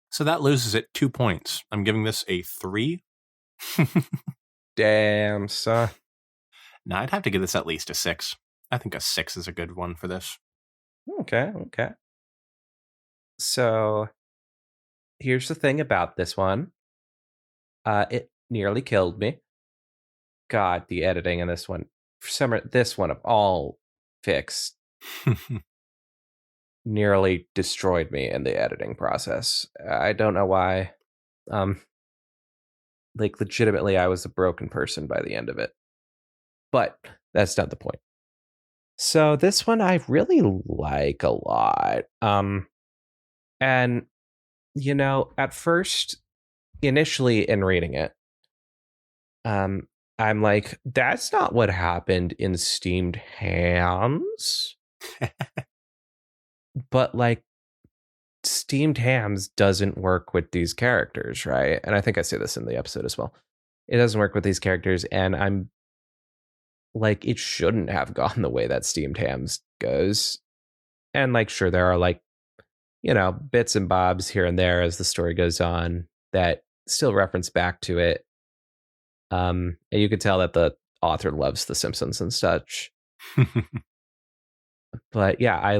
So that loses it 2 points. I'm giving this a 3. Damn, son. Now, I'd have to give this at least a 6. I think a 6 is a good one for this. Okay. So, here's the thing about this one. It nearly killed me. God, the editing in this one. For some this one of all fics nearly destroyed me in the editing process. I don't know why. Legitimately, I was a broken person by the end of it. But that's not the point. So this one I really like a lot. And at first, initially in reading it, I'm like, that's not what happened in Steamed Hams. But Steamed Hams doesn't work with these characters, right? And I think I say this in the episode as well. It doesn't work with these characters, and I'm like, it shouldn't have gone the way that Steamed Hams goes. And sure, there are bits and bobs here and there as the story goes on that still reference back to it. And you could tell that the author loves The Simpsons and such. But yeah, I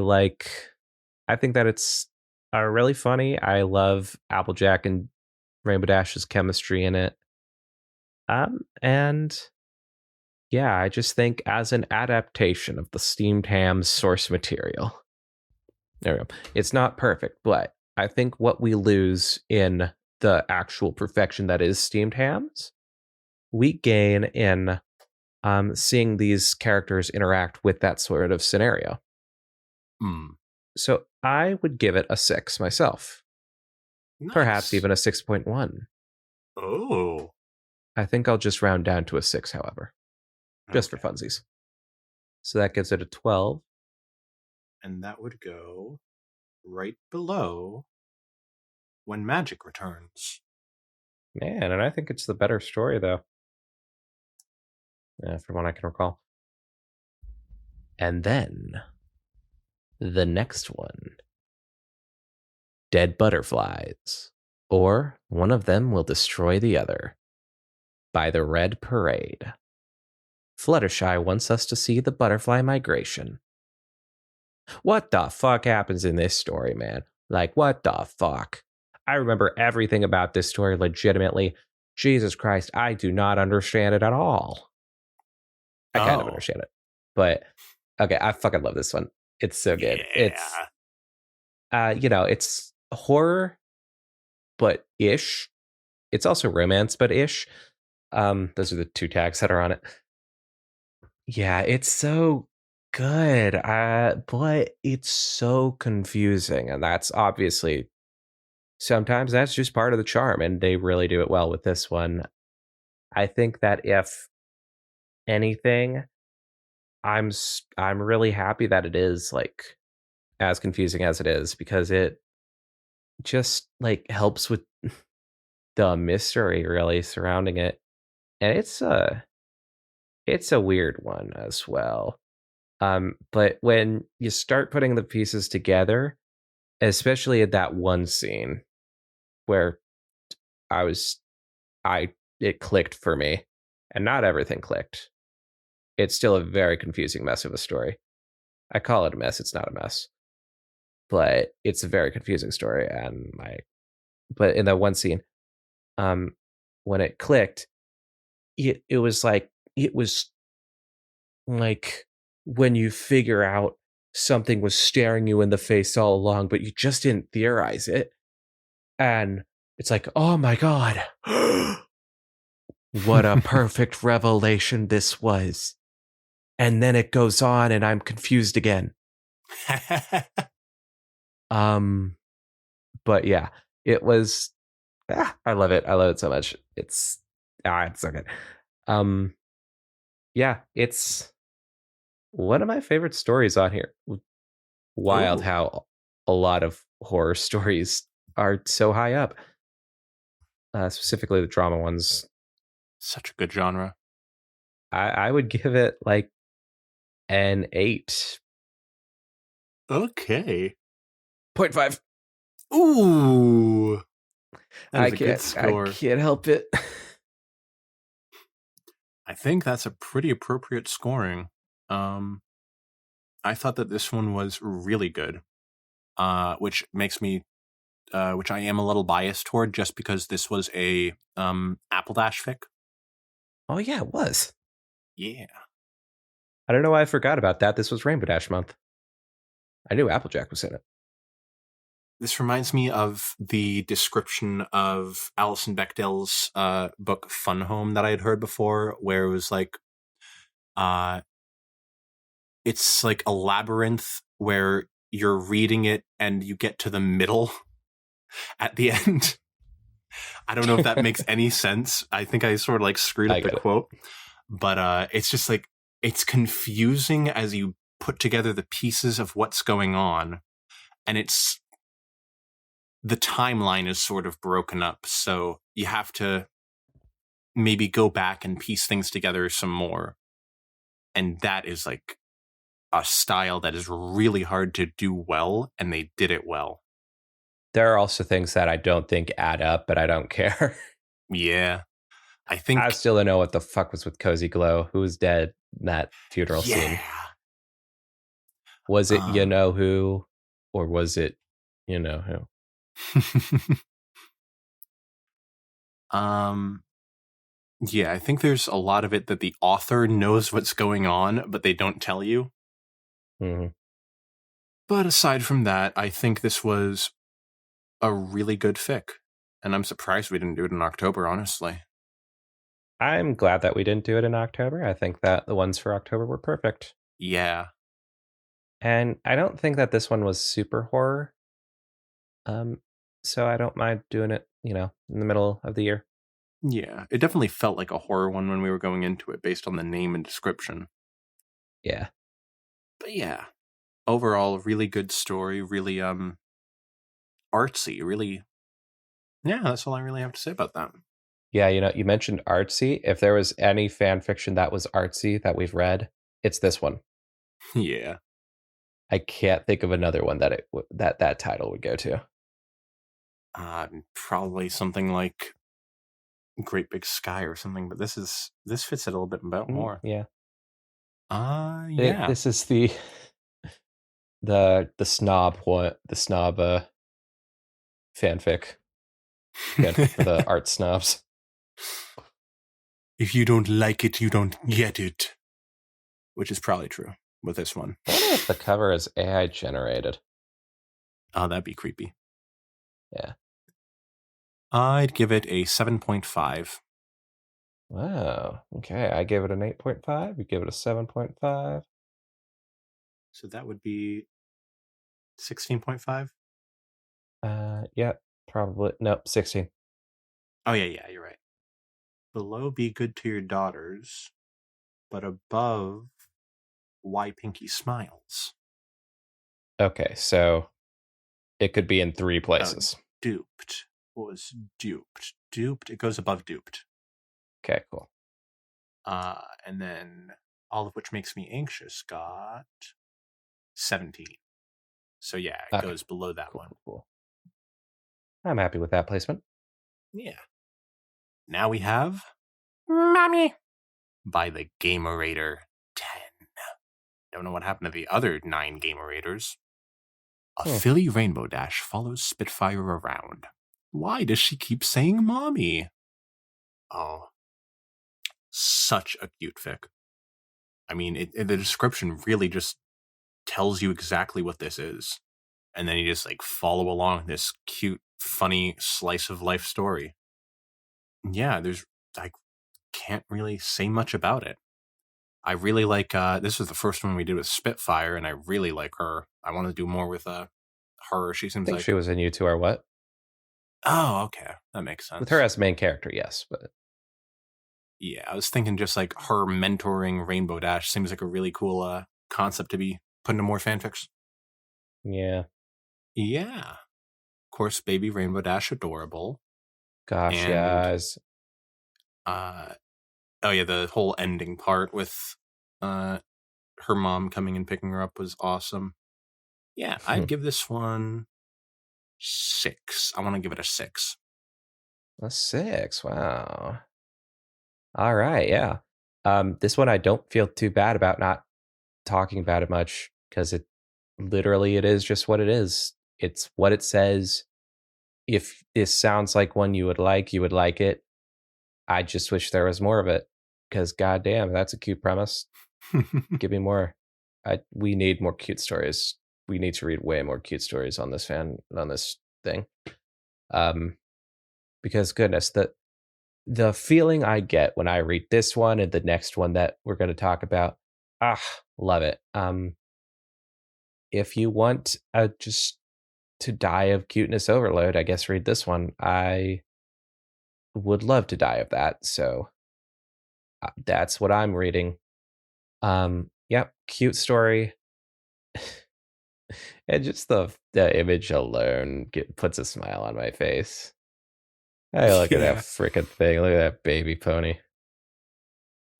think that it's really funny. I love Applejack and Rainbow Dash's chemistry in it. And yeah, I just think as an adaptation of the Steamed Hams source material, there we go. It's not perfect, but I think what we lose in the actual perfection that is Steamed Hams, we gain in seeing these characters interact with that sort of scenario. So I would give it a 6 myself. Nice. Perhaps even a 6.1. Oh. I think I'll just round down to a 6, however. Just for funsies. So that gives it a 12. And that would go right below When Magic Returns. Man, and I think it's the better story, though. From what I can recall. And then The next one, dead butterflies, or one of them will destroy the other, by the Red Parade. Fluttershy wants us to see the butterfly migration. What the fuck happens in this story, man? Like, what the fuck? I remember everything about this story legitimately. Jesus Christ, I do not understand it at all. I kind of Oh, understand it. But okay, I fucking love this one. It's so good. It's yeah. it's horror, but ish. It's also romance, but ish. Those are the two tags that are on it. Yeah, it's so good. But it's so confusing, and that's obviously sometimes that's just part of the charm, and they really do it well with this one. I think that if anything, I'm really happy that it is like as confusing as it is, because it just like helps with the mystery really surrounding it. And it's a weird one as well. But when you start putting the pieces together, especially at that one scene where I was I it clicked for me, and not everything clicked. It's still a very confusing mess of a story. I call it a mess, it's not a mess. But it's a very confusing story, and but in that one scene, um when it clicked, it was like when you figure out something was staring you in the face all along, but you just didn't theorize it. And it's like, oh my God, what a perfect revelation this was. And then it goes on and I'm confused again. Um, but yeah, it was, I love it. I love it so much. It's so good. Um, yeah, it's one of my favorite stories on here. Wild Oh, how a lot of horror stories are so high up, specifically the drama ones. such a good genre. I would give it like an 8.5. Okay. 0.5. Ooh, that I is a good can't. I score. can't help it. I think that's a pretty appropriate scoring. Um, I thought that this one was really good, which makes me, which I am a little biased toward, just because this was a Apple Dash fic. Oh yeah, it was. Yeah, I don't know why I forgot about that. This was Rainbow Dash month. I knew Applejack was in it. this reminds me of the description of Alison Bechdel's book Fun Home that I had heard before, where it was like, uh, it's like a labyrinth where you're reading it and you get to the middle at the end. I don't know if that makes any sense. I think I sort of like screwed I up the get it. quote, but it's just like, it's confusing as you put together the pieces of what's going on, and it's the timeline is sort of broken up, so you have to maybe go back and piece things together some more. And that is like a style that is really hard to do well, and they did it well. There are also things that I don't think add up, but I don't care. Yeah. I I think, still don't know what the fuck was with Cozy Glow. Who was dead in that funeral yeah. scene? Was it you Uh, know who, or was it you know who? um, yeah, I think there's a lot of it that the author knows what's going on, but they don't tell you. Mm-hmm. But aside from that, I think this was a really good fic. And I'm surprised we didn't do it in October, honestly. I'm glad that we didn't do it in October. I think that the ones for October were perfect. Yeah. And I don't think that this one was super horror. Um, so I don't mind doing it, in the middle of the year. Yeah. It definitely felt like a horror one when we were going into it based on the name and description. Yeah. But yeah, overall, really good story, really artsy, really. Yeah, that's all I really have to say about that. Yeah, you mentioned artsy. If there was any fan fiction that was artsy that we've read, it's this one. Yeah. I can't think of another one that that title would go to. Probably something like Great Big Sky or something, but this fits it a little bit more. Yeah. Yeah. This is the snob one, the snob fanfic for the art snobs. If you don't like it, you don't get it. Which is probably true with this one. I wonder if the cover is AI generated. Oh, that'd be creepy. Yeah. I'd give it a 7.5. Wow. Okay. I gave it an 8.5. You give it a 7.5. So that would be 16.5. Yeah, probably. Nope, 16. Oh, yeah, you're right. Below Be Good to Your Daughters, but above Why Pinky Smiles. Okay, so it could be in 3 places. Duped. What was Duped? Duped. It goes above Duped. Okay, cool. And then All of Which Makes Me Anxious got 17. So yeah, it goes below that one. Cool. I'm happy with that placement. Yeah. Now we have Mommy by the Gamerator 10. Don't know what happened to the other 9 Gamerators. A filly rainbow dash follows Spitfire around. Why does she keep saying mommy? Oh, such a cute fic. I mean, the description really just tells you exactly what this is. And then you just like follow along this cute, funny slice of life story. Yeah, I can't really say much about it. I really like, this was the first one we did with Spitfire, and I really like her. I want to do more with her. She seems I think like she was in You Two Are What? Oh, okay. That makes sense. With her as main character, yes, but yeah, I was thinking just like her mentoring Rainbow Dash seems like a really cool concept to be put into more fanfics. Yeah. Yeah. Of course, baby Rainbow Dash adorable. Gosh, and, yes. Oh yeah, the whole ending part with her mom coming and picking her up was awesome. Yeah, I'd give this one 6. I want to give it a 6. A 6. Wow. All right, yeah. This one I don't feel too bad about not talking about it much because it is just what it is. It's what it says. If this sounds like one you would like it. I just wish there was more of it because goddamn, that's a cute premise. Give me more. We need more cute stories. We need to read way more cute stories on this thing. Because goodness, the feeling I get when I read this one and the next one that we're going to talk about, love it. If you want just to die of cuteness overload, I guess read this one. I would love to die of that. So that's what I'm reading. Yep, cute story. And just the image alone puts a smile on my face. Hey, look at that freaking thing. Look at that baby pony.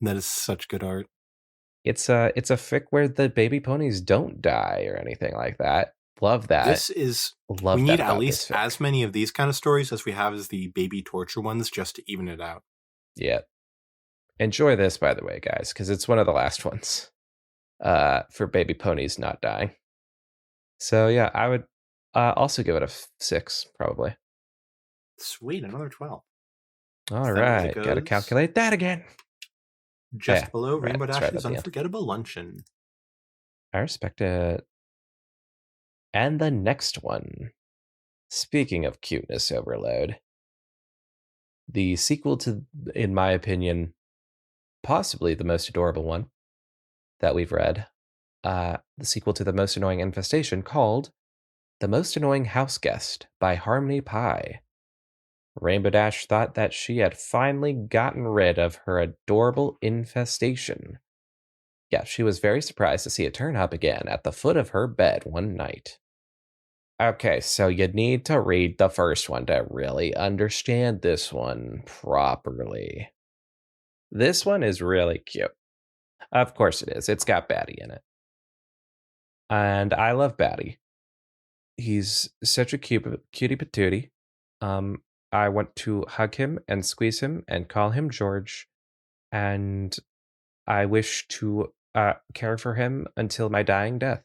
That is such good art. It's a fic where the baby ponies don't die or anything like that. Love that. We need at least as many of these kind of stories as we have as the baby torture ones just to even it out. Yeah. Enjoy this, by the way, guys, because it's one of the last ones for baby ponies not dying. So yeah, I would also give it a 6, probably. Sweet, another 12. All right, gotta calculate that again. Just below Rainbow Dash's Unforgettable Luncheon. I respect it. And the next one. Speaking of cuteness overload, the sequel to, in my opinion, possibly the most adorable one that we've read, the sequel to The Most Annoying Infestation, called The Most Annoying House Guest by Harmony Pie. Rainbow Dash thought that she had finally gotten rid of her adorable infestation. Yeah, she was very surprised to see it turn up again at the foot of her bed one night. Okay, so you need to read the first one to really understand this one properly. This one is really cute. Of course it is. It's got Batty in it. And I love Batty. He's such a cutie patootie. Um, I want to hug him and squeeze him and call him George. And I wish to care for him until my dying death.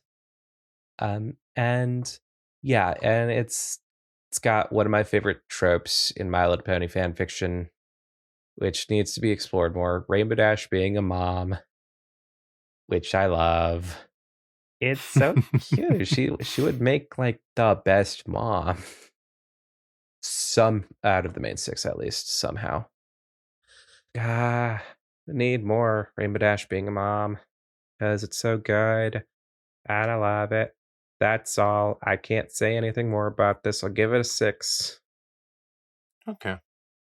And yeah, and it's got one of my favorite tropes in My Little Pony fan fiction, which needs to be explored more. Rainbow Dash being a mom, which I love. It's so cute. She would make like the best mom. Some out of the main six, at least somehow. Ah, need more Rainbow Dash being a mom because it's so good and I love it. That's all. I can't say anything more about this. I'll give it a 6. Okay.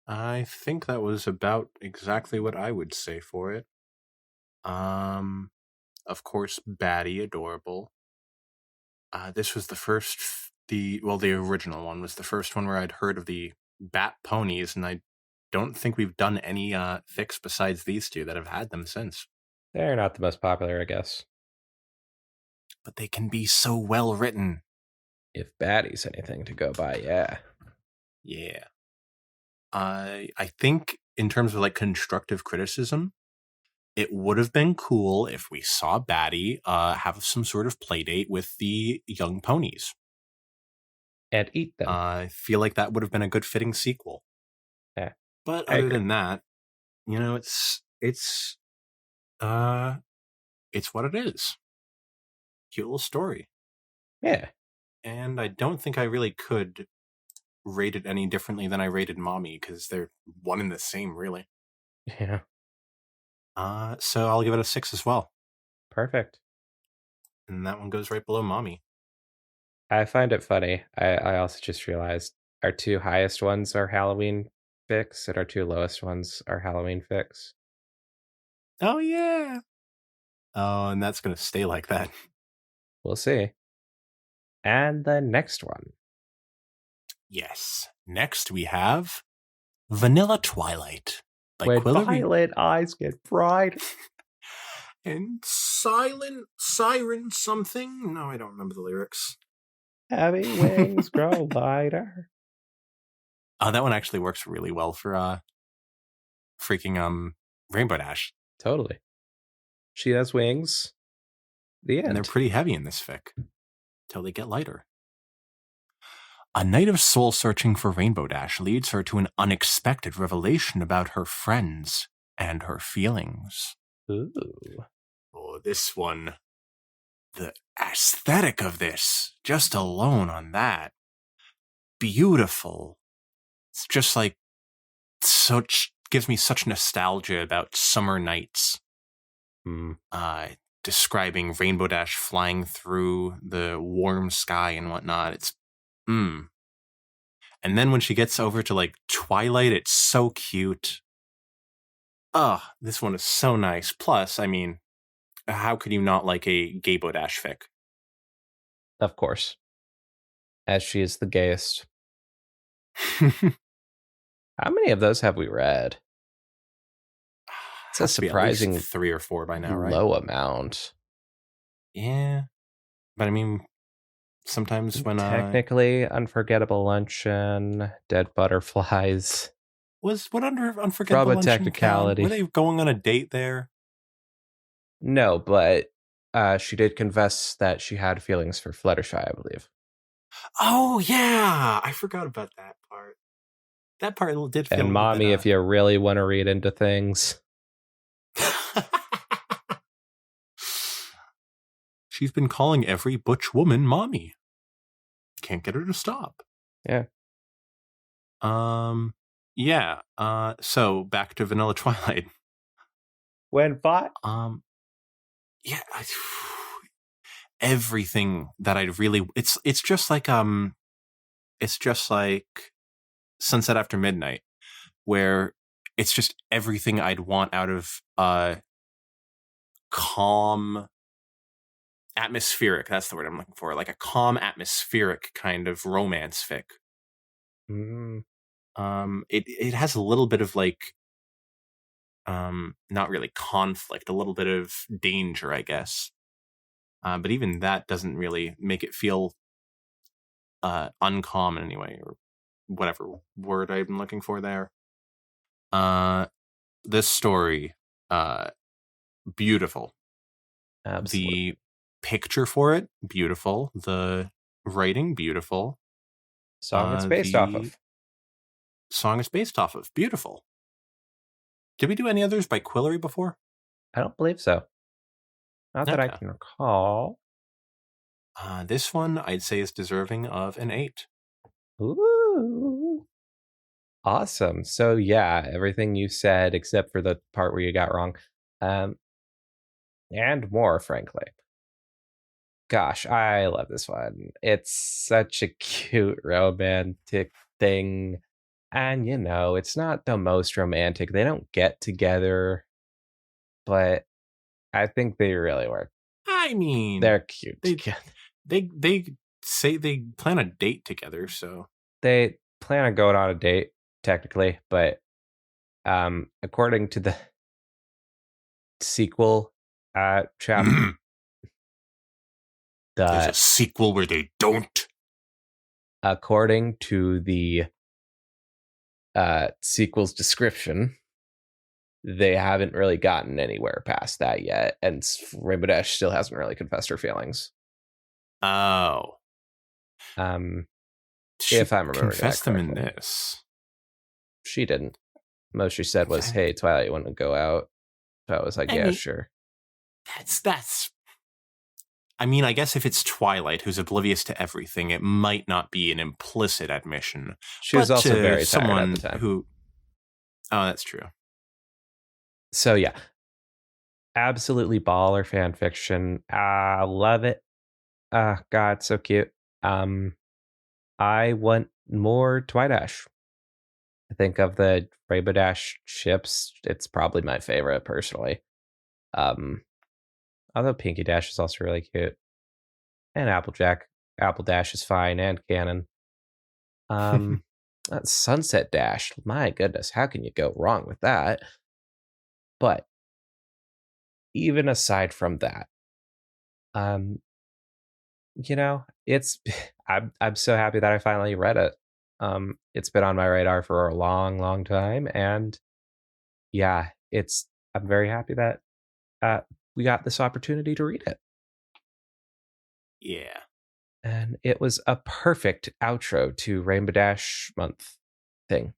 I think that was about exactly what I would say for it. Of course, Batty, adorable. This was the first, the original one was the first one where I'd heard of the bat ponies, and I don't think we've done any fics besides these two that have had them since. They're not the most popular, I guess. But they can be so well written. If Batty's anything to go by, yeah. Yeah. I think in terms of like constructive criticism, it would have been cool if we saw Batty have some sort of play date with the young ponies. And eat them. I feel like that would have been a good fitting sequel. Yeah. But I other agree. than that, it's what it is. Cute little story. Yeah. And I don't think I really could rate it any differently than I rated Mommy, because they're one and the same, really. Yeah. So I'll give it a 6 as well. Perfect. And that one goes right below Mommy. I find it funny. I also just realized our 2 highest ones are Halloween fics, and our 2 lowest ones are Halloween fics. Oh, yeah. Oh, and that's going to stay like that. We'll see. And the next one. Yes. Next we have Vanilla Twilight by When Quillery. violet eyes get bright. And Silent Siren something. No, I don't remember the lyrics. Heavy wings grow lighter. That one actually works really well for freaking Rainbow Dash. Totally. She has wings. The And they're end. pretty heavy in this fic. Till they get lighter. A night of soul searching for Rainbow Dash leads her to an unexpected revelation about her friends and her feelings. Ooh. Oh, this one. The aesthetic of this, just alone on that. Beautiful. It's just like such, gives me such nostalgia about summer nights. Describing Rainbow Dash flying through the warm sky and whatnot. It's And then when she gets over to like Twilight, it's so cute. This one is so nice. Plus, I mean, how could you not like a Gaybo Dash fic? Of course. As she is the gayest. How many of those have we read? It's a Has to be at least surprising 3 or 4 by now, right? low amount. Yeah. But I mean, sometimes when Technically, Unforgettable Luncheon, Dead Butterflies. what under Unforgettable Luncheon technicality. count? Were they going on a date there? No, but she did confess that she had feelings for Fluttershy, I believe. Oh yeah, I forgot about that part. That part did feel. And Mommy, if you really want to read into things. She's been calling every butch woman Mommy. Can't get her to stop. Yeah. Yeah. So back to Vanilla Twilight. When what? Yeah. Everything that I really, it's just like Sunset After Midnight, where it's just everything I'd want out of calm, atmospheric. That's the word I'm looking for. Like a calm, atmospheric kind of romance fic. It has a little bit of like, not really conflict, a little bit of danger, I guess. But even that doesn't really make it feel uncommon anyway, or whatever word I'm looking for there. This story, beautiful. Absolutely. The picture for it, beautiful. The writing, beautiful. Song it's based off The of. song it's based off of, beautiful. Did we do any others by Quillery before? I don't believe so. Not that I Okay. can recall. This one I'd say is deserving of an 8. Ooh. Awesome. So yeah, everything you said except for the part where you got wrong. And more, frankly. Gosh, I love this one. It's such a cute romantic thing. And it's not the most romantic. They don't get together, but I think they really work. I mean, They're cute they together. they say they plan a date together, so They plan on going on a date, technically, but according to the sequel chapter, there's a sequel where they don't. according to the sequel's description, they haven't really gotten anywhere past that yet, and Rainbow Dash still hasn't really confessed her feelings. Oh. If I'm remembering confess that them in correctly. this. She didn't. Most she said was, "Hey, Twilight, you want to go out?" So I was like, "Yeah, sure." That's. I mean, I guess if it's Twilight, who's oblivious to everything, it might not be an implicit admission. She was also very someone tired at the time. who. Oh, that's true. So yeah, absolutely baller fan fiction. I love it. God, so cute. I want more Twidash. I think of the Rainbow Dash ships, it's probably my favorite personally. Although Pinky Dash is also really cute, and Apple Dash is fine and canon. Sunset Dash, my goodness, how can you go wrong with that? But even aside from that, it's I'm so happy that I finally read it. It's been on my radar for a long, long time, and yeah, I'm very happy that we got this opportunity to read it. Yeah. And it was a perfect outro to Rainbow Dash month thing.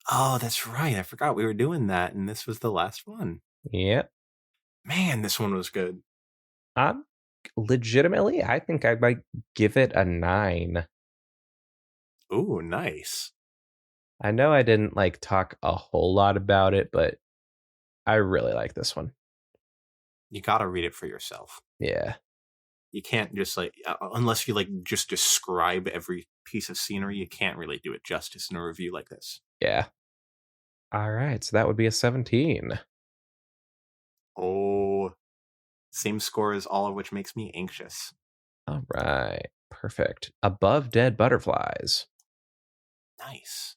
Oh, that's right. I forgot we were doing that, and this was the last one. Yep. Man, this one was good. Legitimately, I think I might give it a 9. Ooh, nice. I know I didn't talk a whole lot about it, but I really like this one. You gotta read it for yourself. Yeah. You can't just unless you just describe every piece of scenery, you can't really do it justice in a review like this. Yeah. All right, so that would be a 17. Oh, same score as all of which makes me anxious. All right, perfect. Above Dead Butterflies. Nice.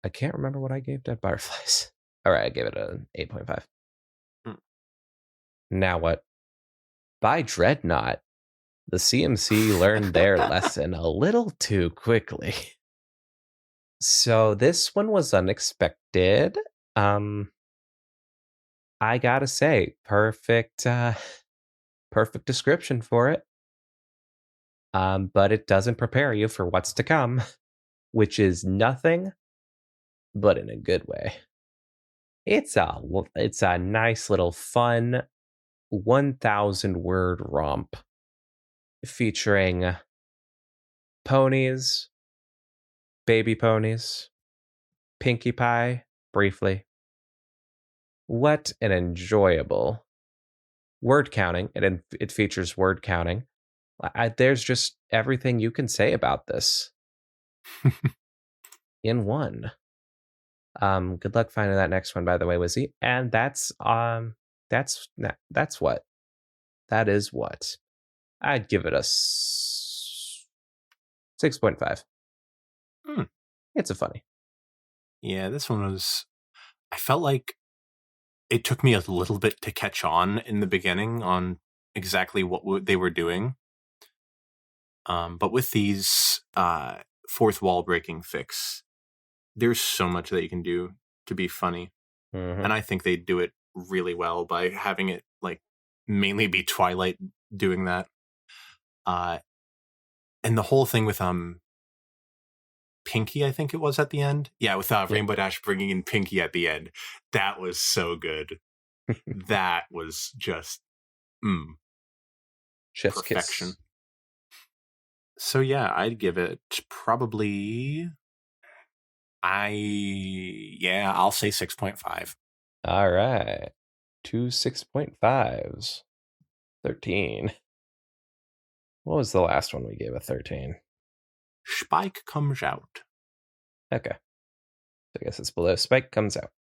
I can't remember what I gave Dead Butterflies. All right, I gave it an 8.5. Now what? By Dreadnought, the CMC learned their lesson a little too quickly. So this one was unexpected. I gotta say, perfect description for it. But it doesn't prepare you for what's to come, which is nothing, but in a good way. It's a nice little fun 1,000 word romp featuring ponies, baby ponies, Pinkie Pie, briefly. What an enjoyable word counting. It features word counting. There's just everything you can say about this in one. Good luck finding that next one, by the way, Wizzy. And that's what. That is what. I'd give it a 6.5. It's a funny. Yeah, this one was. I felt like it took me a little bit to catch on in the beginning on exactly what they were doing. But with these fourth wall breaking fics, there's so much that you can do to be funny. Mm-hmm. And I think they do it really well by having it like mainly be Twilight doing that. And the whole thing with Pinky, I think it was at the end. Yeah, with Yeah. Rainbow Dash bringing in Pinky at the end. That was so good. That was just Chef's perfection. kiss. So yeah, I'd give it probably I'll say 6.5. All right. 2 6.5s. 13. What was the last one we gave a 13? Spike comes out. Okay. So I guess it's below Spike comes out.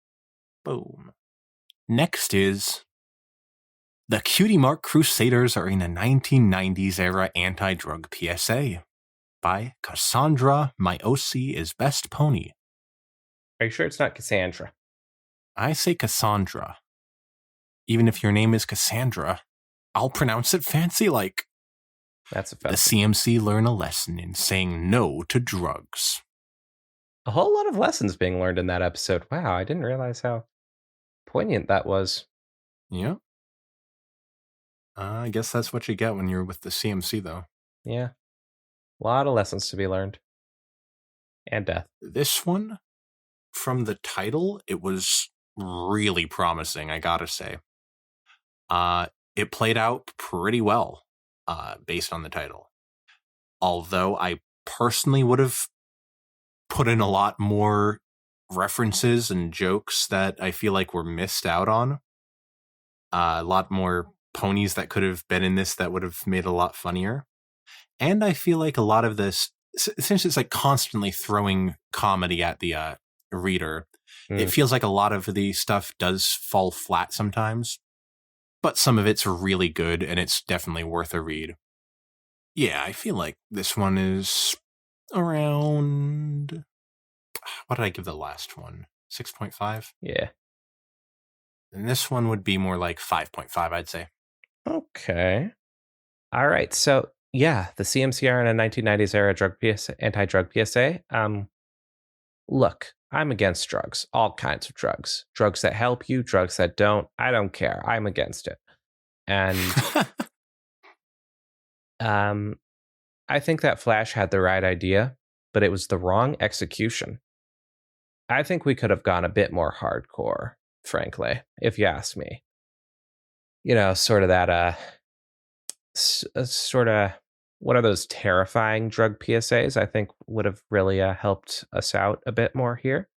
Boom. Next is the Cutie Mark Crusaders are in a 1990s era anti-drug PSA by Cassandra, My OC is Best Pony. Are you sure it's not Cassandra? I say Cassandra. Even if your name is Cassandra, I'll pronounce it fancy like. That's The offensive. CMC learn a lesson in saying no to drugs. A whole lot of lessons being learned in that episode. Wow, I didn't realize how poignant that was. Yeah. I guess that's what you get when you're with the CMC, though. Yeah. A lot of lessons to be learned. And death. This one, from the title, it was really promising, I gotta say. It played out pretty well, based on the title. Although I personally would have put in a lot more references and jokes that I feel like were missed out on. A lot more ponies that could have been in this that would have made it a lot funnier. And I feel like a lot of this, since it's like constantly throwing comedy at the reader, it feels like a lot of the stuff does fall flat sometimes. But some of it's really good, and it's definitely worth a read. Yeah, I feel like this one is around... What did I give the last one? 6.5? Yeah. And this one would be more like 5.5, I'd say. Okay. All right. So, yeah, the CMCR in a 1990s era anti-drug PSA. Look, I'm against drugs, all kinds of drugs. Drugs that help you, drugs that don't. I don't care. I'm against it. And I think that Flash had the right idea, but it was the wrong execution. I think we could have gone a bit more hardcore, frankly, if you ask me. You know, sort of that, what are those terrifying drug PSAs? I think would have really helped us out a bit more here.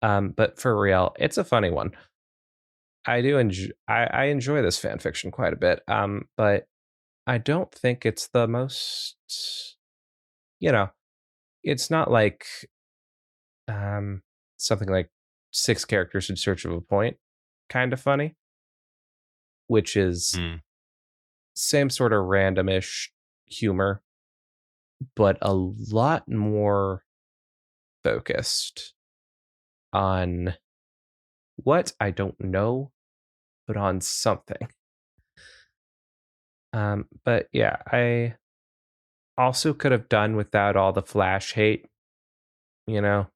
But for real, it's a funny one. I do enjoy. I enjoy this fan fiction quite a bit. But I don't think it's the most. You know, it's not like something like 6 characters in search of a point, kind of funny, which is same sort of randomish humor, but a lot more focused on what I don't know, but on something. But yeah, I also could have done without all the Flash hate, you know.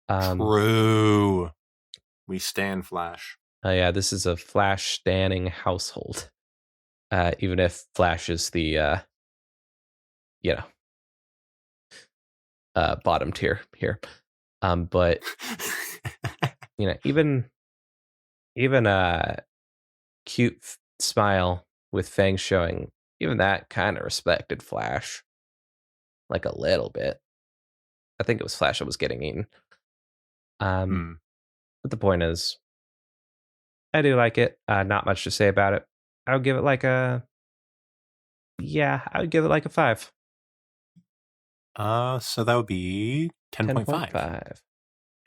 True. We stand Flash. Yeah, this is a Flash standing household. Even if Flash is the bottom tier here. But you know, even a cute smile with fangs showing, even that kind of respected Flash, like a little bit. I think it was Flash that was getting eaten. But the point is, I do like it. Not much to say about it. I would give it like I would give it like a 5. So that would be 10.5. 10.5.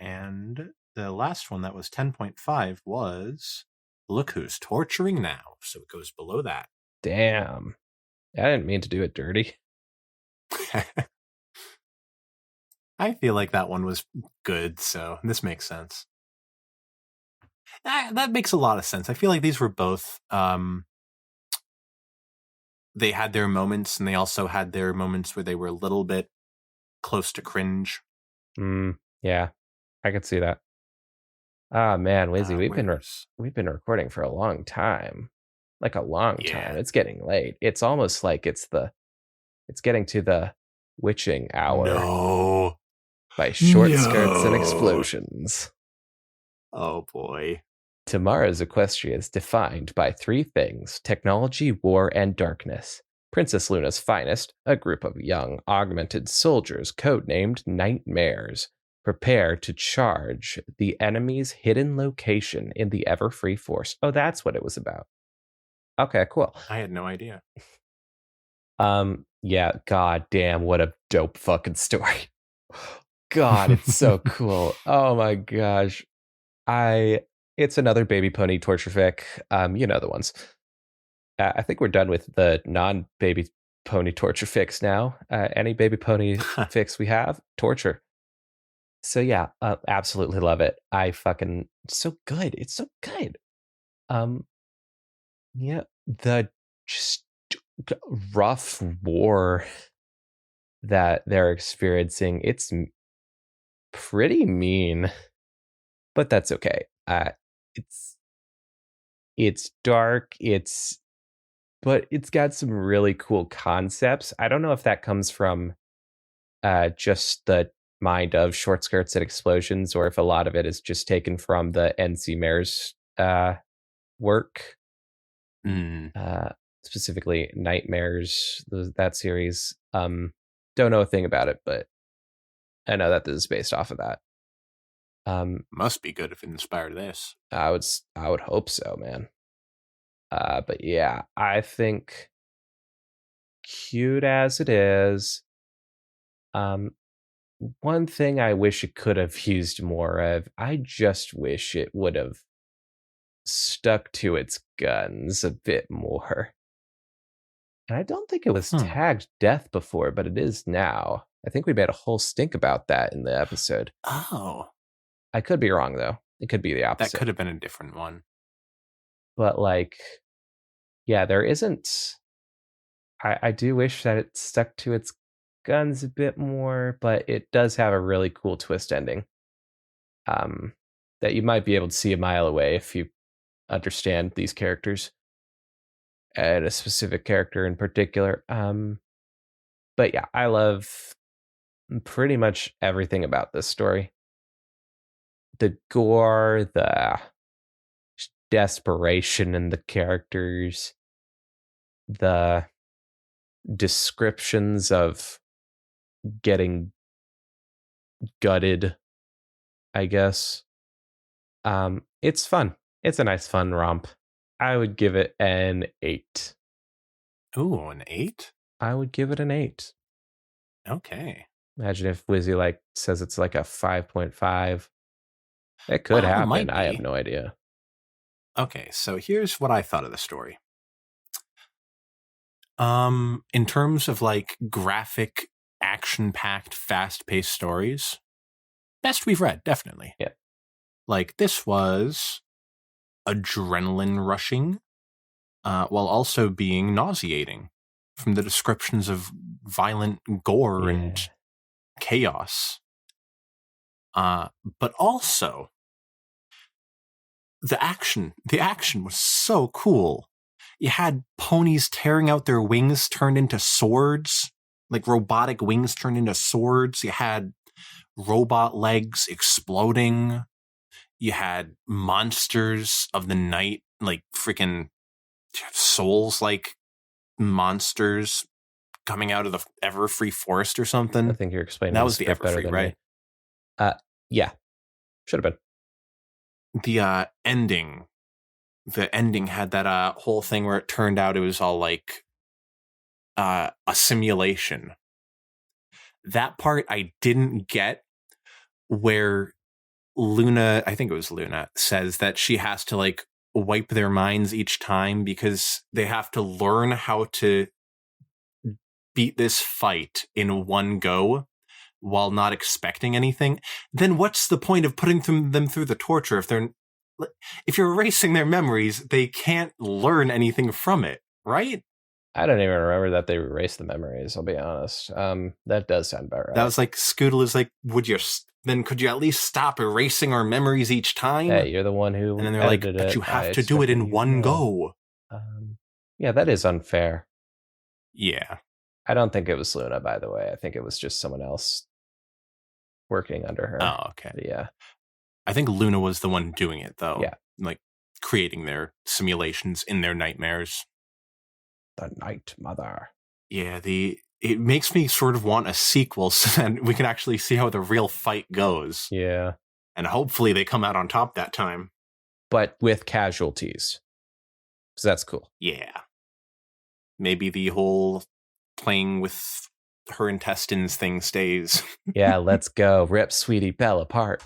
And the last one that was 10.5 was Look Who's Torturing Now. So it goes below that. Damn. I didn't mean to do it dirty. I feel like that one was good, so this makes sense. That makes a lot of sense. I feel like these were both they had their moments, and they also had their moments where they were a little bit close to cringe. Yeah, I could see that. Ah, man, Wizzy, Whereas, we've been recording for a long time, like a long time. yeah, It's getting late. It's almost like it's getting to the witching hour no, by short skirts and no, explosions. oh boy. Tomorrow's Equestria is defined by three things: technology, war, and darkness. Princess Luna's finest, a group of young, augmented soldiers codenamed Nightmares, prepare to charge the enemy's hidden location in the Everfree Force. Oh, that's what it was about. Okay, cool. I had no idea. Yeah, god damn, what a dope fucking story. God, it's so cool. Oh my gosh. It's another baby pony torture fic. You know the ones. I think we're done with the non-baby pony torture fics now. Any baby pony fix we have, torture. So yeah, absolutely love it. I fucking so good. It's so good. Um, yeah, the just rough war that they're experiencing. It's pretty mean, but that's okay. It's it's dark. But it's got some really cool concepts. I don't know if that comes from just the mind of short skirts and explosions, or if a lot of it is just taken from the NC Mares work, Mm, uh, specifically Nightmares, that series. Don't know a thing about it, but I know that this is based off of that. must be good if it inspired this. I would hope so, man. But yeah, I think cute as it is. Um, One thing I wish it could have used more of, I just wish it would have stuck to its guns a bit more. And I don't think it was Hmm. tagged death before, but it is now. I think we made a whole stink about that in the episode. Oh, I could be wrong though. It could be the that opposite. could have been a different one. But like, yeah, there isn't. I do wish that it stuck to its guns a bit more, but it does have a really cool twist ending. Um, that you might be able to see a mile away if you understand these characters and a specific character in particular. But yeah, I love pretty much everything about this story. The gore, the desperation in the characters, the descriptions of getting gutted, I guess. It's fun. It's a nice fun romp. I would give it an 8. Ooh, an 8? I would give it an 8. Okay. Imagine if Wizzy like says it's like a 5.5. It could Well, it happen. might I have be. no idea. Okay, so here's what I thought of the story. In terms of like graphic, action-packed, fast-paced stories, best we've read, definitely. Yeah. Like this was adrenaline rushing, while also being nauseating from the descriptions of violent gore Yeah. and chaos. But also the action was so cool. You had ponies tearing out their wings turned into swords, like robotic wings turned into swords. You had robot legs exploding. You had monsters of the night, like freaking souls like monsters coming out of the Everfree Forest or something. I think you're explaining That the was the script better Everfree, than right? me. Yeah. Should have been. The ending had that whole thing where it turned out it was all like a simulation. That part I didn't get, where Luna, I think it was Luna, says that she has to like wipe their minds each time because they have to learn how to beat this fight in one go while not expecting anything. Then what's the point of putting them through the torture if you're erasing their memories? They can't learn anything from it, right? I don't even remember that they erased the memories, I'll be honest. That does sound about right. That was like, Scootle is like, could you at least stop erasing our memories each time? Hey, you're the one who And then they're like, but you have to do it in one go. Yeah, that is unfair. Yeah. I don't think it was Luna, by the way. I think it was just someone else working under her. Oh, okay. But yeah. I think Luna was the one doing it, though. Yeah. Like, creating their simulations in their nightmares. The Night Mother. Yeah, it makes me sort of want a sequel so that we can actually see how the real fight goes. Yeah. And hopefully they come out on top that time. But with casualties. So that's cool. Yeah. Maybe the whole playing with her intestines thing stays. Yeah, let's go. Rip Sweetie Belle apart.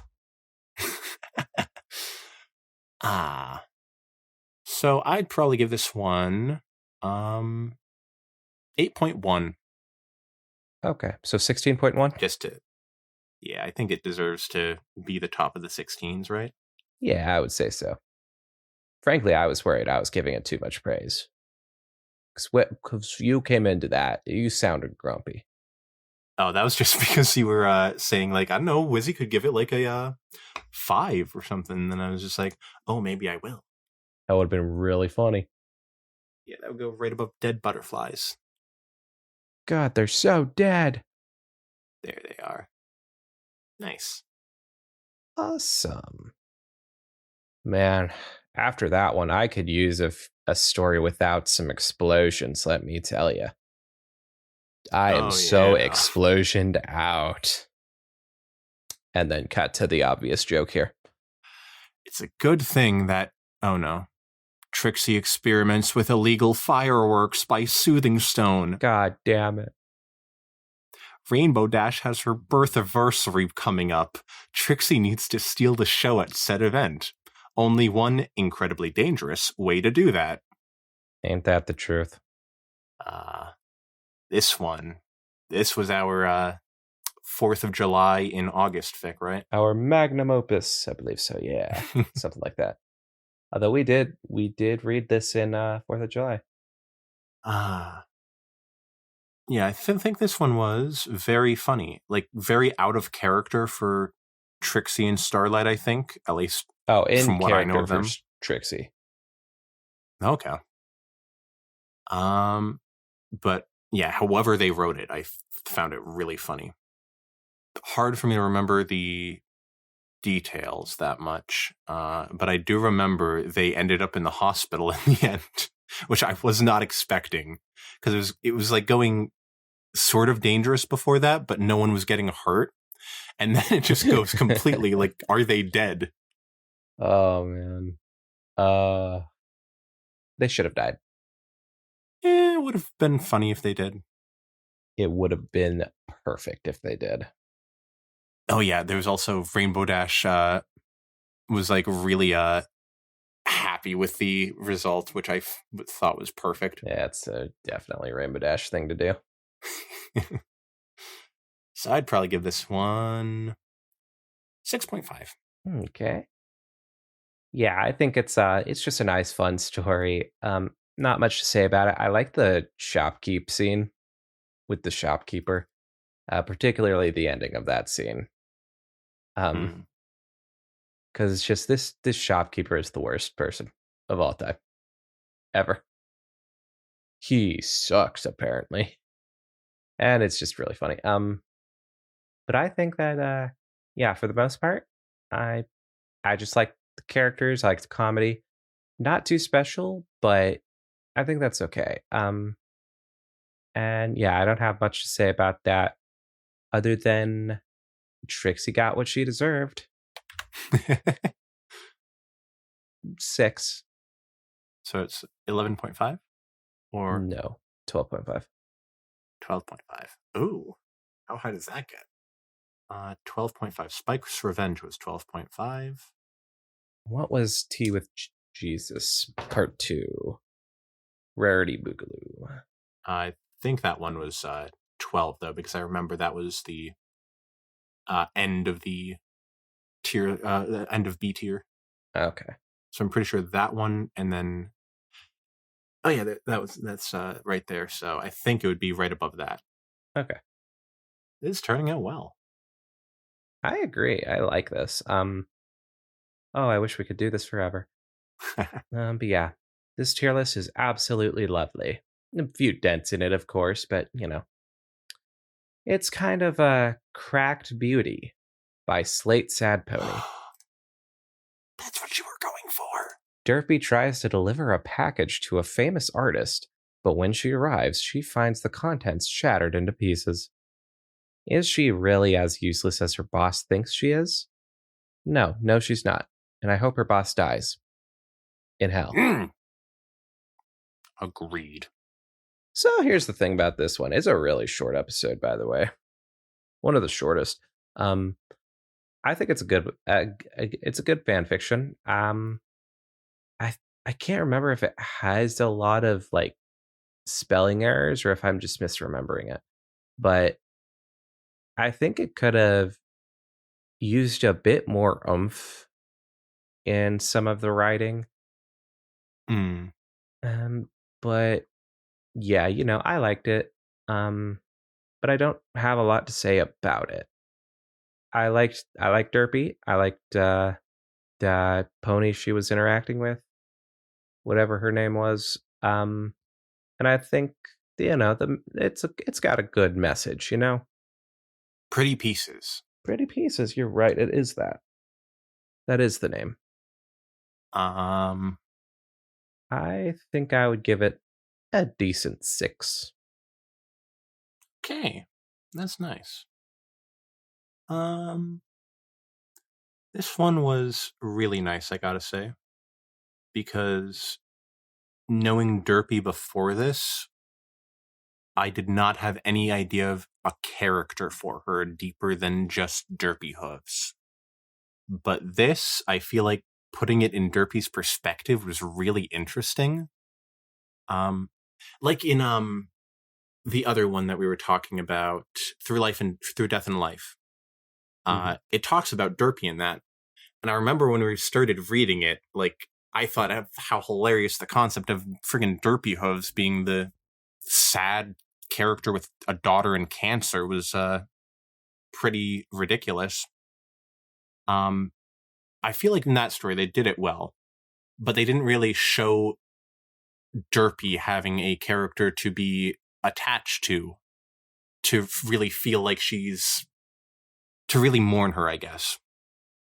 So I'd probably give this one 8.1. Okay, so 16.1? Yeah, I think it deserves to be the top of the 16s, right? Yeah, I would say so. Frankly, I was worried I was giving it too much praise. Because you came into that, you sounded grumpy. Oh, that was just because you were saying, like, I don't know, Wizzy could give it like a 5 or something. And then I was just like, oh, maybe I will. That would have been really funny. Yeah, that would go right above Dead Butterflies. God, they're so dead. There they are. Nice. Awesome. Man, after that one, I could use a story without some explosions, let me tell you. I am so explosioned out. And then cut to the obvious joke here. It's a good thing that, oh no, Trixie experiments with illegal fireworks by Soothing Stone. God damn it. Rainbow Dash has her birth-anniversary coming up. Trixie needs to steal the show at said event. Only one incredibly dangerous way to do that. Ain't that the truth? This was our 4th of July in August fic, right? Our magnum opus, I believe so, yeah. Something like that. Although we did read this in 4th of July. Yeah, I think this one was very funny. Like, very out of character for Trixie and Starlight, I think. At least from what I know of them. Trixie. Okay. But yeah, however they wrote it, I found it really funny. Hard for me to remember the details that much, but I do remember they ended up in the hospital in the end, which I was not expecting, because it was like going sort of dangerous before that, but no one was getting hurt, and then it just goes completely like, are they dead? Oh man. They should have died. It would have been funny if they did. It would have been perfect if they did. Oh yeah, there was also Rainbow Dash was like really happy with the result, which I thought was perfect. Yeah, it's definitely a Rainbow Dash thing to do. So I'd probably give this one 6.5. Okay. Yeah, I think it's just a nice, fun story. Not much to say about it. I like the shopkeep scene with the shopkeeper, particularly the ending of that scene. Because it's just this shopkeeper is the worst person of all time, ever. He sucks, apparently, and it's just really funny. But I think that yeah, for the most part, I just like the characters, I like the comedy. Not too special, but I think that's okay. And yeah, I don't have much to say about that other than Trixie got what she deserved. 6. So it's 11.5? Or no, 12.5. 12.5. Ooh, how high does that get? 12.5. Spike's Revenge was 12.5. What was Tea with Jesus Part 2? Rarity Boogaloo. I think that one was 12 though, because I remember that was the end of the tier, end of B tier. Okay. So I'm pretty sure that one, and then Oh yeah, that's right there. So I think it would be right above that. Okay. It is turning out well. I agree. I like this. Oh, I wish we could do this forever. But yeah, this tier list is absolutely lovely. A few dents in it, of course, but it's kind of a cracked beauty by Slate Sad Pony. That's what you were going for. Derpy tries to deliver a package to a famous artist, but when she arrives, she finds the contents shattered into pieces. Is she really as useless as her boss thinks she is? No, she's not. And I hope her boss dies. In hell. Agreed. So here's the thing about this one. It's a really short episode, by the way. One of the shortest. I think it's a good fan fiction. I I can't remember if it has a lot of like spelling errors or if I'm just misremembering it. But I think it could have used a bit more oomph in some of the writing. Mm. But yeah, I liked it. But I don't have a lot to say about it. I liked Derpy. I liked the pony she was interacting with, whatever her name was. And I think it's got a good message. Pretty Pieces. Pretty Pieces. You're right. It is that. That is the name. Um. I think I would give it a decent 6. Okay, that's nice. This one was really nice, I gotta say, because knowing Derpy before this, I did not have any idea of a character for her deeper than just Derpy hooves. But this, I feel like putting it in Derpy's perspective was really interesting. Like in the other one that we were talking about, Through Death and Life. It talks about Derpy in that. And I remember when we started reading it, like, I thought of how hilarious the concept of friggin' Derpy Hooves being the sad character with a daughter in cancer was pretty ridiculous. I feel like in that story they did it well, but they didn't really show Derpy having a character to be attached to really feel like to really mourn her, I guess.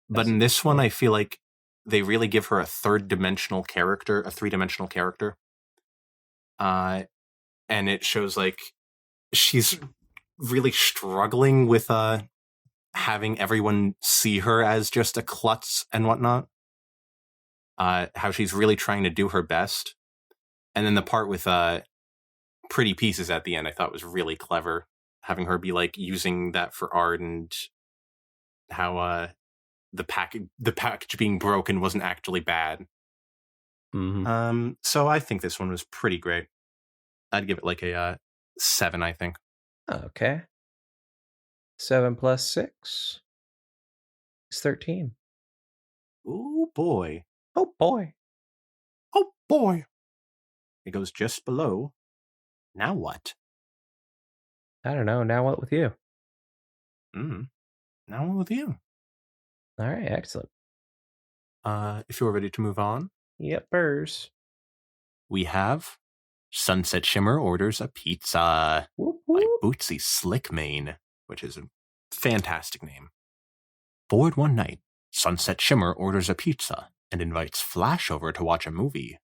But in this one, I feel like they really give her a three-dimensional character. And it shows like she's really struggling with having everyone see her as just a klutz and whatnot. How she's really trying to do her best. And then the part with Pretty Pieces at the end, I thought was really clever. Having her be like using that for art, and how the package being broken wasn't actually bad. So I think this one was pretty great. I'd give it like a 7, I think. Okay. 7 plus 6 is 13. Oh boy. Oh boy. Oh boy. It goes just below. Now what? I don't know. Now what with you? Now what with you? All right, excellent. If you're ready to move on. Yep, burrs. We have Sunset Shimmer orders a pizza by Bootsy Slickmane, which is a fantastic name. Bored one night, Sunset Shimmer orders a pizza and invites Flash over to watch a movie.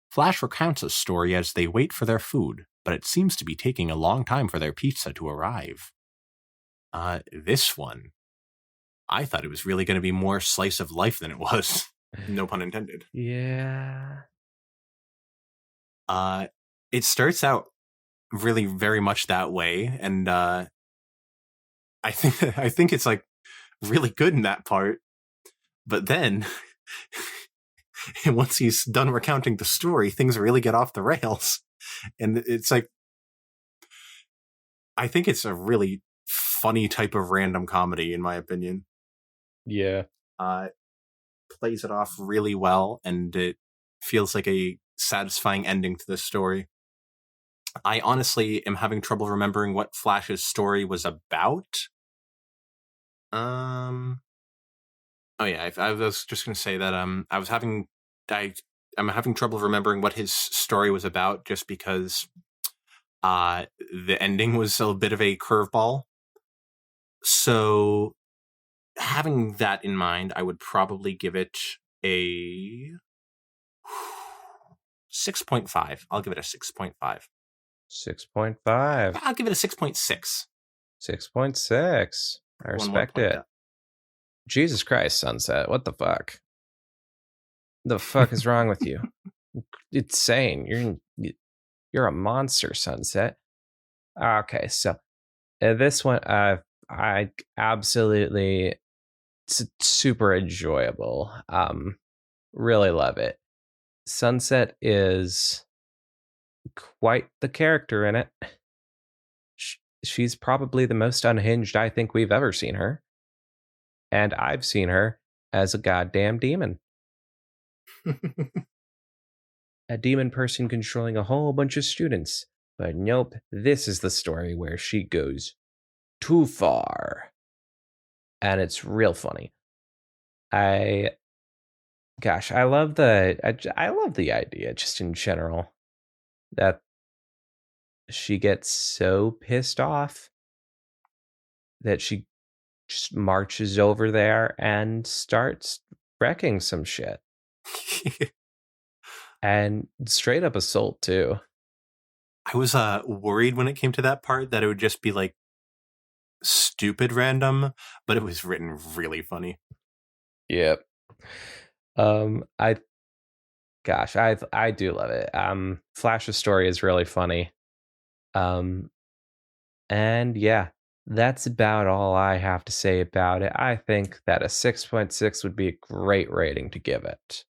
Flash recounts a story as they wait for their food, but it seems to be taking a long time for their pizza to arrive. This one, I thought it was really going to be more slice of life than it was. No pun intended. Yeah. It starts out really very much that way, and I think it's like really good in that part. But then once he's done recounting the story, things really get off the rails. And it's like, I think it's a really funny type of random comedy, in my opinion. Yeah. Plays it off really well, and it feels like a satisfying ending to this story. I honestly am having trouble remembering what Flash's story was about. Oh yeah, I was just going to say that I'm having trouble remembering what his story was about, just because the ending was a bit of a curveball. So, having that in mind, I would probably give it a 6.5. I'll give it a 6.5. 6.5. I'll give it a 6.6. 6.6. I One more respect point it. down. Jesus Christ, Sunset. What the fuck? The fuck is wrong with you? It's insane. You're a monster, Sunset. Okay, so this one, I absolutely super enjoyable. Really love it. Sunset is quite the character in it. She's probably the most unhinged I think we've ever seen her. And I've seen her as a goddamn demon. A demon person controlling a whole bunch of students. But nope, this is the story where she goes too far. And it's real funny. I love I love the idea just in general that she gets so pissed off that she just marches over there and starts wrecking some shit. And straight up assault too. I was worried when it came to that part that it would just be like stupid random, but it was written really funny. Yep. I do love it. Flash's story is really funny. And yeah, that's about all I have to say about it. I think that a 6.6 would be a great rating to give it.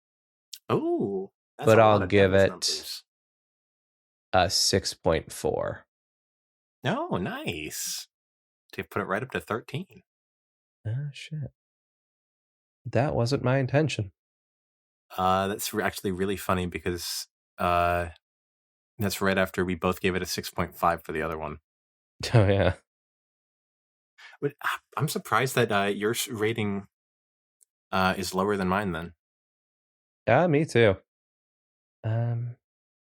Oh, that's But a I'll lot of give Devil's it numbers. a 6.4. Oh, nice. To put it right up to 13. Oh shit. That wasn't my intention. That's actually really funny because that's right after we both gave it a 6.5 for the other one. Oh yeah. But I'm surprised that your rating is lower than mine then. Yeah, me too.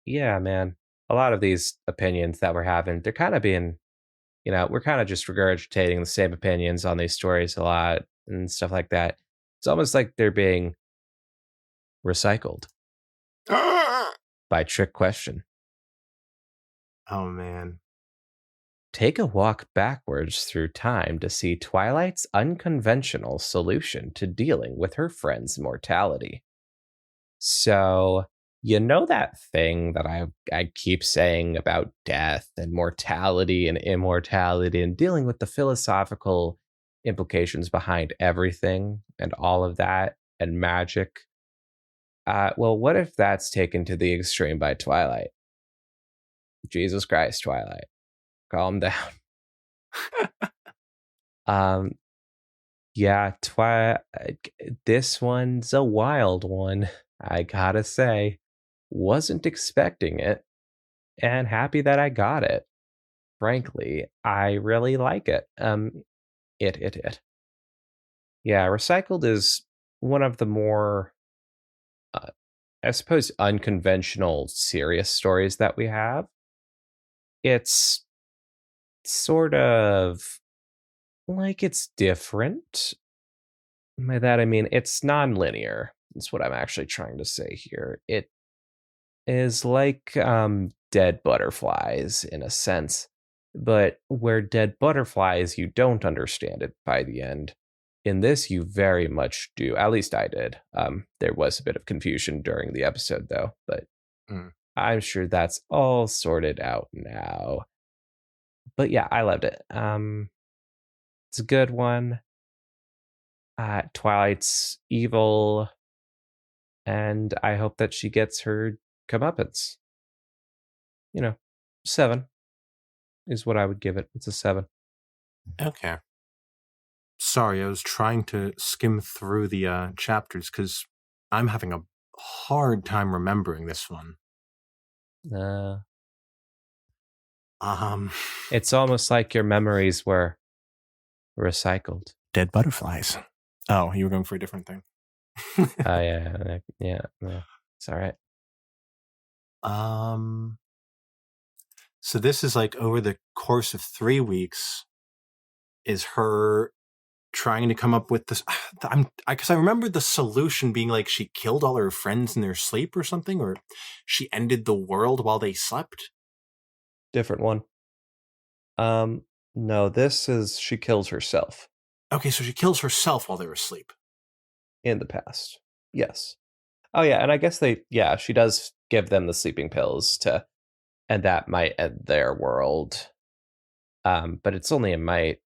Yeah, man. A lot of these opinions that we're having, they're kind of being, we're kind of just regurgitating the same opinions on these stories a lot and stuff like that. It's almost like they're being recycled by Trick Question. Oh, man. Take a walk backwards through time to see Twilight's unconventional solution to dealing with her friend's mortality. So, that thing that I keep saying about death and mortality and immortality and dealing with the philosophical implications behind everything and all of that and magic? Well, what if that's taken to the extreme by Twilight? Jesus Christ, Twilight. Calm down. Um, yeah, this one's a wild one, I gotta say. Wasn't expecting it, and happy that I got it. Frankly, I really like it. It. Yeah, Recycled is one of the more, uh, I suppose, unconventional, serious stories that we have. It's sort of like it's different. By that I mean it's non-linear. That's what I'm actually trying to say here. It is like dead butterflies in a sense, but where dead butterflies you don't understand it by the end. In this, you very much do. At least I did. There was a bit of confusion during the episode, though, but I'm sure that's all sorted out now. But yeah, I loved it. It's a good one. Twilight's evil, and I hope that she gets her comeuppance. 7 is what I would give it. It's a 7. Okay. Sorry, I was trying to skim through the chapters because I'm having a hard time remembering this one. Uh, Um, it's almost like your memories were recycled. dead butterflies. Oh, you were going for a different thing. Yeah. It's all right. So this is like over the course of 3 weeks is her trying to come up with this. Because I remember the solution being like she killed all her friends in their sleep or something, or she ended the world while they slept. Different one. No, this is she kills herself Okay, so she kills herself while they were asleep. in the past. Yes. Oh yeah, and I guess she does give them the sleeping pills and that might end their world. But it's only a might.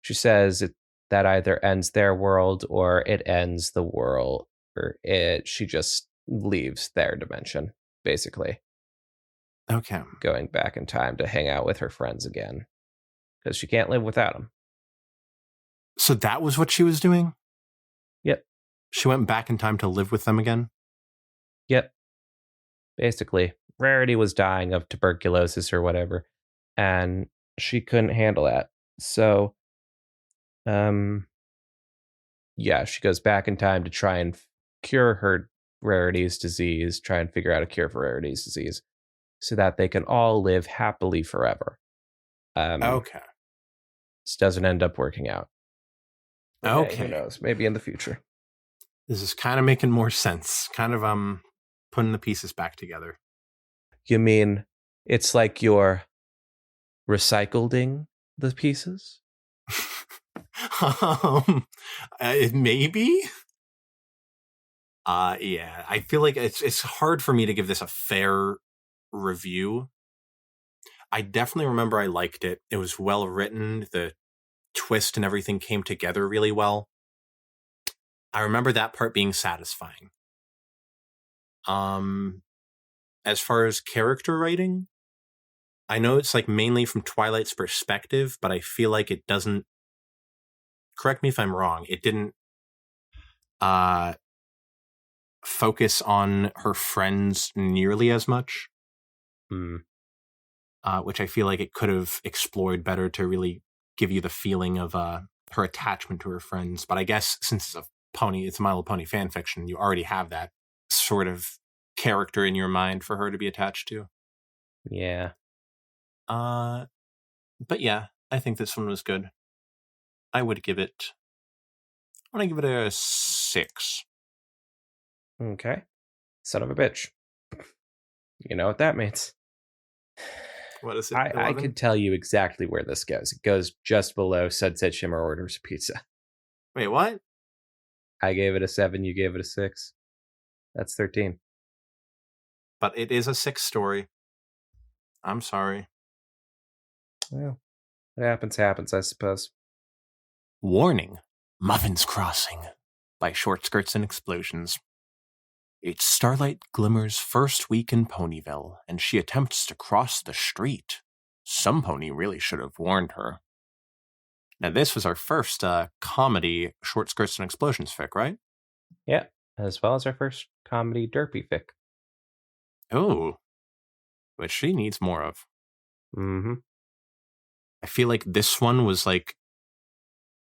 She says that either ends their world or it ends the world, or she just leaves their dimension, basically. Okay. Going back in time to hang out with her friends again. Because she can't live without them. So that was what she was doing? Yep. She went back in time to live with them again? Yep. Basically, Rarity was dying of tuberculosis or whatever, and she couldn't handle that. So, she goes back in time to try and cure her Rarity's disease, try and figure out a cure for Rarity's disease, so that they can all live happily forever. Okay. This doesn't end up working out. But Okay. hey, who knows? Maybe in the future. This is kind of making more sense. Kind of putting the pieces back together. You mean it's like you're recycling the pieces? Maybe. Yeah. I feel like it's hard for me to give this a fair review. I definitely remember I liked it. It was well written. The twist and everything came together really well. I remember that part being satisfying. As far as character writing, I know it's like mainly from Twilight's perspective, but I feel like it doesn't, correct me if I'm wrong, it didn't focus on her friends nearly as much. Which I feel like it could have explored better to really give you the feeling of her attachment to her friends. But I guess since it's a My Little Pony fan fiction, you already have that sort of character in your mind for her to be attached to. Yeah. But yeah, I think this one was good. I want to give it a 6. Okay. Son of a bitch. You know what that means. What is it? I could tell you exactly where this goes. It goes just below Sunset Shimmer Orders Pizza. Wait, what? I gave it a 7, you gave it a 6. That's 13. But it is a 6 story. I'm sorry. Well, what happens, I suppose. Warning. Muffin's Crossing by Short Skirts and Explosions. It's Starlight Glimmer's first week in Ponyville, and she attempts to cross the street. Some pony really should have warned her. Now, this was our first comedy Short Skirts and Explosions fic, right? Yeah, as well as our first comedy derpy fic. Oh, which she needs more of. Mm-hmm. I feel like this one was like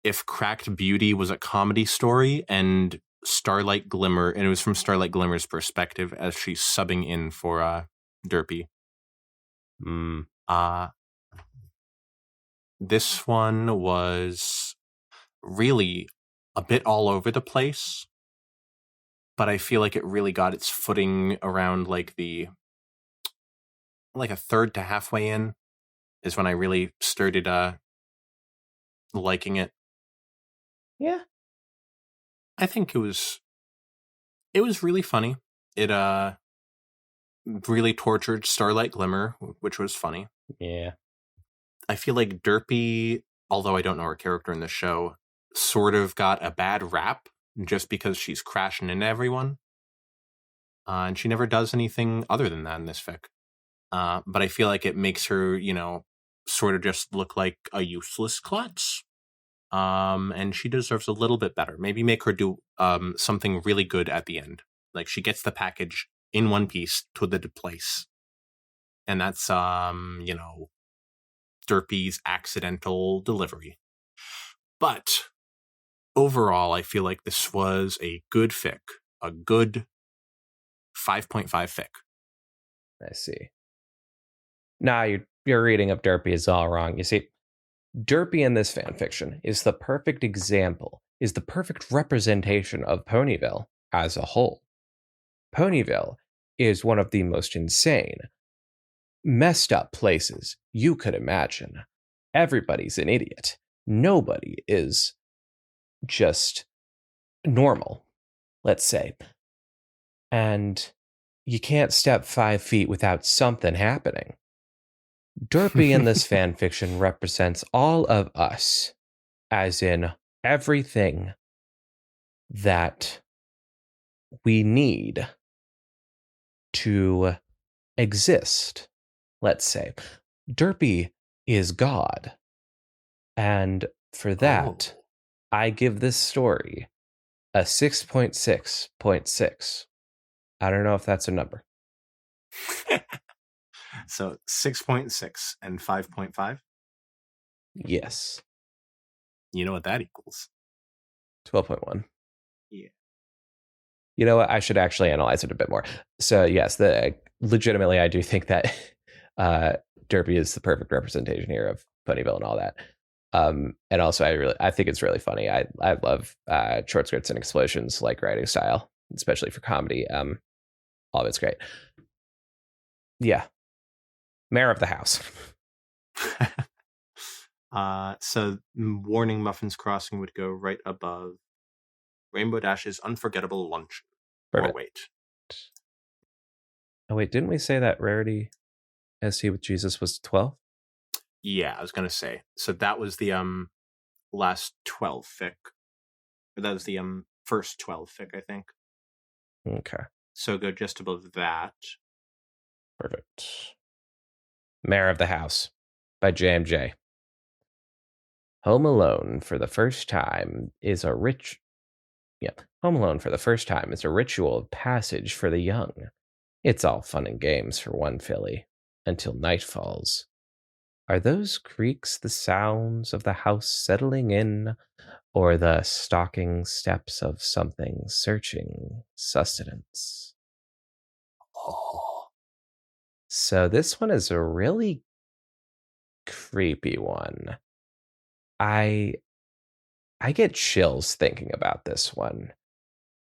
if Cracked Beauty was a comedy story and Starlight Glimmer, and it was from Starlight Glimmer's perspective as she's subbing in for Derpy. This one was really a bit all over the place, but I feel like it really got its footing around like a third to halfway in is when I really started liking it. Yeah. I think it was really funny. It really tortured Starlight Glimmer, which was funny. Yeah. I feel like Derpy, although I don't know her character in the show, sort of got a bad rap just because she's crashing into everyone. And she never does anything other than that in this fic. But I feel like it makes her, sort of just look like a useless klutz. And she deserves a little bit better. Maybe make her do something really good at the end. Like she gets the package in one piece to the place. and that's Derpy's accidental delivery. But overall, I feel like this was a good fic, a good 5.5 fic. I see. Nah, your reading of Derpy is all wrong. You see, Derpy in this fanfiction is the perfect example, is the perfect representation of Ponyville as a whole. Ponyville is one of the most insane, messed up places you could imagine. Everybody's an idiot. Nobody is just normal, let's say. And you can't step 5 feet without something happening. Derpy in this fan fiction represents all of us, as in everything that we need to exist, let's say. Derpy is God. And for that, I give this story a 6.6.6. I don't know if that's a number. So 6.6 and 5.5? Yes. You know what that equals? 12.1. Yeah. You know what? I should actually analyze it a bit more. So yes, legitimately, I do think that Derpy is the perfect representation here of Ponyville and all that. And also, I think it's really funny. I love short skirts and explosions like writing style, especially for comedy. All of it's great. Yeah, mayor of the house. So Warning Muffins Crossing would go right above Rainbow Dash's Unforgettable Luncheon. Perfect. Or wait. Oh wait, didn't we say that Rarity SC with Jesus was 12? Yeah, I was gonna say. So that was the last 12 fic. Or that was the first 12 fic, I think. Okay. So go just above that. Perfect. Mayor of the House by JMJ. Home Alone for the first time is a Home Alone for the first time is a ritual of passage for the young. It's all fun and games for one filly until night falls. Are those creaks the sounds of the house settling in, or the stalking steps of something searching sustenance? Oh. So this one is a really creepy one. I get chills thinking about this one.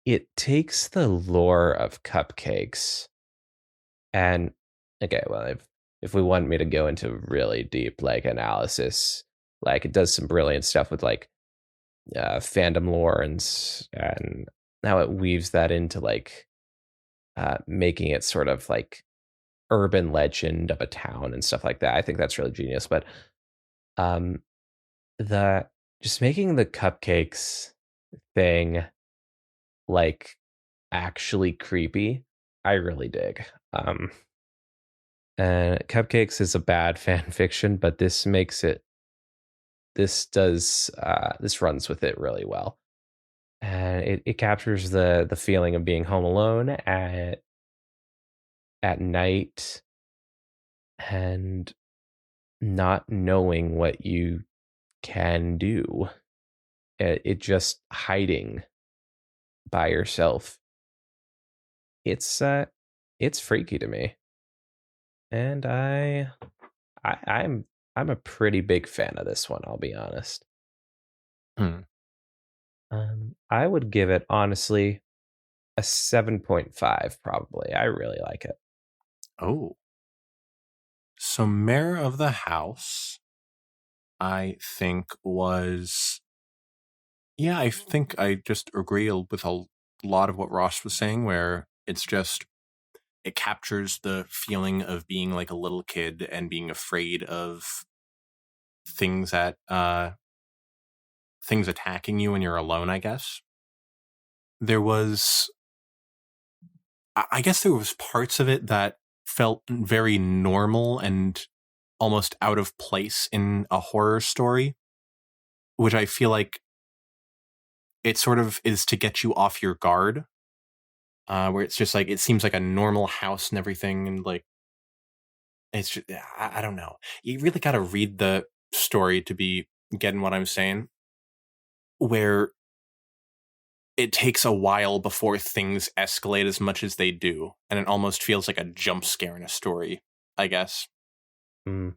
It takes the lore of cupcakes and okay, well if we want me to go into really deep like analysis, like it does some brilliant stuff with like fandom lore and how it weaves that into like making it sort of like urban legend of a town and stuff like that. I think that's really genius. But um, the just making the cupcakes thing like actually creepy, I really dig. And Cupcakes is a bad fan fiction, but this makes it. This runs with it really well, and it captures the feeling of being home alone at night and not knowing what you can do. It just hiding by yourself. It's freaky to me, and I'm a pretty big fan of this one. I'll be honest. Hmm. I would give it honestly a 7.5 probably. I really like it. Oh. So Mayor of the House, I think was... Yeah, I think I just agree with a lot of what Ross was saying, where it's just, it captures the feeling of being like a little kid and being afraid of things things attacking you when you're alone, I guess. There was, I guess there was parts of it that felt very normal and almost out of place in a horror story, which I feel like it sort of is to get you off your guard, where it's just like, it seems like a normal house and everything. And like, It's just, I don't know. You really got to read the story to be getting what I'm saying. Where it takes a while before things escalate as much as they do, and it almost feels like a jump scare in a story, I guess. Mm.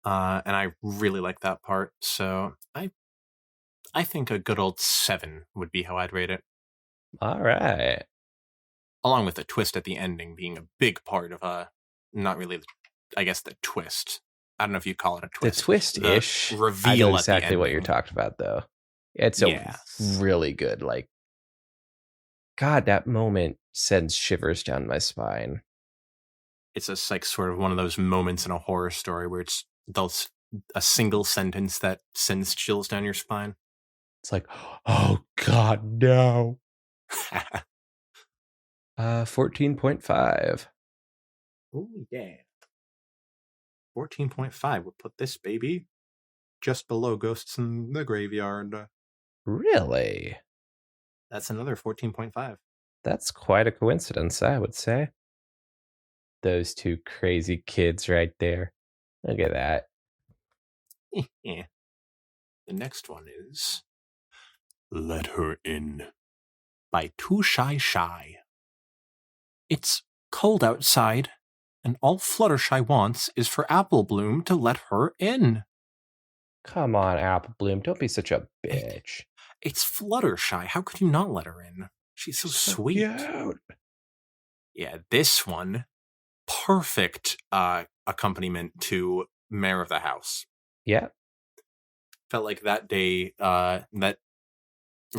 And I really like that part. So I think a good old 7 would be how I'd rate it, All right. along with the twist at the ending being a big part of not really, I guess, the twist. I don't know if you call it a The twist. The twist-ish. I know reveal at the exactly what you're ending. talking about, though. It's a Yeah. really good, like, God, that moment sends shivers down my spine. It's just like sort of one of those moments in a horror story where it's those a single sentence that sends chills down your spine. It's like, oh God, no. 14.5. Oh yeah. 14.5 would put this baby just below Ghosts in the Graveyard. Really? That's another 14.5. That's quite a coincidence, I would say. Those two crazy kids right there. Look at that. Yeah. The next one is Let Her In by Too Shy Shy. It's cold outside, and all Fluttershy wants is for Apple Bloom to let her in. Come on, Apple Bloom. Don't be such a Hey, bitch. it's Fluttershy. How could you not let her in? She's so She's so sweet. cute. Yeah, this one, perfect accompaniment to Mayor of the House. Yeah. Felt like that day, that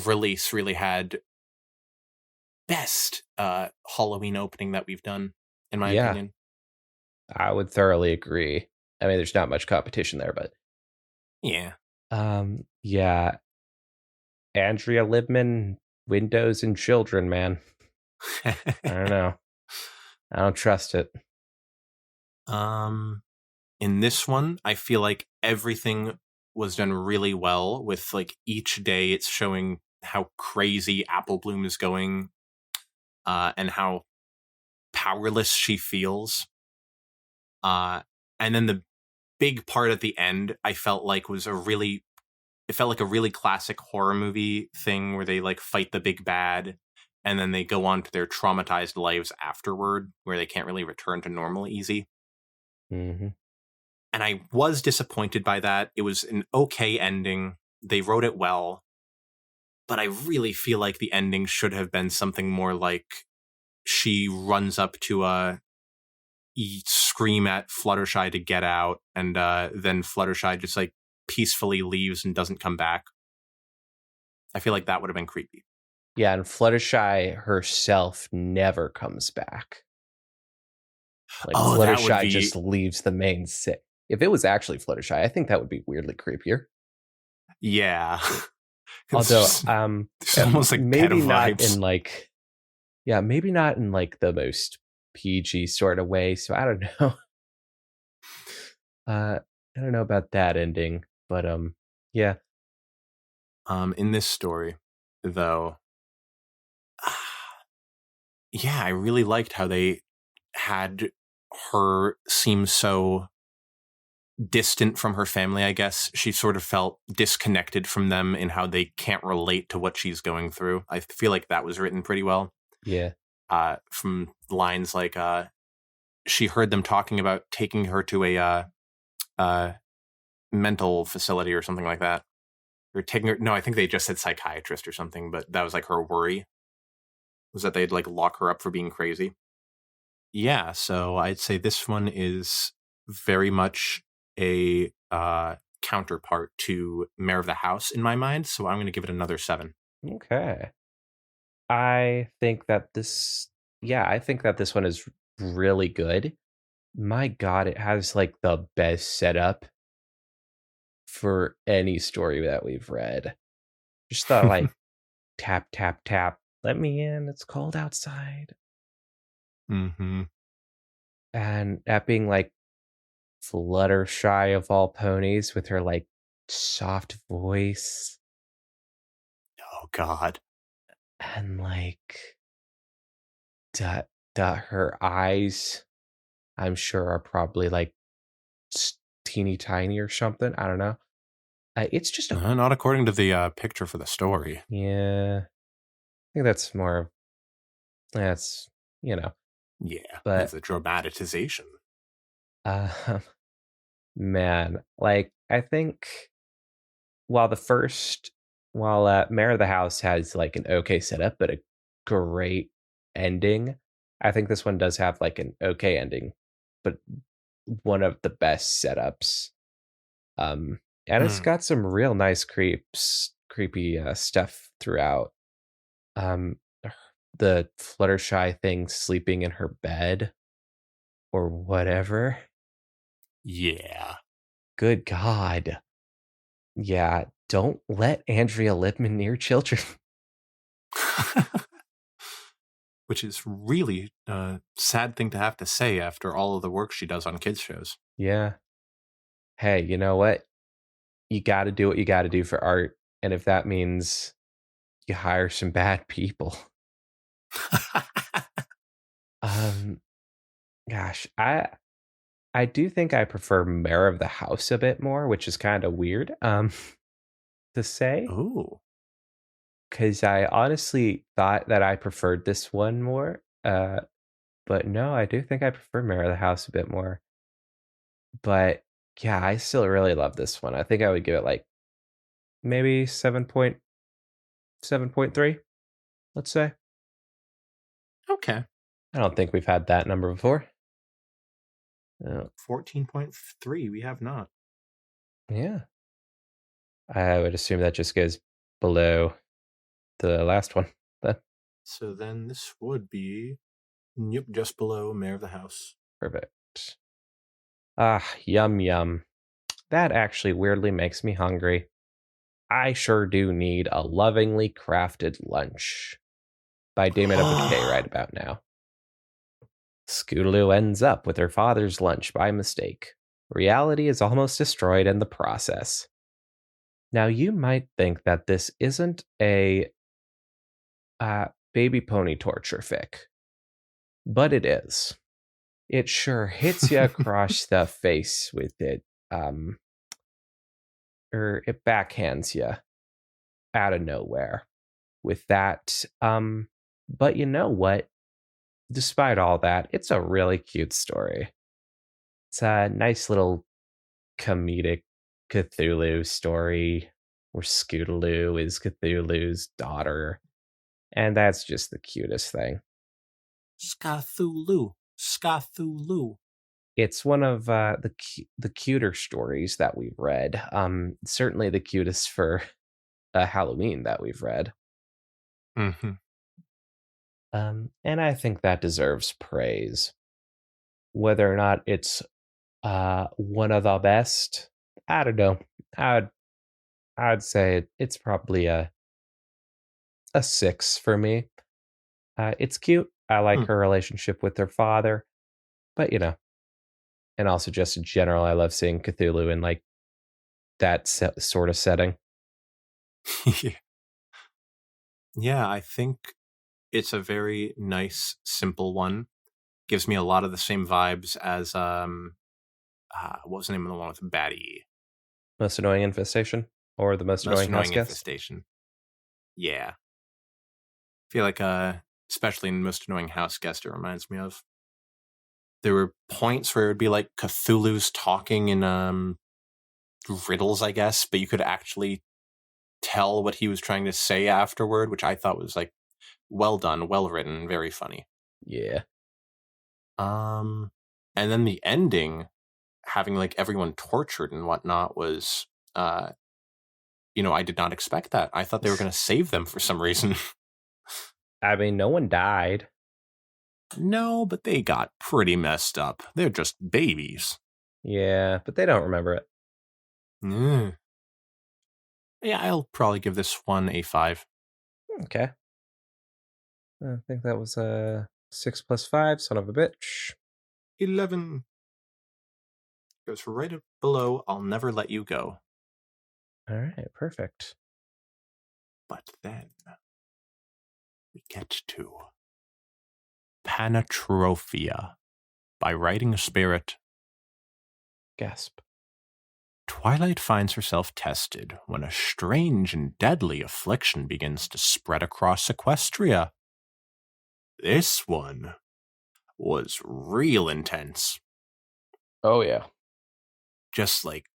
release really had best Halloween opening that we've done, in my Yeah. opinion. I would thoroughly agree. I mean, there's not much competition there, but Yeah. yeah. Andrea Libman, Windows and Children, man. I don't know. I don't trust it. In this one, I feel like everything was done really well with like each day it's showing how crazy Apple Bloom is going, and how powerless she feels. And then the big part at the end, I felt like it felt like a really classic horror movie thing where they like fight the big bad and then they go on to their traumatized lives afterward where they can't really return to normal easy. Mm-hmm. And I was disappointed by that. It was an okay ending. They wrote it well, but I really feel like the ending should have been something more like she runs up to scream at Fluttershy to get out, and then Fluttershy just like peacefully leaves and doesn't come back. I feel like that would have been creepy. Yeah, and Fluttershy herself never comes back. Like Oh, that would Fluttershy be, just leaves the main set. If it was actually Fluttershy, I think that would be weirdly creepier. yeah. Although, it's almost like maybe pedo not vibes. in like, yeah, maybe not in like the most PG sort of way. So I don't know. I don't know about that ending, but yeah, In this story, though, yeah, I really liked how they had her seem so distant from her family, I guess. She sort of felt disconnected from them in how they can't relate to what she's going through. I feel like that was written pretty well. yeah, From lines like, she heard them talking about taking her to a mental facility or something like that. Or taking her, no, I think they just said psychiatrist or something, but that was like her worry, was that they'd like lock her up for being crazy. Yeah, so I'd say this one is very much a counterpart to Mayor of the House in my mind, so I'm going to give it another 7. okay. I think that this, yeah, I think that this one is really good. My God, it has like the best setup for any story that we've read. Just the like tap, tap, tap, let me in, it's cold outside. Mm-hmm. And that being like Fluttershy of all ponies with her like soft voice Oh God. and like her eyes. I'm sure are probably like teeny tiny or something. I don't know. It's just a Not according to the picture for the story. yeah. I think that's more. That's you know, Yeah, but it's a dramatization. uh, man, like I think while the first, while Mayor of the House has like an okay setup, but a great ending, I think this one does have like an okay ending, but one of the best setups. And it's Hmm. got some real nice creepy stuff throughout. Um, the Fluttershy thing sleeping in her bed or whatever. Yeah. Good God. Yeah, don't let Andrea Lipman near children. Which is really a sad thing to have to say after all of the work she does on kids shows. Yeah. Hey, you know what? You got to do what you got to do for art. And if that means you hire some bad people. Um, gosh, I do think I prefer Mayor of the House a bit more, which is kind of weird to say Ooh. because I honestly thought that I preferred this one more. But no, I do think I prefer Mayor of the House a bit more. But yeah, I still really love this one. I think I would give it like maybe 7.3, let's say. Okay. I don't think we've had that number before. 14.3. We have not. Yeah. I would assume that just goes below the last one. That's So then this would be, yep, just below Mayor of the House. perfect. Ah, yum yum. That actually weirdly makes me hungry. I sure do need a lovingly crafted lunch. By Damon of Decay right about now. Scootaloo ends up with her father's lunch by mistake. Reality is almost destroyed in the process. Now, you might think that this isn't a baby pony torture fic, but it is. It sure hits you across the face with it, um, or it backhands you out of nowhere with that. But you know what? Despite all that, it's a really cute story. It's a nice little comedic Cthulhu story where Scootaloo is Cthulhu's daughter. And that's just the cutest thing. Skathulu. Skathulu. It's one of the cuter stories that we've read. Certainly the cutest for Halloween that we've read. Mm-hmm. And I think that deserves praise. Whether or not it's one of the best, I don't know. I'd I'd say it's probably a 6 for me. It's cute. I like Hmm. her relationship with her father, but and also just in general, I love seeing Cthulhu in like that sort of setting. Yeah, I think it's a very nice, simple one. Gives me a lot of the same vibes as what was the name of the one with Batty? Most annoying infestation or the most Most annoying house Annoying guest. Infestation. Yeah, I feel like especially in Most Annoying House Guest, it reminds me of. There were points where it would be like Cthulhu's talking in riddles, I guess, but you could actually tell what he was trying to say afterward, which I thought was like well done, well written, very funny. Yeah, Um, and then the ending, having like everyone tortured and whatnot, was I did not expect that. I thought they were going to save them for some reason. I mean, no one died. No, but they got pretty messed up. They're just babies. Yeah, but they don't remember it. Mm. Yeah, I'll probably give this one a 5. Okay, I think that was a 6 plus 5. Son of a bitch. 11 goes right up below I'll Never Let You Go. All right, perfect. But then we get to Panatrophia. by writing a spirit. Gasp. Twilight finds herself tested when a strange and deadly affliction begins to spread across Equestria. This one was real intense. Oh, yeah. Just like,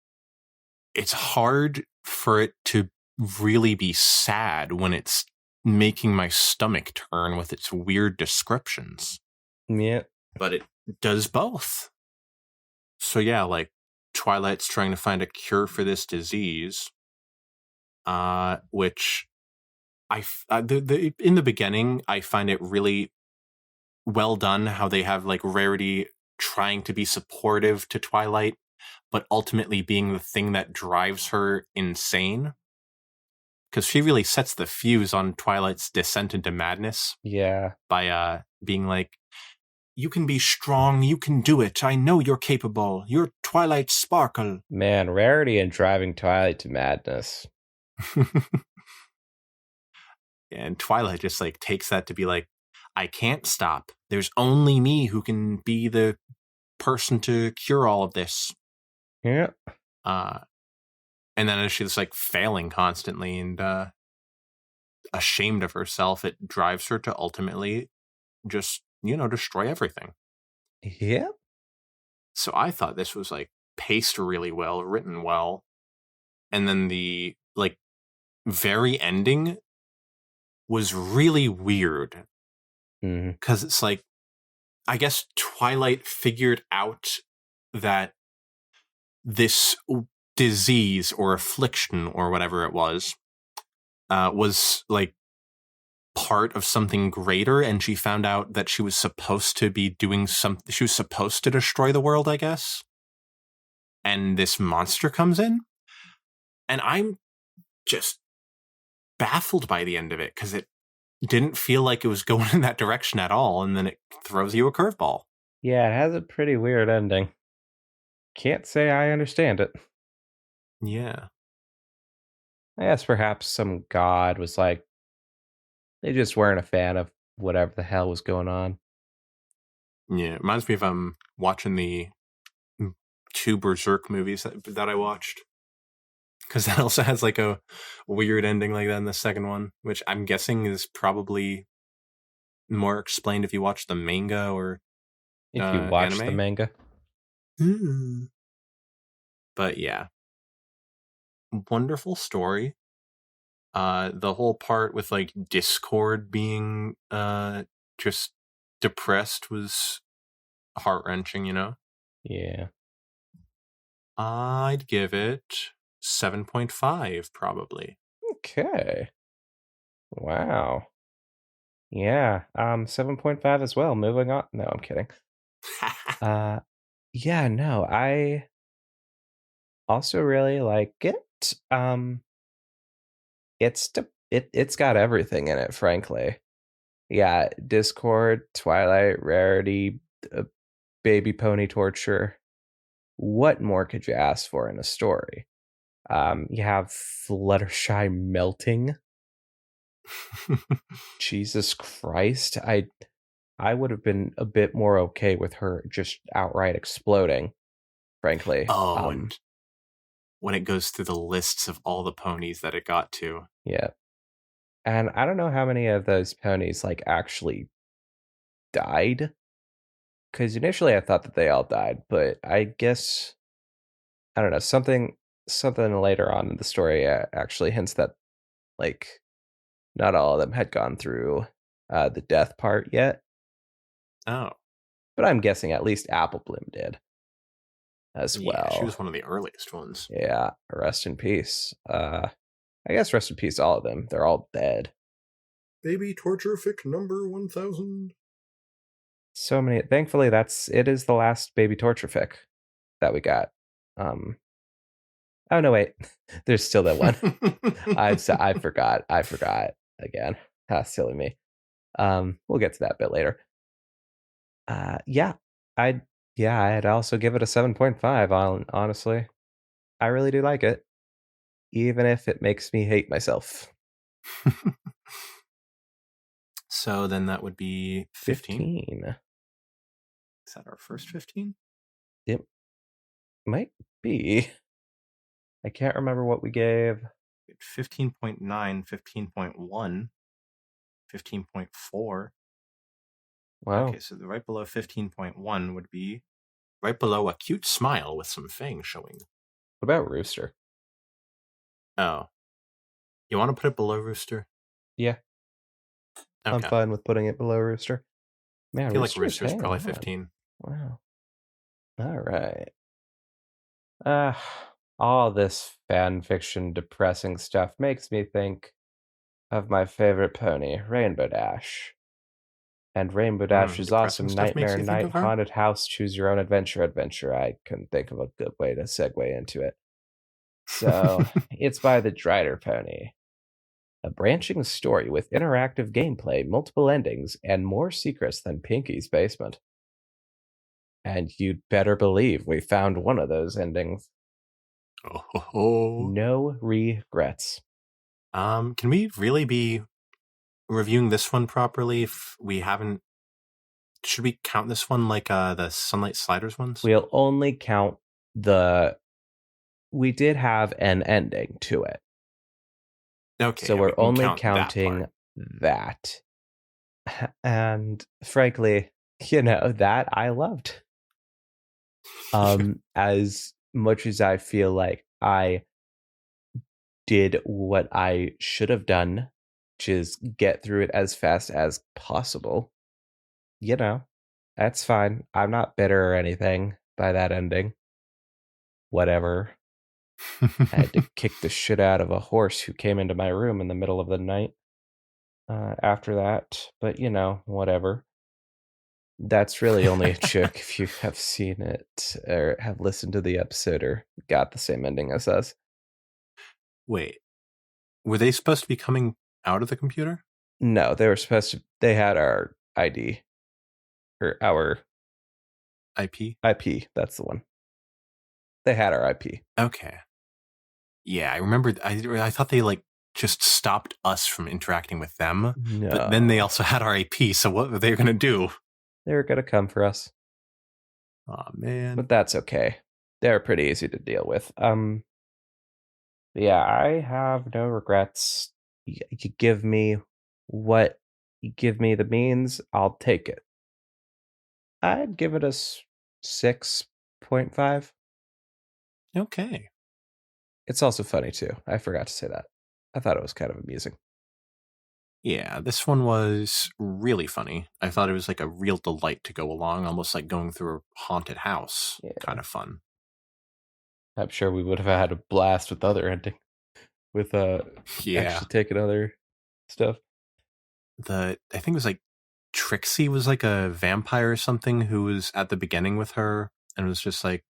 it's hard for it to really be sad when it's making my stomach turn with its weird descriptions. Yeah. But it does both. So yeah, like, Twilight's trying to find a cure for this disease, which in the beginning, I find it really well done how they have like Rarity trying to be supportive to Twilight, but ultimately being the thing that drives her insane. Because she really sets the fuse on Twilight's descent into madness. Yeah. By being like, you can be strong, you can do it, I know you're capable, you're Twilight Sparkle. Man, Rarity and driving Twilight to madness. And Twilight just like takes that to be like, I can't stop. There's only me who can be the person to cure all of this. Yeah. And then as she's like failing constantly and ashamed of herself, it drives her to ultimately just, destroy everything. Yeah. So I thought this was like paced really well, written well. And then the like very ending was really weird. Because it's like, I guess Twilight figured out that this disease or affliction or whatever it was like part of something greater, and she found out that she was supposed to be doing something. She was supposed to destroy the world, I guess. And this monster comes in, and I'm just baffled by the end of it because it didn't feel like it was going in that direction at all, and then it throws you a curveball. Yeah, it has a pretty weird ending. Can't say I understand it. Yeah. I guess perhaps some god was like, they just weren't a fan of whatever the hell was going on. Yeah, it reminds me of watching the 2 Berserk movies that I watched. Because that also has like a weird ending like that in the second one, which I'm guessing is probably more explained if you watch the manga or If you watch anime. the manga. But yeah. Wonderful story. The whole part with like Discord being just depressed was heart-wrenching, Yeah. I'd give it 7.5 probably. Okay. Wow. Yeah. 7.5 as well. Moving on. No, I'm kidding. Yeah, no, I also really like it. It's got everything in it, frankly. Yeah, Discord, Twilight, Rarity, baby pony torture. What more could you ask for in a story? You have Fluttershy melting. Jesus Christ. I would have been a bit more okay with her just outright exploding, frankly. Oh, and when it goes through the lists of all the ponies that it got to. Yeah. And I don't know how many of those ponies like actually died. Because initially I thought that they all died, but I guess I don't know, something later on in the story actually hints that like not all of them had gone through the death part yet. Oh. But I'm guessing at least Apple Bloom did as well. She was one of the earliest ones. Yeah, rest in peace. I guess rest in peace all of them. They're all dead. Baby torture fic number 1000. So many. Thankfully, it is the last baby torture fic that we got. Oh no, wait. There's still that one. I forgot again. Silly me. We'll get to that bit later. I'd also give it a 7.5 honestly. I really do like it. Even if it makes me hate myself. So then that would be 15. that our first 15? It might be. I can't remember what we gave. 15.9, 15.1, 15.4. Wow. Okay, so the right below 15.1 would be right below a cute smile with some fangs showing. What about Rooster? Oh. You want to put it below Rooster? Yeah. I'm Okay. fine with putting it below Rooster. Man, I feel like Rooster's Rooster's hanging probably on. 15. Wow. All right. All this fan fiction depressing stuff makes me think of my favorite pony, Rainbow Dash. And Rainbow Dash's Depressing awesome stuff makes Nightmare you think Night of her? Haunted House Choose Your Own Adventure. I couldn't think of a good way to segue into it. So, it's by the Drider Pony. A branching story with interactive gameplay, multiple endings, and more secrets than Pinky's Basement. And you'd better believe we found one of those endings. Oh. No regrets. Can we really be reviewing this one properly if we haven't? Should we count this one like the Sunlight Sliders ones? We'll only count the. We did have an ending to it. Okay, So yeah, we're we can only count counting that. And frankly, that I loved. As much as I feel like I did what I should have done, which is get through it as fast as possible, that's fine. I'm not bitter or anything by that ending. Whatever. I had to kick the shit out of a horse who came into my room in the middle of the night after that. But, whatever. That's really only a joke if you have seen it or have listened to the episode or got the same ending as us. Wait, were they supposed to be coming out of the computer? No, they had our ID or our IP? IP. That's the one. They had our IP. Okay. Yeah, I remember. I thought they just stopped us from interacting with them, but then they No, also had our IP. So what were they going to do? they were going to come for us, Oh man. but that's okay. They're pretty easy to deal with. Yeah, I have no regrets. You give me what you give me the means, I'll take it. I'd give it a 6.5. Okay. It's also funny too. I forgot to say that. I thought it was kind of amusing. Yeah, this one was really funny. I thought it was like a real delight to go along, almost like going through a haunted house. Yeah. Kind of fun. I'm sure we would have had a blast with the other ending, with Yeah. actually taking other stuff. I think it was like Trixie was like a vampire or something who was at the beginning with her and was just like,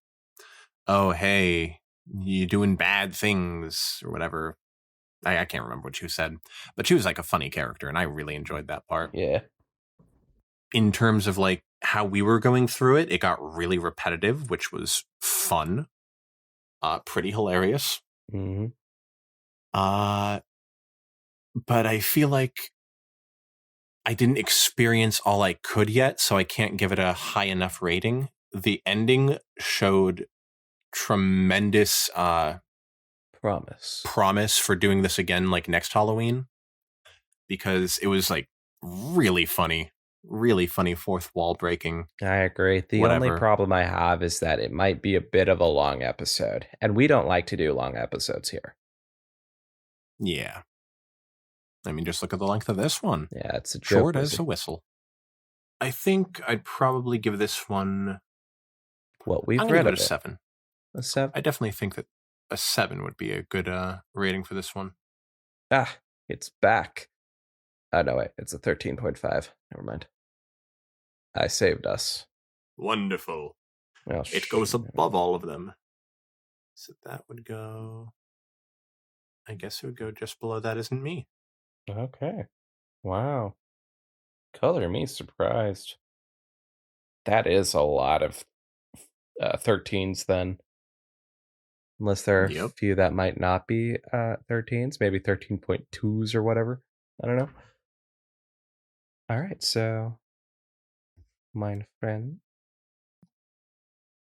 oh, hey, you doing bad things or whatever. I can't remember what she said, but she was like a funny character and I really enjoyed that part. Yeah. In terms of like how we were going through it, it got really repetitive, which was fun. Pretty hilarious. Mm-hmm. But I feel like I didn't experience all I could yet, so I can't give it a high enough rating. The ending showed tremendous promise for doing this again like next Halloween, because it was like really funny fourth wall breaking. I agree. The only Whatever. problem I have is that it might be a bit of a long episode, and we don't like to do long episodes here. Yeah. I mean, just look at the length of this one. Yeah, it's a Short joke as movie. a whistle. I think I'd probably give this one. What we've I'm gonna read give of it a it. 7. A 7? I definitely think that a 7 would be a good rating for this one. Ah, it's back. Oh, no, wait. It's a 13.5. Never mind. I saved us. Wonderful. Well, It goes above all of them. So that would go. I guess it would go just below That Isn't Me. Okay. Wow. Color me surprised. That is a lot of 13s then. Unless there are a few that might not be 13s, maybe 13.2s or whatever. I don't know. All right, so my friend,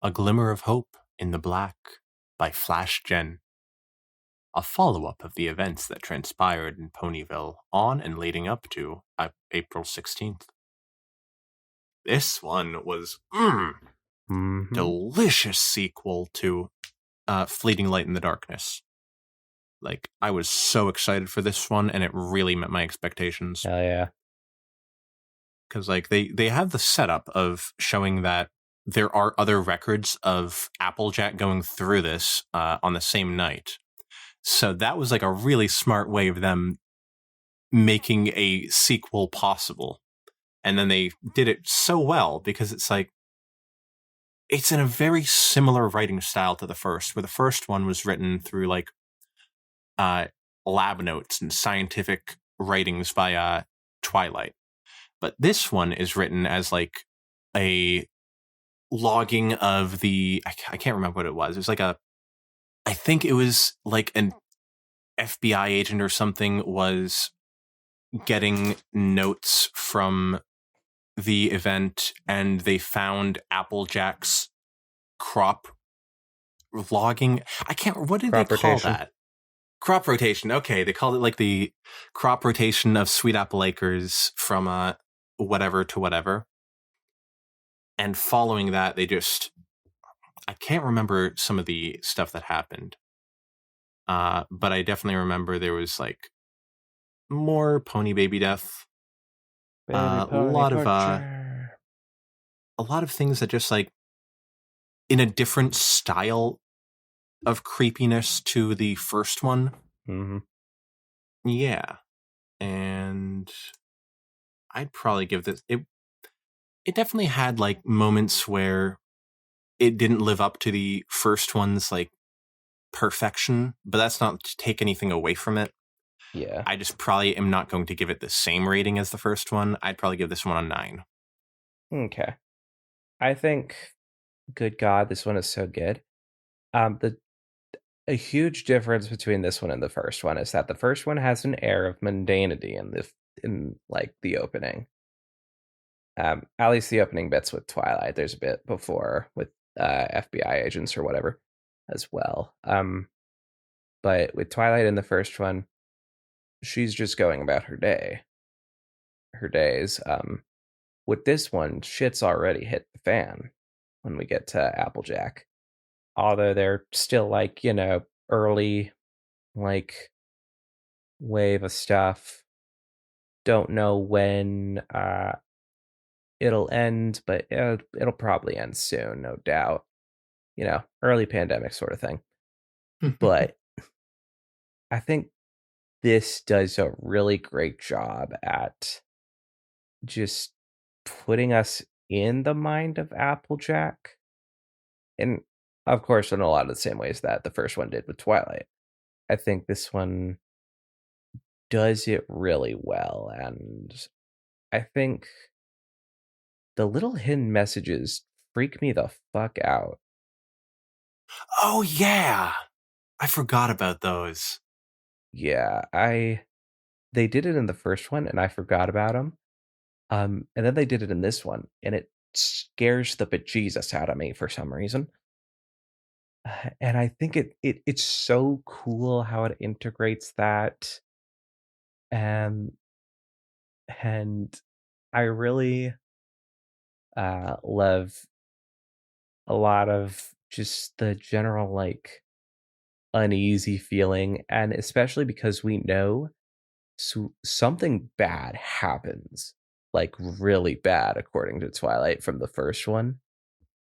A Glimmer of Hope in the Black by Flash Gen, a follow-up of the events that transpired in Ponyville on and leading up to April 16th. This one was delicious sequel to Fleeting Light in the Darkness. Like, I was so excited for this one, and it really met my expectations. Hell yeah. Because, like, they have the setup of showing that there are other records of Applejack going through this on the same night. So that was like a really smart way of them making a sequel possible. And then they did it so well because it's like, it's in a very similar writing style to the first, where the first one was written through like lab notes and scientific writings by Twilight. But this one is written as like a logging of the, I can't remember what it was. It was like I think it was like an FBI agent or something was getting notes from the event, and they found Applejack's crop logging. What did Crop they call rotation. that? Crop rotation. Okay, they called it like the crop rotation of Sweet Apple Acres from whatever to whatever. And following that, I can't remember some of the stuff that happened. But I definitely remember there was like more pony baby death. A lot of things that just like in a different style of creepiness to the first one. Mm-hmm. Yeah. And I'd probably give this, it definitely had like moments where it didn't live up to the first one's like perfection, but that's not to take anything away from it. Yeah. I just probably am not going to give it the same rating as the first one. I'd probably give this one a 9. Okay. I think, good God, this one is so good. A huge difference between this one and the first one is that the first one has an air of mundanity in like the opening. At least the opening bits with Twilight. There's a bit before with FBI agents or whatever as well. But with Twilight in the first one, she's just going about her days. With this one, shit's already hit the fan when we get to Applejack. Although they're still like, early like wave of stuff. Don't know when it'll end, but it'll probably end soon, no doubt. Early pandemic sort of thing. But I think this does a really great job at just putting us in the mind of Applejack. And of course, in a lot of the same ways that the first one did with Twilight. I think this one does it really well. And I think the little hidden messages freak me the fuck out. Oh, yeah. I forgot about those. Yeah, they did it in the first one and I forgot about them. And then they did it in this one and it scares the bejesus out of me for some reason. And I think it's so cool how it integrates that. And I really love a lot of just the general like uneasy feeling, and especially because we know something bad happens, like really bad according to Twilight from the first one.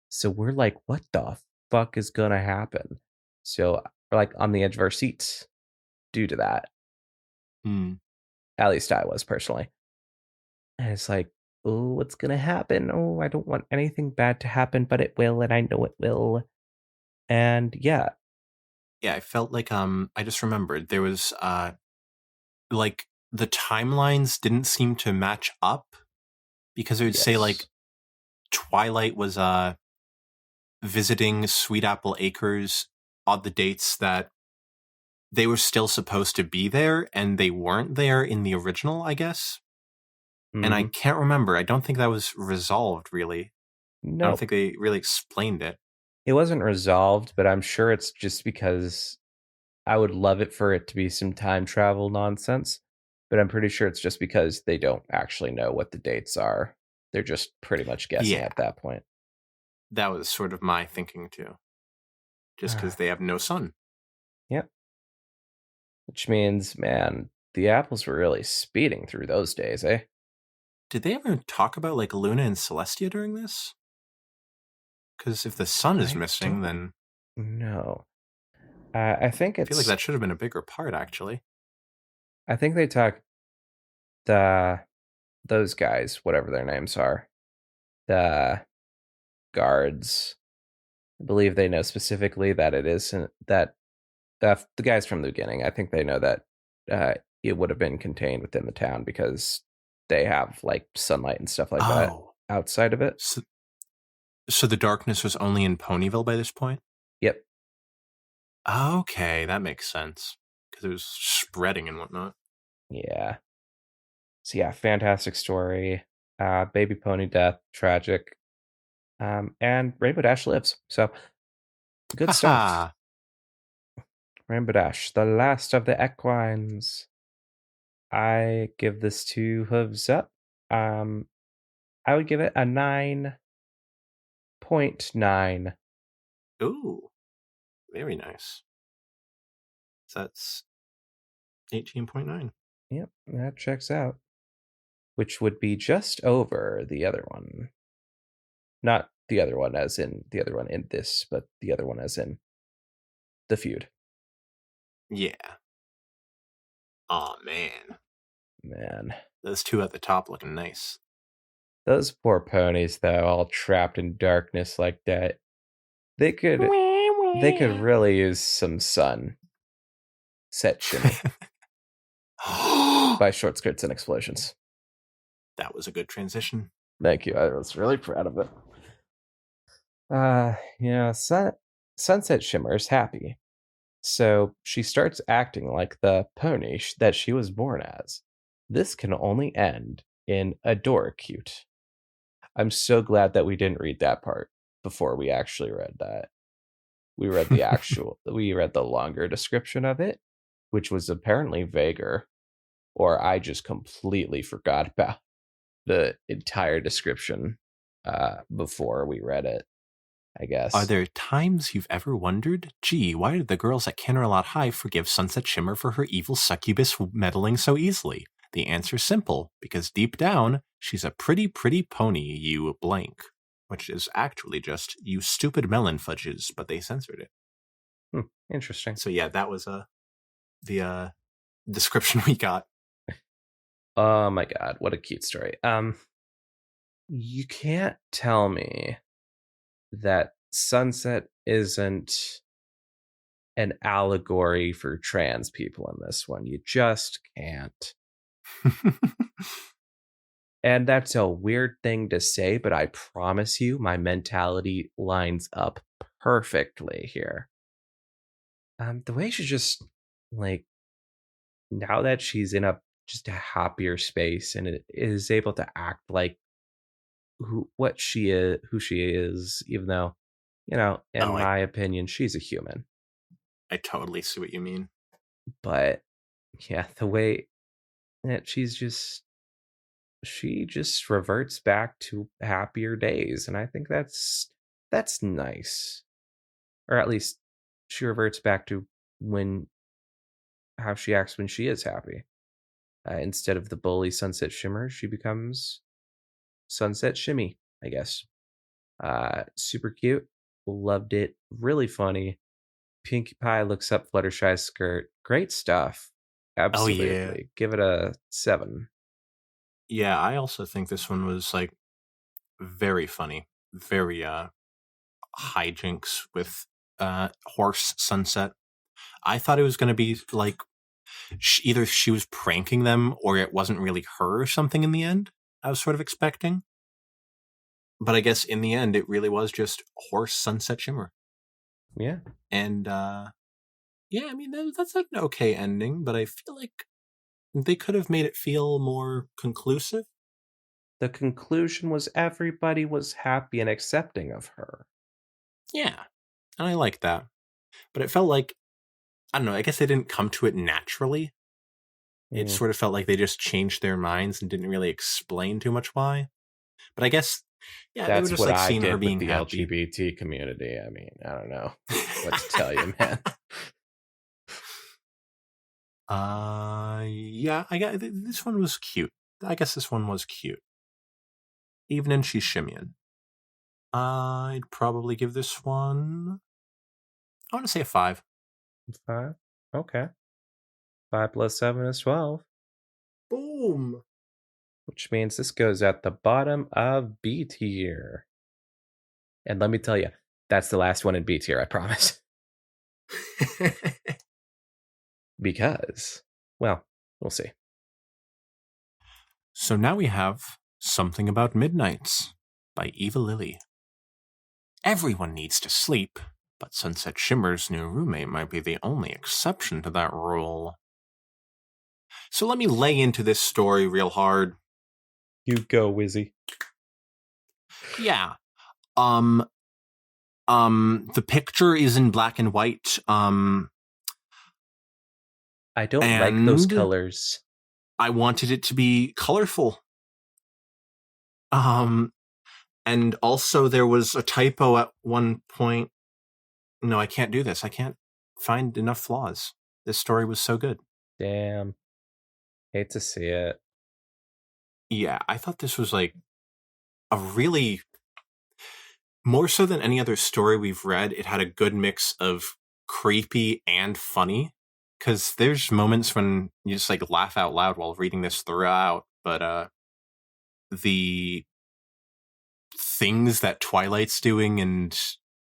So we're like, what the fuck is gonna happen? So we're like on the edge of our seats due to that. At least I was personally. And it's like, oh, what's gonna happen? Oh, I don't want anything bad to happen, but it will, and I know it will. And yeah. Yeah, I felt like I just remembered there was like the timelines didn't seem to match up, because it would say like Twilight was visiting Sweet Apple Acres on the dates that they were still supposed to be there, and they weren't there in the original, I guess. Mm-hmm. And I can't remember. I don't think that was resolved, really. No. I don't think they really explained it. It wasn't resolved, but I'm sure it's just because I would love it for it to be some time travel nonsense, but I'm pretty sure it's just because they don't actually know what the dates are. They're just pretty much guessing Yeah, at that point. that was sort of my thinking too. Just because they have no sun. Yep. Which means, man, the apples were really speeding through those days, eh? Did they ever talk about like Luna and Celestia during this? Because if the sun is I missing, don't then know. I think I feel like it's. that should have been a bigger part, actually. I think they talk the those guys, whatever their names are, the guards. I believe they know specifically that it isn't that the guys from the beginning. I think they know that uh, it would have been contained within the town because they have like sunlight and stuff like that Oh, outside of it. so, so the darkness was only in Ponyville by this point? Yep. Okay, that makes sense. Because it was spreading and whatnot. Yeah. So yeah, fantastic story. Baby pony death, tragic. And Rainbow Dash lives. So good stuff. Haha. Rainbow Dash, the last of the equines. I give this 2 hooves up. Um, I would give it a 9.9. Ooh, very nice. So that's 18.9. Yep, that checks out. Which would be just over the other one. Not the other one as in the other one in this, but the other one as in the feud. Yeah. Aw, man. Man. Those two at the top looking nice. Those poor ponies though, all trapped in darkness like that. They could they could really use some sun. Set shimmy That by short skirts and explosions. was a good transition. Thank you. I was really proud of it. Sunset Shimmer's happy. So she starts acting like the pony that she was born as. This can only end in adore cute. I'm so glad that we didn't read that part before we actually read that. We read the longer description of it, which was apparently vaguer, or I just completely forgot about the entire description before we read it, I Are guess. there times you've ever wondered, gee, why did the girls at Canterlot High forgive Sunset Shimmer for her evil succubus meddling so easily? The answer's simple, because deep down, she's a pretty, pretty pony, you blank. Which is actually just, you stupid melon fudges, but they censored it. Interesting. So yeah, that was the description we got. Oh my god, what a cute story. You can't tell me that Sunset isn't an allegory for trans people in this one. You just can't. And that's a weird thing to say, but I promise you my mentality lines up perfectly here. The way she just like now that she's in a just a happier space and it is able to act like who she is, even though, in Oh, my opinion, she's a human. I totally see what you mean. But yeah, the way that she just reverts back to happier days, and I think that's nice. Or at least she reverts back to when how she acts when she is happy. Instead of the bully Sunset Shimmer, she becomes Sunset Shimmy, I guess. Super cute. Loved it. Really funny. Pinkie Pie looks up Fluttershy's skirt. Great stuff. Oh yeah. Absolutely. Give it a 7. Yeah, I also think this one was like very funny. Very hijinks with Horse Sunset. I thought it was going to be like either she was pranking them or it wasn't really her or something in the end. I was sort of expecting. But I guess in the end, it really was just Horse Sunset Shimmer. Yeah. And yeah, I mean, that's an okay ending, but I feel like they could have made it feel more conclusive. The conclusion was everybody was happy and accepting of her. Yeah, and I like that. But it felt like, I don't know, I guess they didn't come to it naturally. It Mm, sort of felt like they just changed their minds and didn't really explain too much why. But I guess, yeah, they were that's just what like I seeing her did with being the happy. LGBT community. I mean, I don't know what to tell you, man. Yeah, I got this one was cute. I guess this one was cute. Even in She's Shimmying. I'd probably give this one, I want to say a 5. Five. Okay. 5 plus 7 is 12, Boom. which means this goes at the bottom of B tier. And let me tell you, that's the last one in B tier, I promise. Because, well, we'll see. So now we have Something About Midnights by Eva Lilly. Everyone needs to sleep, but Sunset Shimmer's new roommate might be the only exception to that rule. So let me lay into this story real hard. You go, Wizzy. Yeah. Um the picture is in black and white. I don't like those And colors. I wanted it to be colorful. Um and also there was a typo at one point. No, I can't do this. I can't find enough flaws. This story was so good. Damn. Hate to see it. Yeah, I thought this was like a really, more so than any other story we've read, it had a good mix of creepy and funny. Because there's moments when you just like laugh out loud while reading this throughout, but the things that Twilight's doing and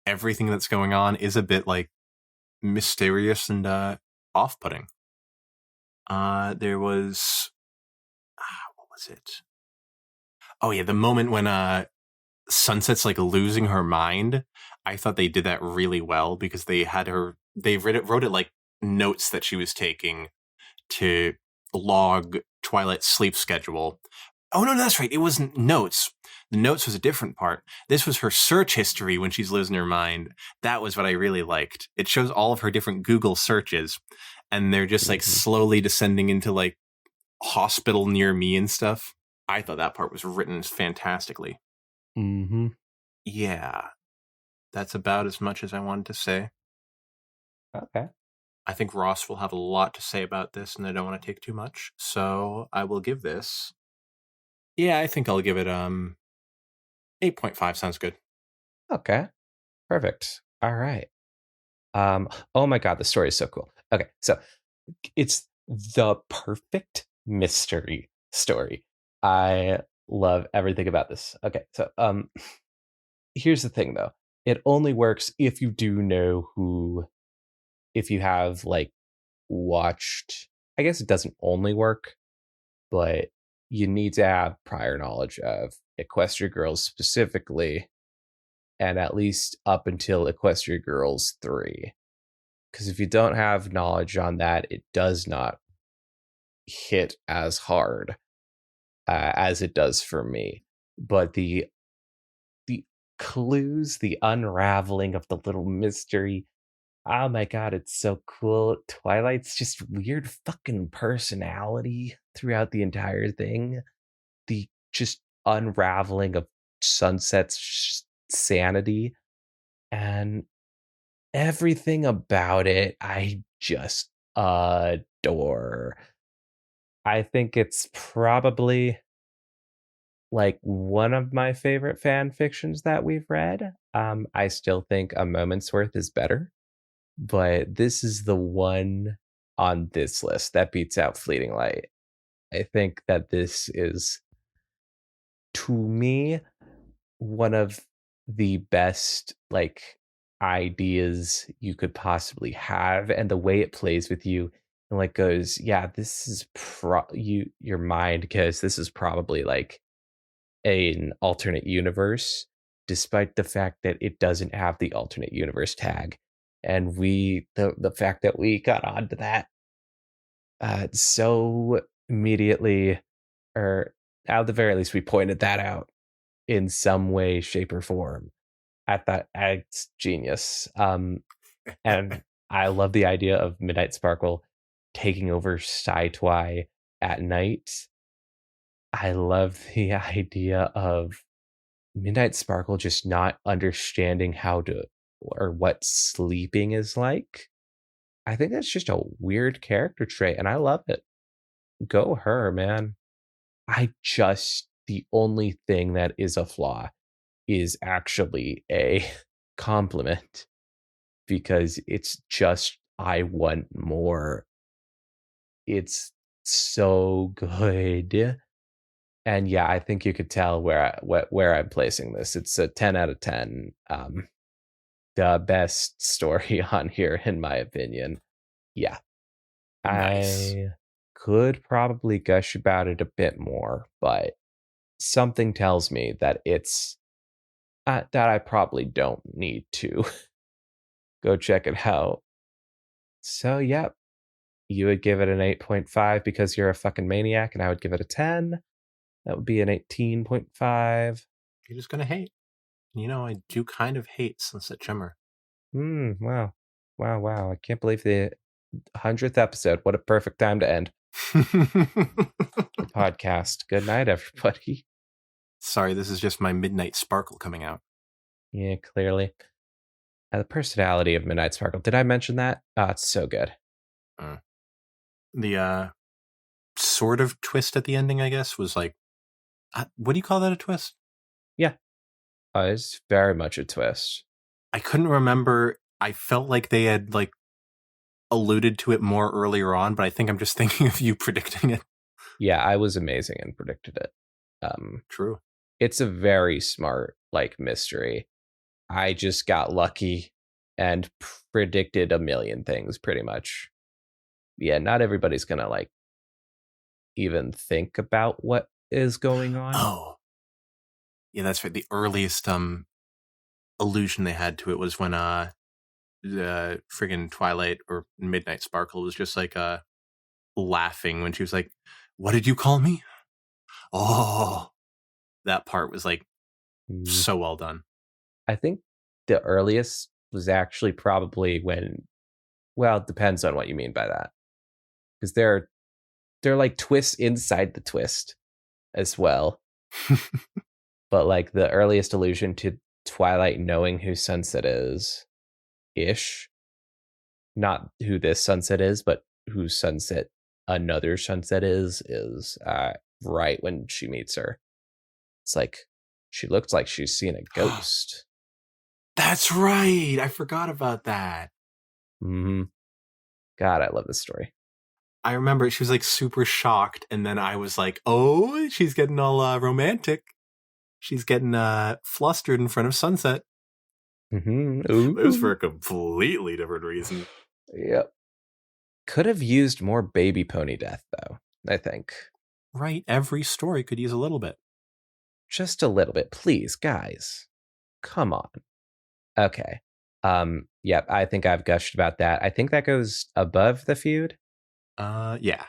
everything that's going on is a bit like mysterious and off-putting. There was, what was it? Oh yeah, the moment when Sunset's like losing her mind. I thought they did that really well because they wrote it like notes that she was taking to log Twilight's sleep schedule. Oh no, that's right. It wasn't notes. The notes was a different part. This was her search history when she's losing her mind. That was what I really liked. It shows all of her different Google searches, and they're just like Mm-hmm. slowly descending into like hospital near me and stuff. I thought that part was written fantastically. Mm-hmm. Yeah, that's about as much as I wanted to say. Okay. I think Ross will have a lot to say about this, and I don't want to take too much. So I will give this. Yeah, I think I'll give it 8.5 sounds good. Okay. Perfect. All right. Oh my god, the story is so cool. Okay, so it's the perfect mystery story. I love everything about this. Okay, so here's the thing though. It only works if you do know who, if you have like watched, I guess it doesn't only work, but you need to have prior knowledge of Equestria Girls specifically, and at least up until Equestria Girls 3. Because if you don't have knowledge on that, it does not hit as hard as it does for me. But the clues, the unraveling of the little mystery, oh my god, it's so cool. Twilight's just weird fucking personality throughout the entire thing. The just unraveling of Sunset's sanity and everything about it, I just adore. I think it's probably like one of my favorite fan fictions that we've read. I still think A Moment's Worth is better, but this is the one on this list that beats out Fleeting Light. I think that this is, to me, one of the best like ideas you could possibly have, and the way it plays with you and like goes, yeah, this is your mind goes, this is probably like an alternate universe, despite the fact that it doesn't have the alternate universe tag. And the fact that we got onto that so immediately, or at the very least we pointed that out in some way, shape, or form. at that. It's genius. And I love the idea of Midnight Sparkle taking over Sci-Twi at night. I love the idea of Midnight Sparkle just not understanding how to or what sleeping is like. I think that's just a weird character trait, and I love it. Go her, man. The only thing that is a flaw is actually a compliment because it's just, I want more. It's so good. And yeah, I think you could tell where I'm placing this. It's a 10 out of 10. The best story on here, in my opinion. Yeah, Nice. I could probably gush about it a bit more, but something tells me that it's that I probably don't need to go check it out. So, yep, you would give it an 8.5 because you're a fucking maniac, and I would give it a 10. That would be an 18.5. You're just gonna hate. I do kind of hate Sunset Shimmer. Wow. Wow, wow. I can't believe the 100th episode. What a perfect time to end the podcast. Good night, everybody. Sorry, this is just my Midnight Sparkle coming out. Yeah, clearly. The personality of Midnight Sparkle. Did I mention that? Oh, it's so good. The sort of twist at the ending, I guess, was like, what do you call that, a twist? Yeah. It's very much a twist. I couldn't remember. I felt like they had like alluded to it more earlier on, but I think I'm just thinking of you predicting it. Yeah, I was amazing and predicted it. True. It's a very smart like mystery. I just got lucky and predicted a million things pretty much. Yeah, not everybody's gonna like even think about what is going on. Oh, yeah, that's right. The earliest allusion they had to it was when the friggin' Twilight or Midnight Sparkle was just like laughing when she was like, "What did you call me?" Oh, that part was like so well done. I think the earliest was actually probably when, well, it depends on what you mean by that. Because they're like twists inside the twist as well. But like the earliest allusion to Twilight knowing who Sunset is ish. Not who this Sunset is, but who Sunset another Sunset is right when she meets her. It's like she looks like she's seen a ghost. That's right. I forgot about that. Mm-hmm. God, I love this story. I remember she was like super shocked, and then I was like, "Oh, she's getting all romantic. She's getting flustered in front of Sunset." Mm-hmm. It was for a completely different reason. Yep. Could have used more baby pony death, though, I think. Right. Every story could use a little bit. Just a little bit. Please, guys. Come on. Okay. Yep, I think I've gushed about that. I think that goes above the feud. Yeah.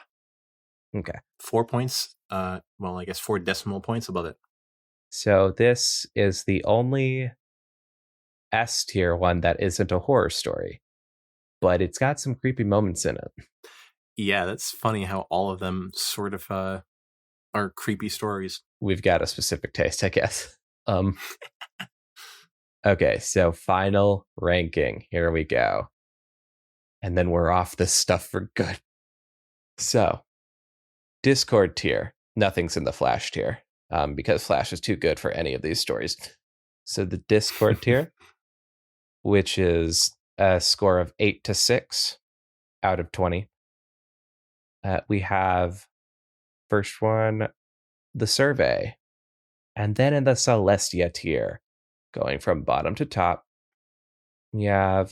Okay. 4 points. Well, I guess 4 decimal points above it. So this is the only S tier one that isn't a horror story, but it's got some creepy moments in it. Yeah, that's funny how all of them sort of are creepy stories. We've got a specific taste, I guess. Okay, so final ranking. Here we go. And then we're off this stuff for good. So, Discord tier. Nothing's in the Flash tier because Flash is too good for any of these stories. So, the Discord tier, which is a score of 8 to 6 out of 20. We have first one, The Survey. And then in the Celestia tier, going from bottom to top, we have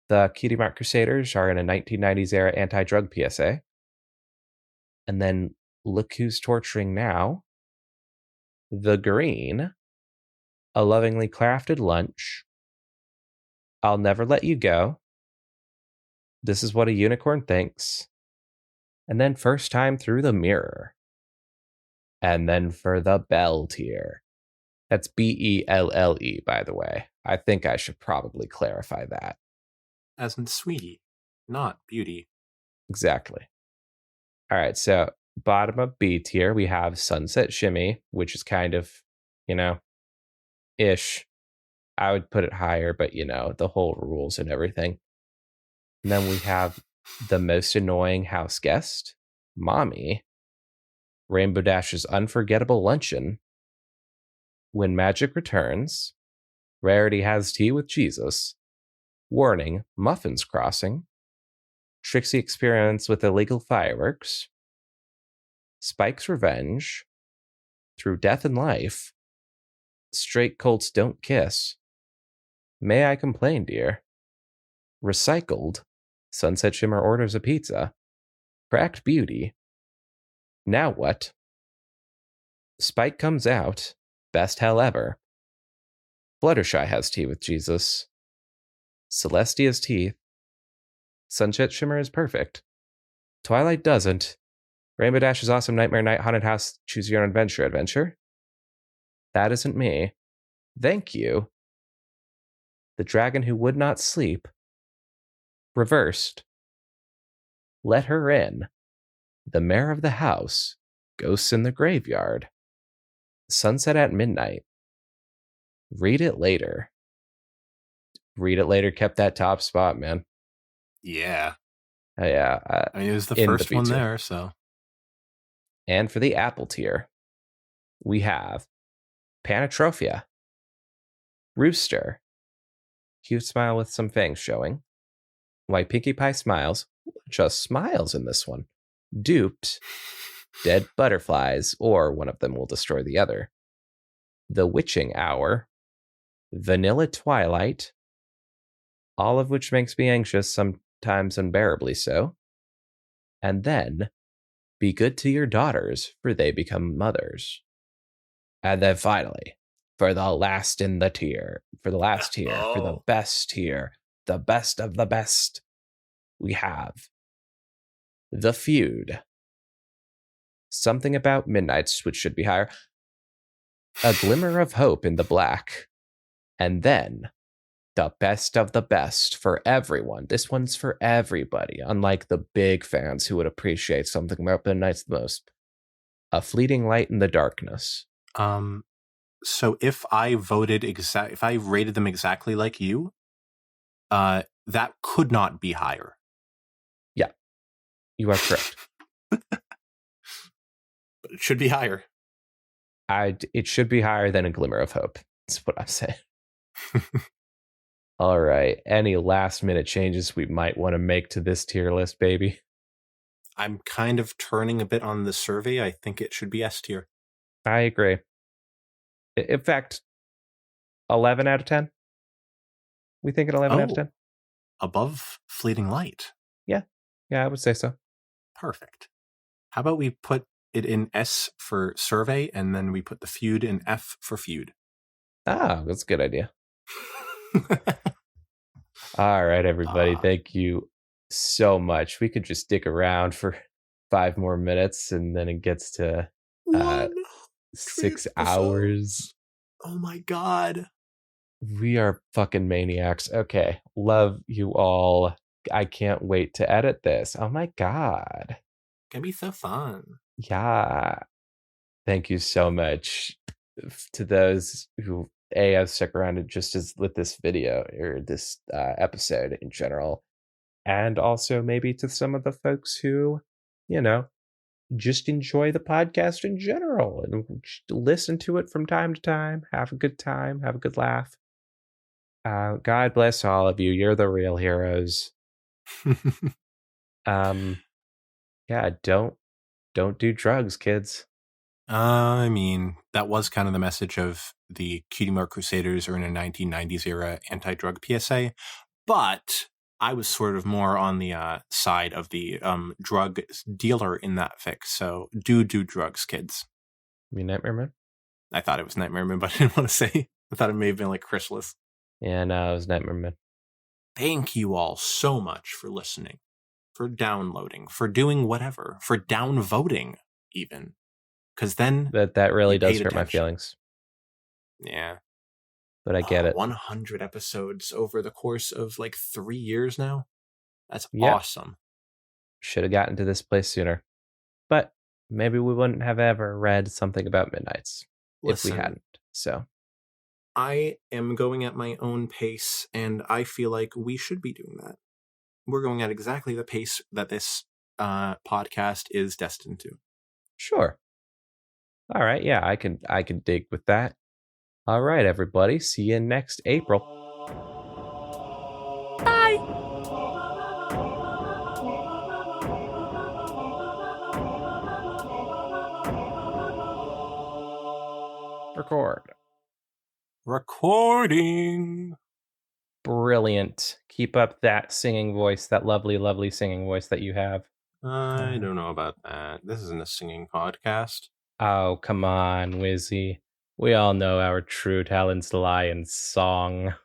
the Cutie Mark Crusaders are in a 1990s era anti-drug PSA. And then Look Who's Torturing Now, The Green, A Lovingly Crafted Lunch, I'll Never Let You Go, This Is What a Unicorn Thinks, and then First Time Through the Mirror. And then for the Bell tier, That's Belle, by the way. I think I should probably clarify that. As in sweetie, not beauty. Exactly. All right, so bottom of B tier, we have Sunset Shimmy, which is kind of, ish. I would put it higher, but the whole rules and everything. And then we have the most annoying house guest, Mommy, Rainbow Dash's unforgettable luncheon, When Magic Returns, Rarity Has Tea with Jesus, Warning, Muffins Crossing, Trixie Experiments with Illegal Fireworks, Spike's Revenge, Through Death and Life, Straight Colts Don't Kiss, May I Complain, Dear, Recycled, Sunset Shimmer Orders a Pizza, Cracked Beauty, Now What, Spike Comes Out, Best Hell Ever, Fluttershy Has Tea with Jesus, Celestia's Teeth, Sunset Shimmer is Perfect, Twilight Doesn't, Rainbow Dash's Awesome Nightmare Night Haunted House Choose Your Own Adventure, That Isn't Me, Thank You, The Dragon Who Would Not Sleep, Reversed, Let Her In, The Mayor of the House, Ghosts in the Graveyard, Sunset at Midnight, Read It Later. Read It Later kept that top spot, man. Yeah. Yeah. I mean, it was the first one there, so. And for the Apple tier, we have Panatrophia, Rooster, Cute Smile with some fangs showing, Why Pinkie Pie Smiles, just smiles in this one, Duped, Dead Butterflies, or one of them will destroy the other, The Witching Hour, Vanilla Twilight, all of which makes me anxious, sometimes unbearably so, and then Be Good to Your Daughters, for they become mothers. And then finally, for the last tier, for the best tier, the best of the best, we have The Feud, Something About Midnights, which should be higher, A Glimmer of Hope in the Black, and then the best of the best for everyone. This one's for everybody, unlike the big fans who would appreciate Something About Midnights the most. A Fleeting Light in the Darkness. So if I if I rated them exactly like you, that could not be higher. Yeah, you are correct. But it should be higher. It should be higher than A Glimmer of Hope. That's what I'm saying. All right. Any last minute changes we might want to make to this tier list, baby? I'm kind of turning a bit on the survey. I think it should be S tier. I agree. In fact, 11 out of 10? We think an 11 out of 10? Above Fleeting Light. Yeah, I would say so. Perfect. How about we put it in S for survey, and then we put The Feud in F for feud? Ah, that's a good idea. All right, everybody. Thank you so much. We could just stick around for 5 more minutes, and then it gets to 6 hours. Oh my god. We are fucking maniacs. Okay. Love you all. I can't wait to edit this. Oh my god. Gonna be so fun. Yeah. Thank you so much to those who have stuck around just as with this video or this episode in general, and also maybe to some of the folks who, just enjoy the podcast in general and listen to it from time to time. Have a good time. Have a good laugh. God bless all of you. You're the real heroes. Yeah, don't do drugs, kids. I mean, that was kind of the message of the Cutie Mark Crusaders or in a 1990s era anti-drug PSA, but I was sort of more on the side of the drug dealer in that fic. So do drugs, kids. You mean Nightmare Moon? I thought it was Nightmare Moon, but I didn't want to say. I thought it may have been like Chrysalis. Yeah, no, it was Nightmare Moon. Thank you all so much for listening, for downloading, for doing whatever, for downvoting even. Because then that really does hurt my feelings. Yeah. but I get it. 100 episodes over the course of like 3 years now. That's Yep. awesome. Should have gotten to this place sooner. But maybe we wouldn't have ever read something about Midnights if we Listen, hadn't. So, I am going at my own pace, and I feel like we should be doing that. We're going at exactly the pace that this podcast is destined to. sure. All right, yeah, I can dig with that. All right, everybody. See you next April. Record. Recording. Brilliant. Keep up that singing voice, that lovely, lovely singing voice that you have. I don't know about that. This isn't a singing podcast. Oh, come on, Wizzy. We all know our true talents lie in song.